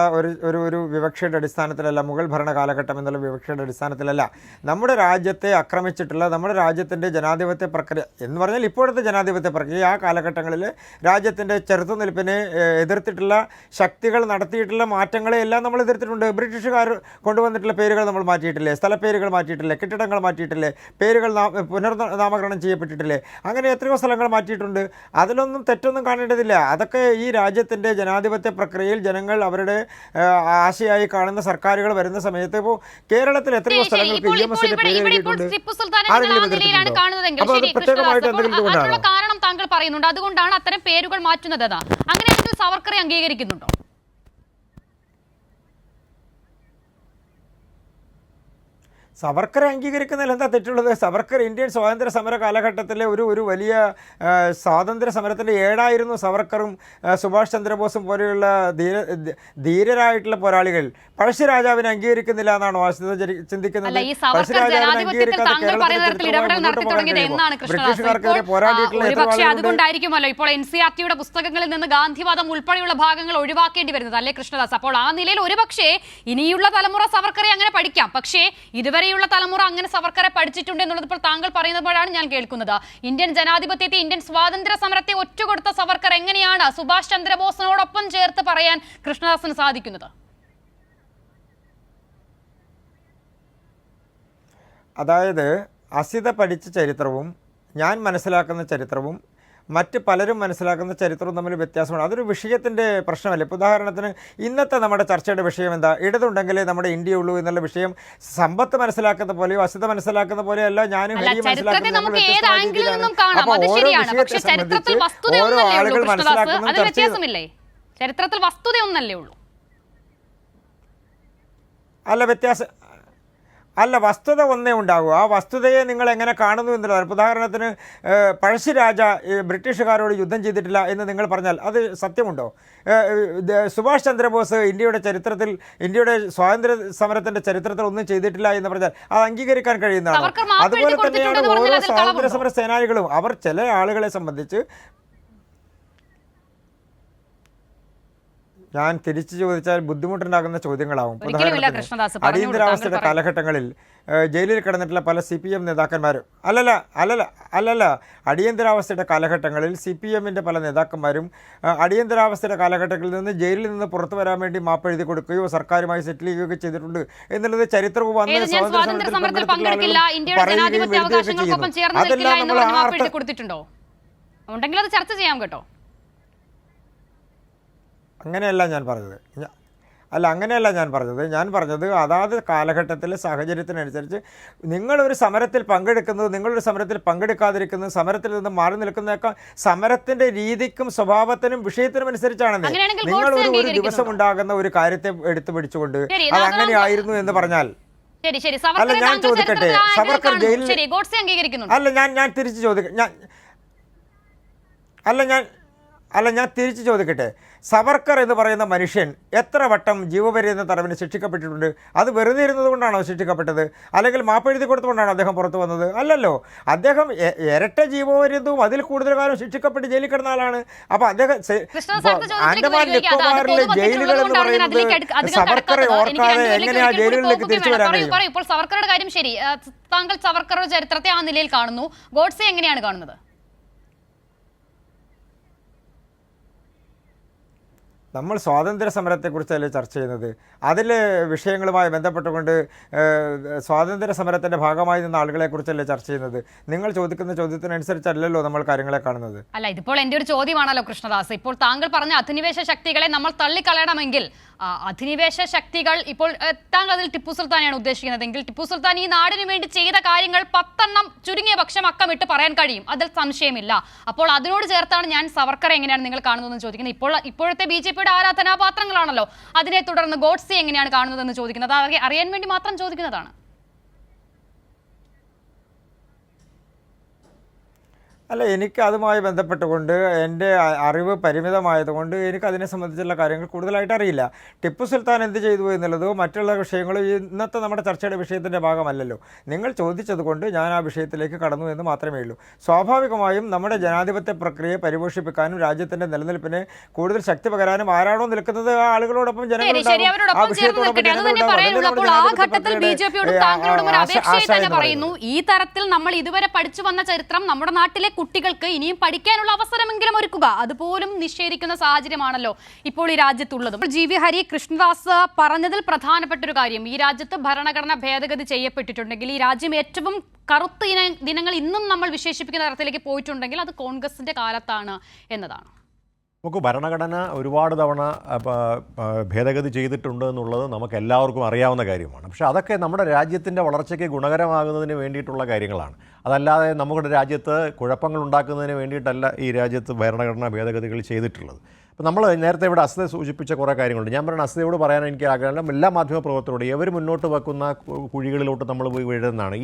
ഒരു വിവക്ഷയുടെ അടിസ്ഥാനത്തിലല്ല, മുഗൾ ഭരണ കാലഘട്ടം എന്നുള്ള വിവക്ഷയുടെ അടിസ്ഥാനത്തിലല്ല നമ്മുടെ രാജ്യത്തെ ആക്രമിച്ചിട്ടുള്ള നമ്മുടെ രാജ്യത്തിൻ്റെ ജനാധിപത്യ പ്രക്രിയ എന്ന് പറഞ്ഞാൽ ഇപ്പോഴത്തെ ജനാധിപത്യ പ്രക്രിയ ആ കാലഘട്ടങ്ങളിൽ രാജ്യത്തിൻ്റെ ചെറുത്തുനിൽപ്പിനെ എതിർത്തിട്ടുള്ള ശക്തികൾ നടത്തിയിട്ടുള്ള മാറ്റങ്ങളെ എല്ലാം നമ്മൾ എതിർത്തിട്ടുണ്ട്. ബ്രിട്ടീഷുകാർ കൊണ്ടുവന്നിട്ടുള്ള പേരുകൾ നമ്മൾ മാറ്റിയിട്ടില്ലേ? സ്ഥലപ്പേരുകൾ മാറ്റിയിട്ടില്ലേ? കെട്ടിടങ്ങൾ മാറ്റിയിട്ടില്ലേ? പേരുകൾ പുനർനാമകരണം ചെയ്യപ്പെട്ടിട്ടില്ലേ? അങ്ങനെ എത്രയോ സ്ഥലങ്ങൾ മാറ്റിയിട്ടുണ്ട്. അതിലൊന്നും തെറ്റൊന്നും കാണേണ്ടതില്ല. അതൊക്കെ ഈ രാജ്യത്തിൻ്റെ ജനാധിപത്യ പ്രക്രിയയിൽ ജനങ്ങൾ അവരുടെ ആശയായി കാണുന്ന സർക്കാരുകൾ വരുന്ന സമയത്ത് ഇപ്പോൾ കേരളത്തിൽ എത്രയോ സ്ഥലങ്ങൾക്ക് EMSന്റെ പേര് എഴുതിയിട്ടുണ്ട്. അപ്പോൾ അത് പ്രത്യേകമായിട്ട് എന്തെങ്കിലും ഇതുകൊണ്ടാണ് കാരണം താങ്കൾ പറയുന്നുണ്ട്. അതുകൊണ്ടാണ് അത്തരം പേരുകൾ മാറ്റുന്നത്. അങ്ങനെ സവർക്കറെ അംഗീകരിക്കുന്നുണ്ടോ? സവർക്കറെ അംഗീകരിക്കുന്നതിൽ എന്താ തെറ്റുള്ളത്? സവർക്കർ ഇന്ത്യൻ സ്വാതന്ത്ര്യ സമര കാലഘട്ടത്തിലെ ഒരു വലിയ സ്വാതന്ത്ര്യ സമരത്തിൻ്റെ ഏടായിരുന്നു സവർക്കറും സുഭാഷ് ചന്ദ്രബോസും പോലെയുള്ള ധീരരായിട്ടുള്ള പോരാളികൾ. പഴശ്ശിരാജാവിനെ അംഗീകരിക്കുന്നില്ല എന്നാണോ ചിന്തിക്കുന്നത്? ബ്രിട്ടീഷുകാർക്കെതിരെ പോരാടിയിട്ടുള്ള അതുകൊണ്ടായിരിക്കുമല്ലോ ഇപ്പോൾ NCERTയുടെ പുസ്തകങ്ങളിൽ നിന്ന് ഗാന്ധിവാദം ഉൾപ്പെടെയുള്ള ഭാഗങ്ങൾ ഒഴിവാക്കേണ്ടി വരുന്നത്, അല്ലേ കൃഷ്ണദാസ്? അപ്പോൾ ആ നിലയിൽ ഒരുപക്ഷെ ഇനിയുള്ള തലമുറ സവർക്കറെ അങ്ങനെ പഠിക്കാം. പക്ഷേ ഇതുവരെയുള്ള തലമുറ അങ്ങനെ സവർക്കറെ പഠിച്ചിട്ടുണ്ട് എന്നുള്ളത് ഇപ്പോൾ താങ്കൾ പറയുന്നപ്പോഴാണ് ഞാൻ കേൾക്കുന്നത്. ഇന്ത്യൻ ജനാധിപത്യത്തെ, ഇന്ത്യൻ സ്വാതന്ത്ര്യ സമരത്തെ ഒറ്റുകൊടുത്ത സവർക്കർ എങ്ങനെയാണ് സുഭാഷ് ചന്ദ്രബോസിനോടൊപ്പം ചേർത്ത് പറയാൻ കൃഷ്ണദാസിന് സാധിക്കുന്നത്? അതായത് അസിത പഠിച്ച ചരിത്രവും ഞാൻ മനസ്സിലാക്കുന്ന ചരിത്രവും മറ്റ് പലരും മനസ്സിലാക്കുന്ന ചരിത്രവും തമ്മിൽ വ്യത്യാസമാണ്. അതൊരു വിഷയത്തിൻ്റെ പ്രശ്നമല്ല. ഇപ്പോൾ ഉദാഹരണത്തിന് ഇന്നത്തെ നമ്മുടെ ചർച്ചയുടെ വിഷയം എന്താ? ഇടതുണ്ടെങ്കിലേ നമ്മുടെ ഇന്ത്യ ഉള്ളൂ എന്നുള്ള വിഷയം സമ്പത്ത് മനസ്സിലാക്കുന്ന പോലെയോ അസിത മനസ്സിലാക്കുന്ന പോലെയോ അല്ല ഞാനും ഹരി മനസ്സിലാക്കുന്നത്. അപ്പോൾ ഓരോ വിഷയത്തെ സംബന്ധിച്ച് ഓരോ ആളുകൾ മനസ്സിലാക്കുന്ന ചരിത്രത്തിൽ വസ്തുതയൊന്നല്ലേ ഉള്ളൂ? അല്ല, വ്യത്യാസം അല്ല, വസ്തുത ഒന്നേ ഉണ്ടാകൂ. ആ വസ്തുതയെ നിങ്ങൾ എങ്ങനെ കാണുന്നു എന്നുള്ളതാണ്. ഉദാഹരണത്തിന് പഴശ്ശിരാജ ബ്രിട്ടീഷുകാരോട് യുദ്ധം ചെയ്തിട്ടില്ല എന്ന് നിങ്ങൾ പറഞ്ഞാൽ അത് സത്യമുണ്ടോ? സുഭാഷ് ചന്ദ്രബോസ് ഇന്ത്യയുടെ ചരിത്രത്തിൽ, ഇന്ത്യയുടെ സ്വാതന്ത്ര്യ സമരത്തിൻ്റെ ചരിത്രത്തിൽ ഒന്നും ചെയ്തിട്ടില്ല എന്ന് പറഞ്ഞാൽ അത് അംഗീകരിക്കാൻ കഴിയുന്നതാണ്. അതുപോലെ തന്നെയാണ് ഓരോ സ്വാതന്ത്ര്യ സമര സേനാനികളും. അവർ ചില ആളുകളെ സംബന്ധിച്ച്, ഞാൻ തിരിച്ചു ചോദിച്ചാൽ ബുദ്ധിമുട്ടുണ്ടാകുന്ന ചോദ്യങ്ങളാവും. അടിയന്തരാവസ്ഥയുടെ കാലഘട്ടങ്ങളിൽ ജയിലിൽ കിടന്നിട്ടുള്ള പല CPM നേതാക്കന്മാരും അല്ലല്ല അടിയന്തരാവസ്ഥയുടെ കാലഘട്ടങ്ങളിൽ CPMൻ്റെ പല നേതാക്കന്മാരും അടിയന്തരാവസ്ഥയുടെ കാലഘട്ടങ്ങളിൽ നിന്ന് ജയിലിൽ നിന്ന് പുറത്തു വരാൻ വേണ്ടി മാപ്പ് എഴുതി കൊടുക്കുകയോ സർക്കാരുമായി സെറ്റിൽ ചെയ്യുകയോ ചെയ്തിട്ടുണ്ട് എന്നുള്ളത് ചരിത്രവും അന്ന് അതെല്ലാം നമ്മൾ കൊടുത്തിട്ടുണ്ടോ? ഉണ്ടെങ്കിൽ അത് ചർച്ച ചെയ്യാം കേട്ടോ. അങ്ങനെയല്ല ഞാൻ പറഞ്ഞത്. ഞാൻ പറഞ്ഞത് അതാത് കാലഘട്ടത്തിലെ സാഹചര്യത്തിനനുസരിച്ച് നിങ്ങളൊരു സമരത്തിൽ പങ്കെടുക്കുന്നത്, നിങ്ങളൊരു സമരത്തിൽ പങ്കെടുക്കാതിരിക്കുന്നത്, സമരത്തിൽ നിന്ന് മാറി നിൽക്കുന്നതൊക്കെ സമരത്തിൻ്റെ രീതിക്കും സ്വഭാവത്തിനും വിഷയത്തിനും അനുസരിച്ചാണെന്ന്. നിങ്ങൾ ഒരു ദിവസം ഉണ്ടാകുന്ന ഒരു കാര്യത്തെ എടുത്തു പിടിച്ചുകൊണ്ട് അത് അങ്ങനെയായിരുന്നു എന്ന് പറഞ്ഞാൽ, അല്ല ഞാൻ ചോദിക്കട്ടെ, സവർക്കർ ജയിലിൽ, ഞാൻ തിരിച്ചു ചോദിക്കട്ടെ, സവർക്കർ എന്ന് പറയുന്ന മനുഷ്യൻ എത്ര വട്ടം ജീവപര്യന്തം തടവിന് ശിക്ഷിക്കപ്പെട്ടിട്ടുണ്ട്? അത് വെറുതെ ഇരുന്നത് കൊണ്ടാണോ ശിക്ഷിക്കപ്പെട്ടത്? അല്ലെങ്കിൽ മാപ്പെഴുതി കൊടുത്തുകൊണ്ടാണോ അദ്ദേഹം പുറത്തു വന്നത്? അല്ലല്ലോ. അദ്ദേഹം ഇരട്ട ജീവപര്യന്തവും അതിൽ കൂടുതൽ കാലം ശിക്ഷിക്കപ്പെട്ട് ജയിലിൽ കിടന്ന ആളാണ്. അപ്പോൾ അദ്ദേഹം ആൻഡമാൻ നിക്കോബാറിലെ ജയിലുകൾ എന്ന് പറയുന്നത് സവർക്കറെ ഓർക്കാതെ എങ്ങനെയാ ജയിലുകളിലേക്ക് തിരിച്ചു വരാൻ കഴിയും? ഇപ്പോൾ സവർക്കറുടെ കാര്യം ശരി, താങ്കൾ സവർക്കറുടെ ചരിത്രത്തെ ആ നിലയിൽ കാണുന്നു. ഗോഡ്സെ എങ്ങനെയാണ് കാണുന്നത്? നമ്മൾ സ്വാതന്ത്ര്യ സമരത്തെക്കുറിച്ചല്ലേ ചർച്ച ചെയ്യുന്നത്. അതിൽ വിഷയങ്ങളുമായി ബന്ധപ്പെട്ടുകൊണ്ട് സ്വാതന്ത്ര്യ സമരത്തിൻ്റെ ഭാഗമായി നിന്ന ആളുകളെക്കുറിച്ചല്ലേ ചർച്ച ചെയ്യുന്നത്. നിങ്ങൾ ചോദിക്കുന്ന ചോദ്യത്തിനനുസരിച്ചല്ലല്ലോ നമ്മൾ കാര്യങ്ങളെ കാണുന്നത്. അല്ല, ഇതിപ്പോൾ എൻ്റെ ഒരു ചോദ്യമാണല്ലോ കൃഷ്ണദാസ്. ഇപ്പോൾ താങ്കൾ പറഞ്ഞ അധിനിവേശ ശക്തികളെ നമ്മൾ തള്ളിക്കളയണമെങ്കിൽ അധിനിവേശ ശക്തികൾ, ഇപ്പോൾ താങ്കൾ അതിൽ ടിപ്പു സുൽത്താനെയാണ് ഉദ്ദേശിക്കുന്നതെങ്കിൽ, ടിപ്പു സുൽത്താൻ ഈ നാടിന് വേണ്ടി ചെയ്ത കാര്യങ്ങൾ 10 എണ്ണം ചുരുങ്ങിയ പക്ഷം അക്കമിട്ട് പറയാൻ കഴിയും, അതിൽ സംശയമില്ല. അപ്പോൾ അതിനോട് ചേർത്താണ് ഞാൻ സവർക്കറെ എങ്ങനെയാണ് നിങ്ങൾ കാണുന്നതെന്ന് ചോദിക്കുന്നത്. ഇപ്പോഴത്തെ BJPയുടെ ആരാധനാപാത്രങ്ങളാണല്ലോ, അതിനെ തുടർന്ന് ഗോഡ്സെ എങ്ങനെയാണ് കാണുന്നതെന്ന് ചോദിക്കുന്നത്. അറിയാൻ വേണ്ടി മാത്രം ചോദിക്കുന്നതാണ്. അല്ല, എനിക്ക് അതുമായി ബന്ധപ്പെട്ടുകൊണ്ട് എൻ്റെ അറിവ് പരിമിതമായതുകൊണ്ട് എനിക്ക് അതിനെ സംബന്ധിച്ചുള്ള കാര്യങ്ങൾ കൂടുതലായിട്ട് അറിയില്ല. ടിപ്പു സുൽത്താൻ എന്ത് ചെയ്തു എന്നുള്ളതോ മറ്റുള്ള വിഷയങ്ങളോ ഇന്നത്തെ നമ്മുടെ ചർച്ചയുടെ വിഷയത്തിൻ്റെ ഭാഗമല്ലല്ലോ. നിങ്ങൾ ചോദിച്ചതുകൊണ്ട് ഞാൻ ആ വിഷയത്തിലേക്ക് കടന്നു എന്ന് മാത്രമേ ഉള്ളൂ. സ്വാഭാവികമായും നമ്മുടെ ജനാധിപത്യ പ്രക്രിയയെ പരിപോഷിപ്പിക്കാനും രാജ്യത്തിൻ്റെ നിലനിൽപ്പിനെ കൂടുതൽ ശക്തി പകരാനും ആരാണോ നിൽക്കുന്നത് ആ ആളുകളോടൊപ്പം ഈ തരത്തിൽ നമ്മൾ ഇതുവരെ പഠിച്ചു വന്ന ചരിത്രം നമ്മുടെ നാട്ടിലെ കുട്ടികൾക്ക് ഇനിയും പഠിക്കാനുള്ള അവസരമെങ്കിലും ഒരുക്കുക, അതുപോലും നിഷേധിക്കുന്ന സാഹചര്യമാണല്ലോ ഇപ്പോൾ ഈ രാജ്യത്തുള്ളത്. GV ഹരി, കൃഷ്ണദാസ് പറഞ്ഞതിൽ പ്രധാനപ്പെട്ട ഒരു കാര്യം, ഈ രാജ്യത്ത് ഭരണഘടന ഭേദഗതി ചെയ്യപ്പെട്ടിട്ടുണ്ടെങ്കിൽ ഈ രാജ്യം ഏറ്റവും കറുത്ത ദിനങ്ങൾ ഇന്നും നമ്മൾ വിശേഷിപ്പിക്കുന്ന തരത്തിലേക്ക് പോയിട്ടുണ്ടെങ്കിൽ അത് കോൺഗ്രസിന്റെ കാലത്താണ് എന്നതാണ്. നമുക്ക് ഭരണഘടന ഒരുപാട് തവണ ഭേദഗതി ചെയ്തിട്ടുണ്ട് എന്നുള്ളത് നമുക്ക് എല്ലാവർക്കും അറിയാവുന്ന കാര്യമാണ്. പക്ഷേ അതൊക്കെ നമ്മുടെ രാജ്യത്തിൻ്റെ വളർച്ചയ്ക്ക് ഗുണകരമാകുന്നതിന് വേണ്ടിയിട്ടുള്ള കാര്യങ്ങളാണ്. അതല്ലാതെ നമ്മുടെ രാജ്യത്ത് കുഴപ്പങ്ങൾ ഉണ്ടാക്കുന്നതിന് വേണ്ടിയിട്ടല്ല ഈ രാജ്യത്ത് ഭരണഘടനാ ഭേദഗതികൾ ചെയ്തിട്ടുള്ളത്. അപ്പോൾ നമ്മൾ നേരത്തെ ഇവിടെ അസ്ത സൂചിപ്പിച്ച കുറേ കാര്യങ്ങളുണ്ട്. ഞാൻ പറഞ്ഞ അസ്തയോട് പറയാൻ എനിക്ക് ആഗ്രഹം, എല്ലാ മാധ്യമപ്രവർത്തകരോട് ഇവർ മുന്നോട്ട് വെക്കുന്ന കുഴികളിലോട്ട് നമ്മൾ പോയി വീഴുന്നതാണ്.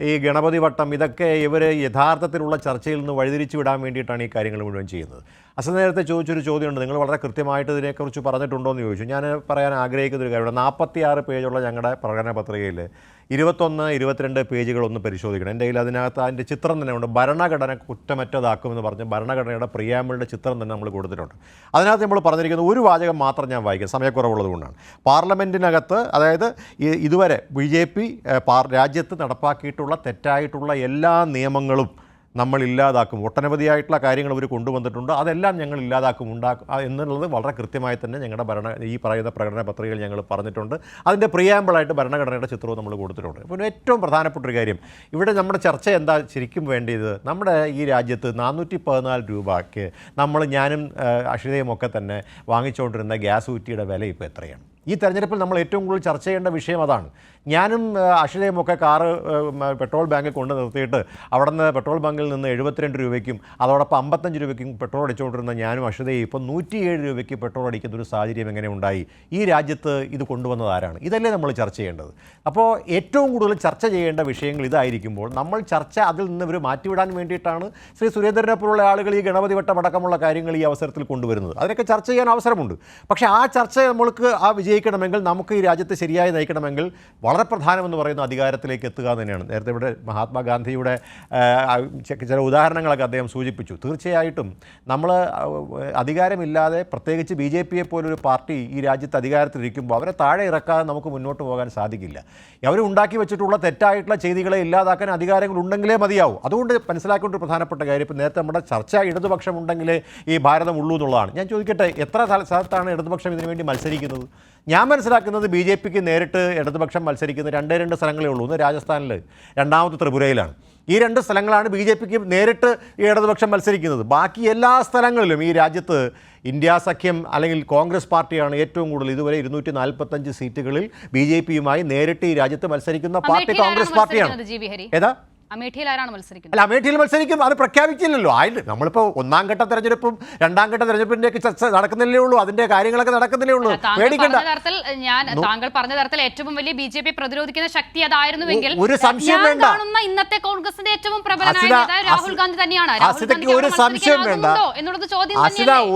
ഈ ഗണപതി വട്ടം ഇതൊക്കെ ഇവർ യഥാർത്ഥത്തിലുള്ള ചർച്ചയിൽ നിന്ന് വഴിതിരിച്ചു വിടാൻ വേണ്ടിയിട്ടാണ് ഈ കാര്യങ്ങൾ മുഴുവൻ ചെയ്യുന്നത്. അസ്ത നേരത്തെ ചോദിച്ചൊരു ചോദ്യമുണ്ട്, നിങ്ങൾ വളരെ കൃത്യമായിട്ട് ഇതിനെക്കുറിച്ച് പറഞ്ഞിട്ടുണ്ടോ എന്ന് ചോദിച്ചു. ഞാൻ പറയാൻ ആഗ്രഹിക്കുന്നൊരു കാര്യമാണ്, 46 പേജുള്ള ഞങ്ങളുടെ പ്രകടന പത്രികയിൽ 21, 22 പേജുകളൊന്ന് പരിശോധിക്കണം. എൻ്റെ കയ്യിൽ അതിനകത്ത് അതിൻ്റെ ചിത്രം തന്നെ ഉണ്ട്. ഭരണഘടന കുറ്റമറ്റതാക്കുമെന്ന് പറഞ്ഞ് ഭരണഘടനയുടെ പ്രിയാമ്പിളിൻ്റെ ചിത്രം തന്നെ നമ്മൾ കൊടുത്തിട്ടുണ്ട്. അതിനകത്ത് നമ്മൾ പറഞ്ഞിരിക്കുന്നത് ഒരു വാചകം മാത്രം ഞാൻ വായിക്കാം, സമയക്കുറവുള്ളത് കൊണ്ടാണ്. പാർലമെൻറ്റിനകത്ത്, അതായത് ഇതുവരെ BJP രാജ്യത്ത് നടപ്പാക്കിയിട്ടുള്ള തെറ്റായിട്ടുള്ള എല്ലാ നിയമങ്ങളും നമ്മൾ ഇല്ലാതാക്കും, ഒട്ടനവധിയായിട്ടുള്ള കാര്യങ്ങൾ അവർ കൊണ്ടുവന്നിട്ടുണ്ട്, അതെല്ലാം ഞങ്ങൾ ഇല്ലാതാക്കും എന്നുള്ളത് വളരെ കൃത്യമായി തന്നെ ഞങ്ങളുടെ ഈ പറയുന്ന പ്രകടന പത്രികയിൽ ഞങ്ങൾ പറഞ്ഞിട്ടുണ്ട്. അതിൻ്റെ പ്രിയാമ്പിളായിട്ട് ഭരണഘടനയുടെ ചിത്രവും നമ്മൾ കൊടുത്തിട്ടുണ്ട്. അപ്പോൾ ഏറ്റവും പ്രധാനപ്പെട്ട ഒരു കാര്യം, ഇവിടെ നമ്മുടെ ചർച്ച എന്താ ശരിക്കും വേണ്ടിയത്, നമ്മുടെ ഈ രാജ്യത്ത് 414 രൂപയ്ക്ക് ഞാനും അക്ഷിതയും ഒക്കെ തന്നെ വാങ്ങിച്ചുകൊണ്ടിരുന്ന ഗ്യാസ് കുറ്റിയുടെ വില ഇപ്പോൾ എത്രയാണ്? ഈ തെരഞ്ഞെടുപ്പിൽ നമ്മൾ ഏറ്റവും കൂടുതൽ ചർച്ച ചെയ്യേണ്ട വിഷയം അതാണ്. ഞാനും അഷിതയും ഒക്കെ കാറ് പെട്രോൾ ബാങ്കിൽ കൊണ്ട് നിർത്തിയിട്ട് അവിടെ നിന്ന് പെട്രോൾ ബങ്കിൽ നിന്ന് 72 രൂപയ്ക്കും അതോടൊപ്പം 55 രൂപയ്ക്കും പെട്രോൾ അടിച്ചുകൊണ്ടിരുന്ന ഞാനും അഷിതയും ഇപ്പോൾ 107 രൂപയ്ക്ക് പെട്രോൾ അടിക്കുന്ന ഒരു സാഹചര്യം എങ്ങനെ ഉണ്ടായി? ഈ രാജ്യത്ത് ഇത് കൊണ്ടുവന്നത് ആരാണ്? ഇതല്ലേ നമ്മൾ ചർച്ച ചെയ്യേണ്ടത്. അപ്പോൾ ഏറ്റവും കൂടുതൽ ചർച്ച ചെയ്യേണ്ട വിഷയങ്ങൾ ഇതായിരിക്കുമ്പോൾ നമ്മൾ ചർച്ച അതിൽ നിന്ന് ഇവർ മാറ്റിവിടാൻ വേണ്ടിയിട്ടാണ് ശ്രീ സുരേന്ദ്രനെ പോലുള്ള ആളുകൾ ഈ ഗണപതി വട്ടമടക്കമുള്ള കാര്യങ്ങൾ ഈ അവസരത്തിൽ കൊണ്ടുവരുന്നത്. അതിനൊക്കെ ചർച്ച ചെയ്യാൻ അവസരമുണ്ട്. പക്ഷേ ആ ചർച്ച നമ്മൾക്ക് വിജയിക്കണമെങ്കിൽ, നമുക്ക് ഈ രാജ്യത്ത് ശരിയായി നയിക്കണമെങ്കിൽ വളരെ പ്രധാനമെന്ന് പറയുന്ന അധികാരത്തിലേക്ക് എത്തുക തന്നെയാണ്. നേരത്തെ ഇവിടെ മഹാത്മാഗാന്ധിയുടെ ചില ഉദാഹരണങ്ങളൊക്കെ അദ്ദേഹം സൂചിപ്പിച്ചു. തീർച്ചയായിട്ടും നമ്മൾ അധികാരമില്ലാതെ, പ്രത്യേകിച്ച് BJP പോലൊരു പാർട്ടി ഈ രാജ്യത്ത് അധികാരത്തിലിരിക്കുമ്പോൾ അവരെ താഴെ ഇറക്കാതെ നമുക്ക് മുന്നോട്ട് പോകാൻ സാധിക്കില്ല. അവർ ഉണ്ടാക്കി വെച്ചിട്ടുള്ള തെറ്റായിട്ടുള്ള ചെയ്തികളെ ഇല്ലാതാക്കാൻ അധികാരങ്ങൾ ഉണ്ടെങ്കിലേ മതിയാവും. അതുകൊണ്ട് മനസ്സിലാക്കേണ്ട ഒരു പ്രധാനപ്പെട്ട കാര്യം, ഇപ്പോൾ നേരത്തെ നമ്മുടെ ചർച്ച ഇടതുപക്ഷം ഉണ്ടെങ്കിലേ ഈ ഭാരതം ഉള്ളൂ എന്നുള്ളതാണ്. ഞാൻ ചോദിക്കട്ടെ, എത്ര സ്ഥലത്താണ് ഇടതുപക്ഷം ഇതിനു വേണ്ടി മത്സരിക്കുന്നത്? ഞാൻ മനസ്സിലാക്കുന്നത് BJPക്ക് നേരിട്ട് ഇടതുപക്ഷം മത്സരിക്കുന്നത് 2 സ്ഥലങ്ങളേ ഉള്ളൂ. ഒന്ന് രാജസ്ഥാനിൽ, രണ്ടാമത് ത്രിപുരയിലാണ്. ഈ 2 സ്ഥലങ്ങളാണ് BJPക്ക് നേരിട്ട് ഈ ഇടതുപക്ഷം മത്സരിക്കുന്നത്. ബാക്കി എല്ലാ സ്ഥലങ്ങളിലും ഈ രാജ്യത്ത് ഇന്ത്യ സഖ്യം അല്ലെങ്കിൽ കോൺഗ്രസ് പാർട്ടിയാണ് ഏറ്റവും കൂടുതൽ. ഇതുവരെ 245 സീറ്റുകളിൽ BJPയുമായി നേരിട്ട് ഈ രാജ്യത്ത് മത്സരിക്കുന്ന പാർട്ടി കോൺഗ്രസ് പാർട്ടിയാണ്. ഏതാ? അമേഠിയിൽ ആരാണ് മത്സരിക്കുന്നത്? അല്ല, അമേഠിയിൽ മത്സരിക്കും. അത് പ്രഖ്യാപിച്ചില്ലല്ലോ. അതിൽ നമ്മളിപ്പോൾ 1ാം ഘട്ട തെരഞ്ഞെടുപ്പും 2ാം ഘട്ട തെരഞ്ഞെടുപ്പിൻ്റെയൊക്കെ ചർച്ച നടക്കുന്നില്ലേ ഉള്ളൂ. അതിൻ്റെ കാര്യങ്ങളൊക്കെ നടക്കുന്നില്ലേ ഉള്ളൂ. പേടിക്കണ്ട. താങ്കൾ പറഞ്ഞ തരത്തിൽ ഏറ്റവും വലിയ BJP പ്രതിരോധിക്കുന്ന ശക്തി അതായിരുന്നുവെങ്കിൽ ഒരു സംശയം വേണ്ട. ഇന്നത്തെ കോൺഗ്രസിന്റെ ഏറ്റവും പ്രബലനായ രാഹുൽ ഗാന്ധി തന്നെയാണ്. ഒരു സംശയം വേണ്ട എന്നുള്ളത് ചോദ്യം.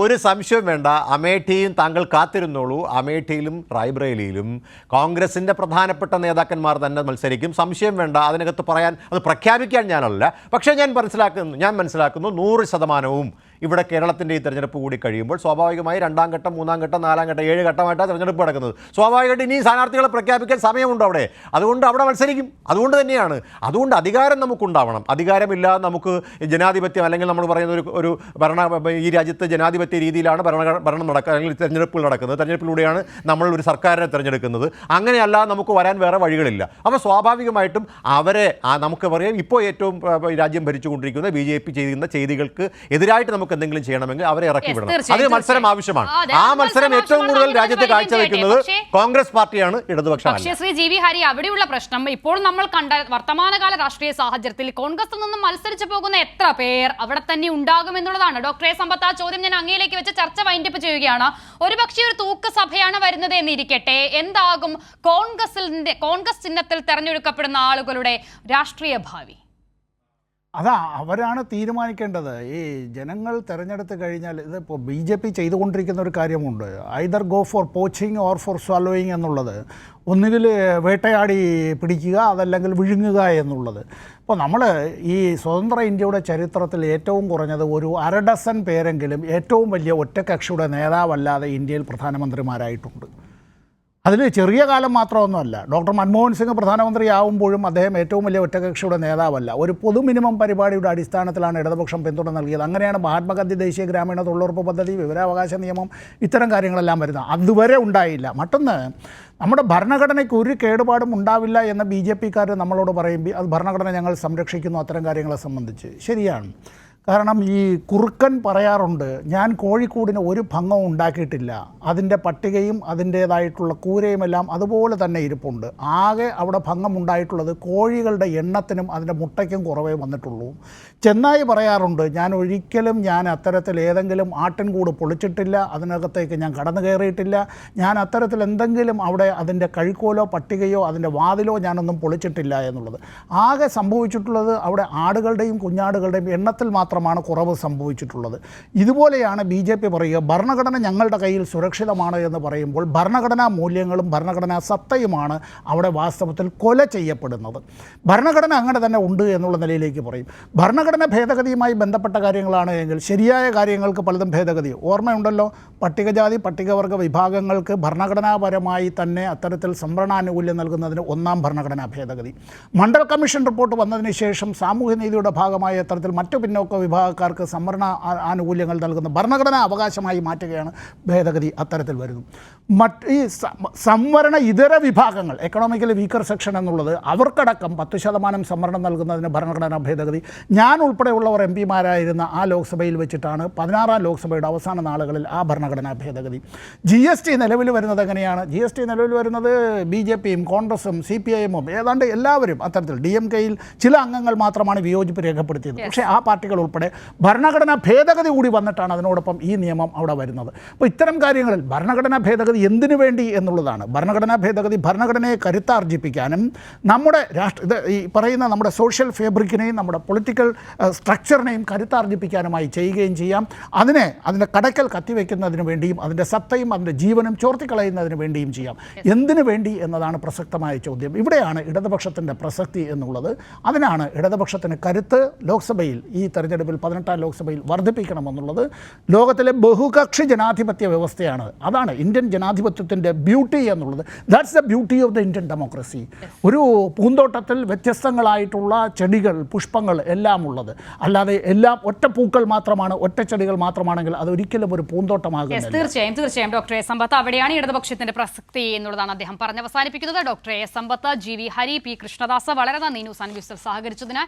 ഒരു സംശയം വേണ്ട. അമേഠിയും താങ്കൾ കാത്തിരുന്നോളൂ. അമേഠിയിലും റായ്ബറേലിയിലും കോൺഗ്രസിന്റെ പ്രധാനപ്പെട്ട നേതാക്കന്മാർ തന്നെ മത്സരിക്കും. സംശയം വേണ്ട. അതിനകത്ത് പറയാൻ, അത് പ്രഖ്യാപിക്കാൻ ഞാനല്ല. പക്ഷേ ഞാൻ മനസ്സിലാക്കുന്നു 100% ഇവിടെ കേരളത്തിൻ്റെ ഈ തെരഞ്ഞെടുപ്പ് കൂടി കഴിയുമ്പോൾ സ്വാഭാവികമായി 2ാം ഘട്ടം, 3ാം ഘട്ടം, 4ാം ഘട്ടം, 7 ഘട്ടമായിട്ടാണ് തെരഞ്ഞെടുപ്പ് നടക്കുന്നത്. സ്വാഭാവികമായിട്ട് ഇനി സ്ഥാനാർത്ഥികളെ പ്രഖ്യാപിക്കാൻ സമയമുണ്ട് അവിടെ. അതുകൊണ്ട് അവിടെ മത്സരിക്കും. അതുകൊണ്ട് തന്നെയാണ്. അതുകൊണ്ട് അധികാരം നമുക്കുണ്ടാവണം. അധികാരമില്ലാതെ നമുക്ക് ജനാധിപത്യം, അല്ലെങ്കിൽ നമ്മൾ പറയുന്ന ഒരു ഈ രാജ്യത്ത് ജനാധിപത്യ രീതിയിലാണ് ഭരണം നടക്കുക, അല്ലെങ്കിൽ തെരഞ്ഞെടുപ്പുകൾ നടക്കുന്നത്. തെരഞ്ഞെടുപ്പിലൂടെയാണ് നമ്മൾ ഒരു സർക്കാരിനെ തിരഞ്ഞെടുക്കുന്നത്. അങ്ങനെയല്ലാതെ നമുക്ക് വരാൻ വേറെ വഴികളില്ല. അപ്പോൾ സ്വാഭാവികമായിട്ടും അവരെ നമുക്ക് പറയാം, ഇപ്പോൾ ഏറ്റവും രാജ്യം ഭരിച്ചുകൊണ്ടിരിക്കുന്ന BJP ചെയ്യുന്ന ചെയ്തികൾക്ക് എതിരായിട്ട് നമുക്ക് എന്തെങ്കിലും ചെയ്യണമെങ്കിൽ അവരെ ഇറക്കി വിടണം. അതിന് മത്സരം ആവശ്യമാണ്. ആ മത്സരം ഏറ്റവും കൂടുതൽ രാജ്യത്ത് കാഴ്ചവെക്കുന്നത് കോൺഗ്രസ് പാർട്ടിയാണ്, ഇടതുപക്ഷമല്ല. പക്ഷേ ശ്രീ GV ഹരി, അവിടെയുള്ള പ്രശ്നം ഇപ്പോൾ നമ്മൾ കണ്ട വർത്തമാനകാല രാഷ്ട്രീയ സാഹചര്യത്തിൽ കോൺഗ്രസിൽ നിന്നും മത്സരിച്ചു പോകുന്ന എത്ര പേർ അവിടെ തന്നെ ഉണ്ടാകുമെന്നുള്ളതാണ്. ഡോക്ടറെ സമ്പത്ത്, ആ ചോദ്യം ഞാൻ അങ്ങയിലേക്ക് വെച്ച് ചർച്ച വൈൻഡപ്പ് ചെയ്യുകയാണ്. ഒരുപക്ഷെ ഒരു തൂക്ക് സഭയാണ് വരുന്നത് എന്നിരിക്കട്ടെ, എന്താകും കോൺഗ്രസ് ചിഹ്നത്തിൽ തെരഞ്ഞെടുക്കപ്പെടുന്ന ആളുകളുടെ രാഷ്ട്രീയ ഭാവി? അതാ അവരാണ് തീരുമാനിക്കേണ്ടത്. ഈ ജനങ്ങൾ തിരഞ്ഞെടുത്ത് കഴിഞ്ഞാൽ, ഇതിപ്പോൾ BJP ചെയ്തുകൊണ്ടിരിക്കുന്ന ഒരു കാര്യമുണ്ട്, either go for poaching or for swallowing എന്നുള്ളത്. ഒന്നുകിൽ വേട്ടയാടി പിടിക്കുക, അതല്ലെങ്കിൽ വിഴുങ്ങുക എന്നുള്ളത്. അപ്പോൾ നമ്മൾ ഈ സ്വതന്ത്ര ഇന്ത്യയുടെ ചരിത്രത്തിൽ ഏറ്റവും കുറഞ്ഞത് ഒരു 1/2 ഡസൻ പേരെങ്കിലും ഏറ്റവും വലിയ ഒറ്റക്കക്ഷിയുടെ നേതാവല്ലാതെ ഇന്ത്യയിൽ പ്രധാനമന്ത്രിമാരായിട്ടുണ്ട്. അതിൽ ചെറിയ കാലം മാത്രമൊന്നുമല്ല. ഡോക്ടർ മൻമോഹൻ സിംഗ് പ്രധാനമന്ത്രിയാവുമ്പോഴും അദ്ദേഹം ഏറ്റവും വലിയ ഒറ്റകക്ഷിയുടെ നേതാവല്ല. ഒരു പൊതു മിനിമം പരിപാടിയുടെ അടിസ്ഥാനത്തിലാണ് ഇടതുപക്ഷം പിന്തുണ നൽകിയത്. അങ്ങനെയാണ് മഹാത്മാഗാന്ധി ദേശീയ ഗ്രാമീണ തൊഴിലുറപ്പ് പദ്ധതി, വിവരാവകാശ നിയമം, ഇത്തരം കാര്യങ്ങളെല്ലാം വരുന്നത്. അതുവരെ ഉണ്ടായില്ല. മറ്റൊന്ന്, നമ്മുടെ ഭരണഘടനയ്ക്ക് ഒരു കേടുപാടും ഉണ്ടാവില്ല എന്ന് BJPക്കാർ നമ്മളോട് പറയുമ്പോൾ അത് ഭരണഘടന ഞങ്ങൾ സംരക്ഷിക്കുന്നു അത്തരം കാര്യങ്ങളെ സംബന്ധിച്ച്. ശരിയാണ്. കാരണം ഈ കുറുക്കൻ പറയാറുണ്ട്, ഞാൻ കോഴിക്കൂടിന് ഒരു ഭംഗവും ഉണ്ടാക്കിയിട്ടില്ല, അതിൻ്റെ പട്ടികയും അതിൻ്റേതായിട്ടുള്ള കൂരയുമെല്ലാം അതുപോലെ തന്നെ ഇരിപ്പുണ്ട്. ആകെ അവിടെ ഭംഗമുണ്ടായിട്ടുള്ളത് കോഴികളുടെ എണ്ണത്തിനും അതിൻ്റെ മുട്ടയ്ക്കും കുറവേ വന്നിട്ടുള്ളൂ. ചെന്നായി പറയാറുണ്ട്, ഞാൻ അത്തരത്തിൽ ഏതെങ്കിലും ആട്ടിൻകൂട് പൊളിച്ചിട്ടില്ല, അതിനകത്തേക്ക് ഞാൻ കടന്നു കയറിയിട്ടില്ല, ഞാൻ അത്തരത്തിൽ എന്തെങ്കിലും അവിടെ അതിൻ്റെ കഴുക്കോലോ പട്ടികയോ അതിൻ്റെ വാതിലോ ഞാനൊന്നും പൊളിച്ചിട്ടില്ല എന്നുള്ളത്. ആകെ സംഭവിച്ചിട്ടുള്ളത് അവിടെ ആടുകളുടെയും കുഞ്ഞാടുകളുടെയും എണ്ണത്തിൽ മാത്രമാണ് കുറവ് സംഭവിച്ചിട്ടുള്ളത്. ഇതുപോലെയാണ് BJP പറയുക, ഭരണഘടന ഞങ്ങളുടെ കയ്യിൽ സുരക്ഷിതമാണ് എന്ന് പറയുമ്പോൾ ഭരണഘടനാ മൂല്യങ്ങളും ഭരണഘടനാ സത്തയുമാണ് അവിടെ വാസ്തവത്തിൽ കൊല ചെയ്യപ്പെടുന്നത്. ഭരണഘടന അങ്ങനെ തന്നെ ഉണ്ട് എന്നുള്ള നിലയിലേക്ക് പറയും. ഭരണഘടന ഭേദഗതിയുമായി ബന്ധപ്പെട്ട കാര്യങ്ങളാണ് എങ്കിൽ ശരിയായ കാര്യങ്ങൾക്ക് പലതും ഭേദഗതി ഓർമ്മയുണ്ടല്ലോ. പട്ടികജാതി പട്ടികവർഗ വിഭാഗങ്ങൾക്ക് ഭരണഘടനാപരമായി തന്നെ അത്തരത്തിൽ സംവരണാനുകൂല്യം നൽകുന്നതിന് 1ാം ഭരണഘടനാ ഭേദഗതി. മണ്ഡൽ കമ്മീഷൻ റിപ്പോർട്ട് വന്നതിന് ശേഷം സാമൂഹ്യനീതിയുടെ ഭാഗമായി അത്തരത്തിൽ മറ്റു പിന്നോക്ക വിഭാഗക്കാർക്ക് സംവരണ ആനുകൂല്യങ്ങൾ നൽകുന്ന ഭരണഘടനാ അവകാശമായി മാറ്റുകയാണ് ഭേദഗതി അത്തരത്തിൽ വരുന്നു. ഈ സംവരണ ഇതര വിഭാഗങ്ങൾ, എക്കണോമിക്കലി വീക്കർ സെക്ഷൻ എന്നുള്ളത്, അവർക്കടക്കം 10% സംവരണം നൽകുന്നതിന് ഭരണഘടനാ ഭേദഗതി ഞാൻ ഉൾപ്പെടെയുള്ളവർ എം പിമാരായിരുന്ന ആ ലോക്സഭയിൽ വെച്ചിട്ടാണ് 16ാം ലോക്സഭയുടെ അവസാന നാളുകളിൽ ആ ഭരണഘടനാ ഭേദഗതി. GST നിലവിൽ വരുന്നത് എങ്ങനെയാണ്? GST നിലവിൽ വരുന്നത് BJPയും കോൺഗ്രസും CPIഎമ്മും ഏതാണ്ട് എല്ലാവരും അത്തരത്തിൽ DMKയിൽ ചില അംഗങ്ങൾ മാത്രമാണ് വിയോജിപ്പ് രേഖപ്പെടുത്തിയത്. പക്ഷേ ആ പാർട്ടികൾ ഉൾപ്പെടെ ഭരണഘടനാ ഭേദഗതി കൂടി വന്നിട്ടാണ് അതിനോടൊപ്പം ഈ നിയമം അവിടെ വരുന്നത്. അപ്പോൾ ഇത്തരം കാര്യങ്ങളിൽ ഭരണഘടനാ ഭേദഗതി എന്തിനു വേണ്ടി എന്നുള്ളതാണ്. ഭരണഘടനാ ഭേദഗതി ഭരണഘടനയെ കരുത്താർജിപ്പിക്കാനും നമ്മുടെ ഈ പറയുന്ന നമ്മുടെ സോഷ്യൽ ഫാബ്രിക്കിനെയും നമ്മുടെ പൊളിറ്റിക്കൽ സ്ട്രക്ചറിനെയും കരുത്താർജിപ്പിക്കാനുമായി ചെയ്യുകയും ചെയ്യാം. അതിൻ്റെ കടക്കൽ കത്തിവെക്കുന്നതിന് വേണ്ടിയും അതിൻ്റെ സത്തയും അതിൻ്റെ ജീവനും ചോർത്തിക്കളയുന്നതിന് വേണ്ടിയും ചെയ്യാം. എന്തിനു വേണ്ടി എന്നതാണ് പ്രസക്തമായ ചോദ്യം. ഇവിടെയാണ് ഇടതുപക്ഷത്തിൻ്റെ പ്രസക്തി എന്നുള്ളത്. അതിനാണ് ഇടതുപക്ഷത്തിന് കരുത്ത് ലോക്സഭയിൽ ഈ തെരഞ്ഞെടുപ്പിൽ 18ാം ലോക്സഭയിൽ വർദ്ധിപ്പിക്കണമെന്നുള്ളത്. ലോകത്തിലെ ബഹുകക്ഷി ജനാധിപത്യ വ്യവസ്ഥയാണ്. അതാണ് ഇന്ത്യൻ ജനാധിപത്യത്തിൻ്റെ ബ്യൂട്ടി എന്നുള്ളത്. That's the beauty of the Indian democracy. ഒരു പൂന്തോട്ടത്തിൽ വ്യത്യസ്തങ്ങളായിട്ടുള്ള ചെടികൾ, പുഷ്പങ്ങൾ എല്ലാം ഉള്ളത്, അല്ലാതെ എല്ലാം ഒറ്റ പൂക്കൾ മാത്രമാണ്, ഒറ്റ ചെടികൾ മാത്രമാണെങ്കിൽ അതൊരിക്കലും ഒരു പൂന്തോട്ടമാകുന്നില്ല. തീർച്ചയായും ഡോക്ടർ എ സമ്പത്ത്, അവിടെയാണ് ഇടതുപക്ഷത്തിന്റെ പ്രസക്തി എന്നുള്ളതാണ് അദ്ദേഹം പറഞ്ഞ് അവസാനിപ്പിക്കുന്നത്. Doctor A Sampath, GV Hari, P Krishnadas, വളരെ നന്ദി ന്യൂസ് ആൻഡ് വ്യൂസിൽ സഹകരിച്ചതിന്.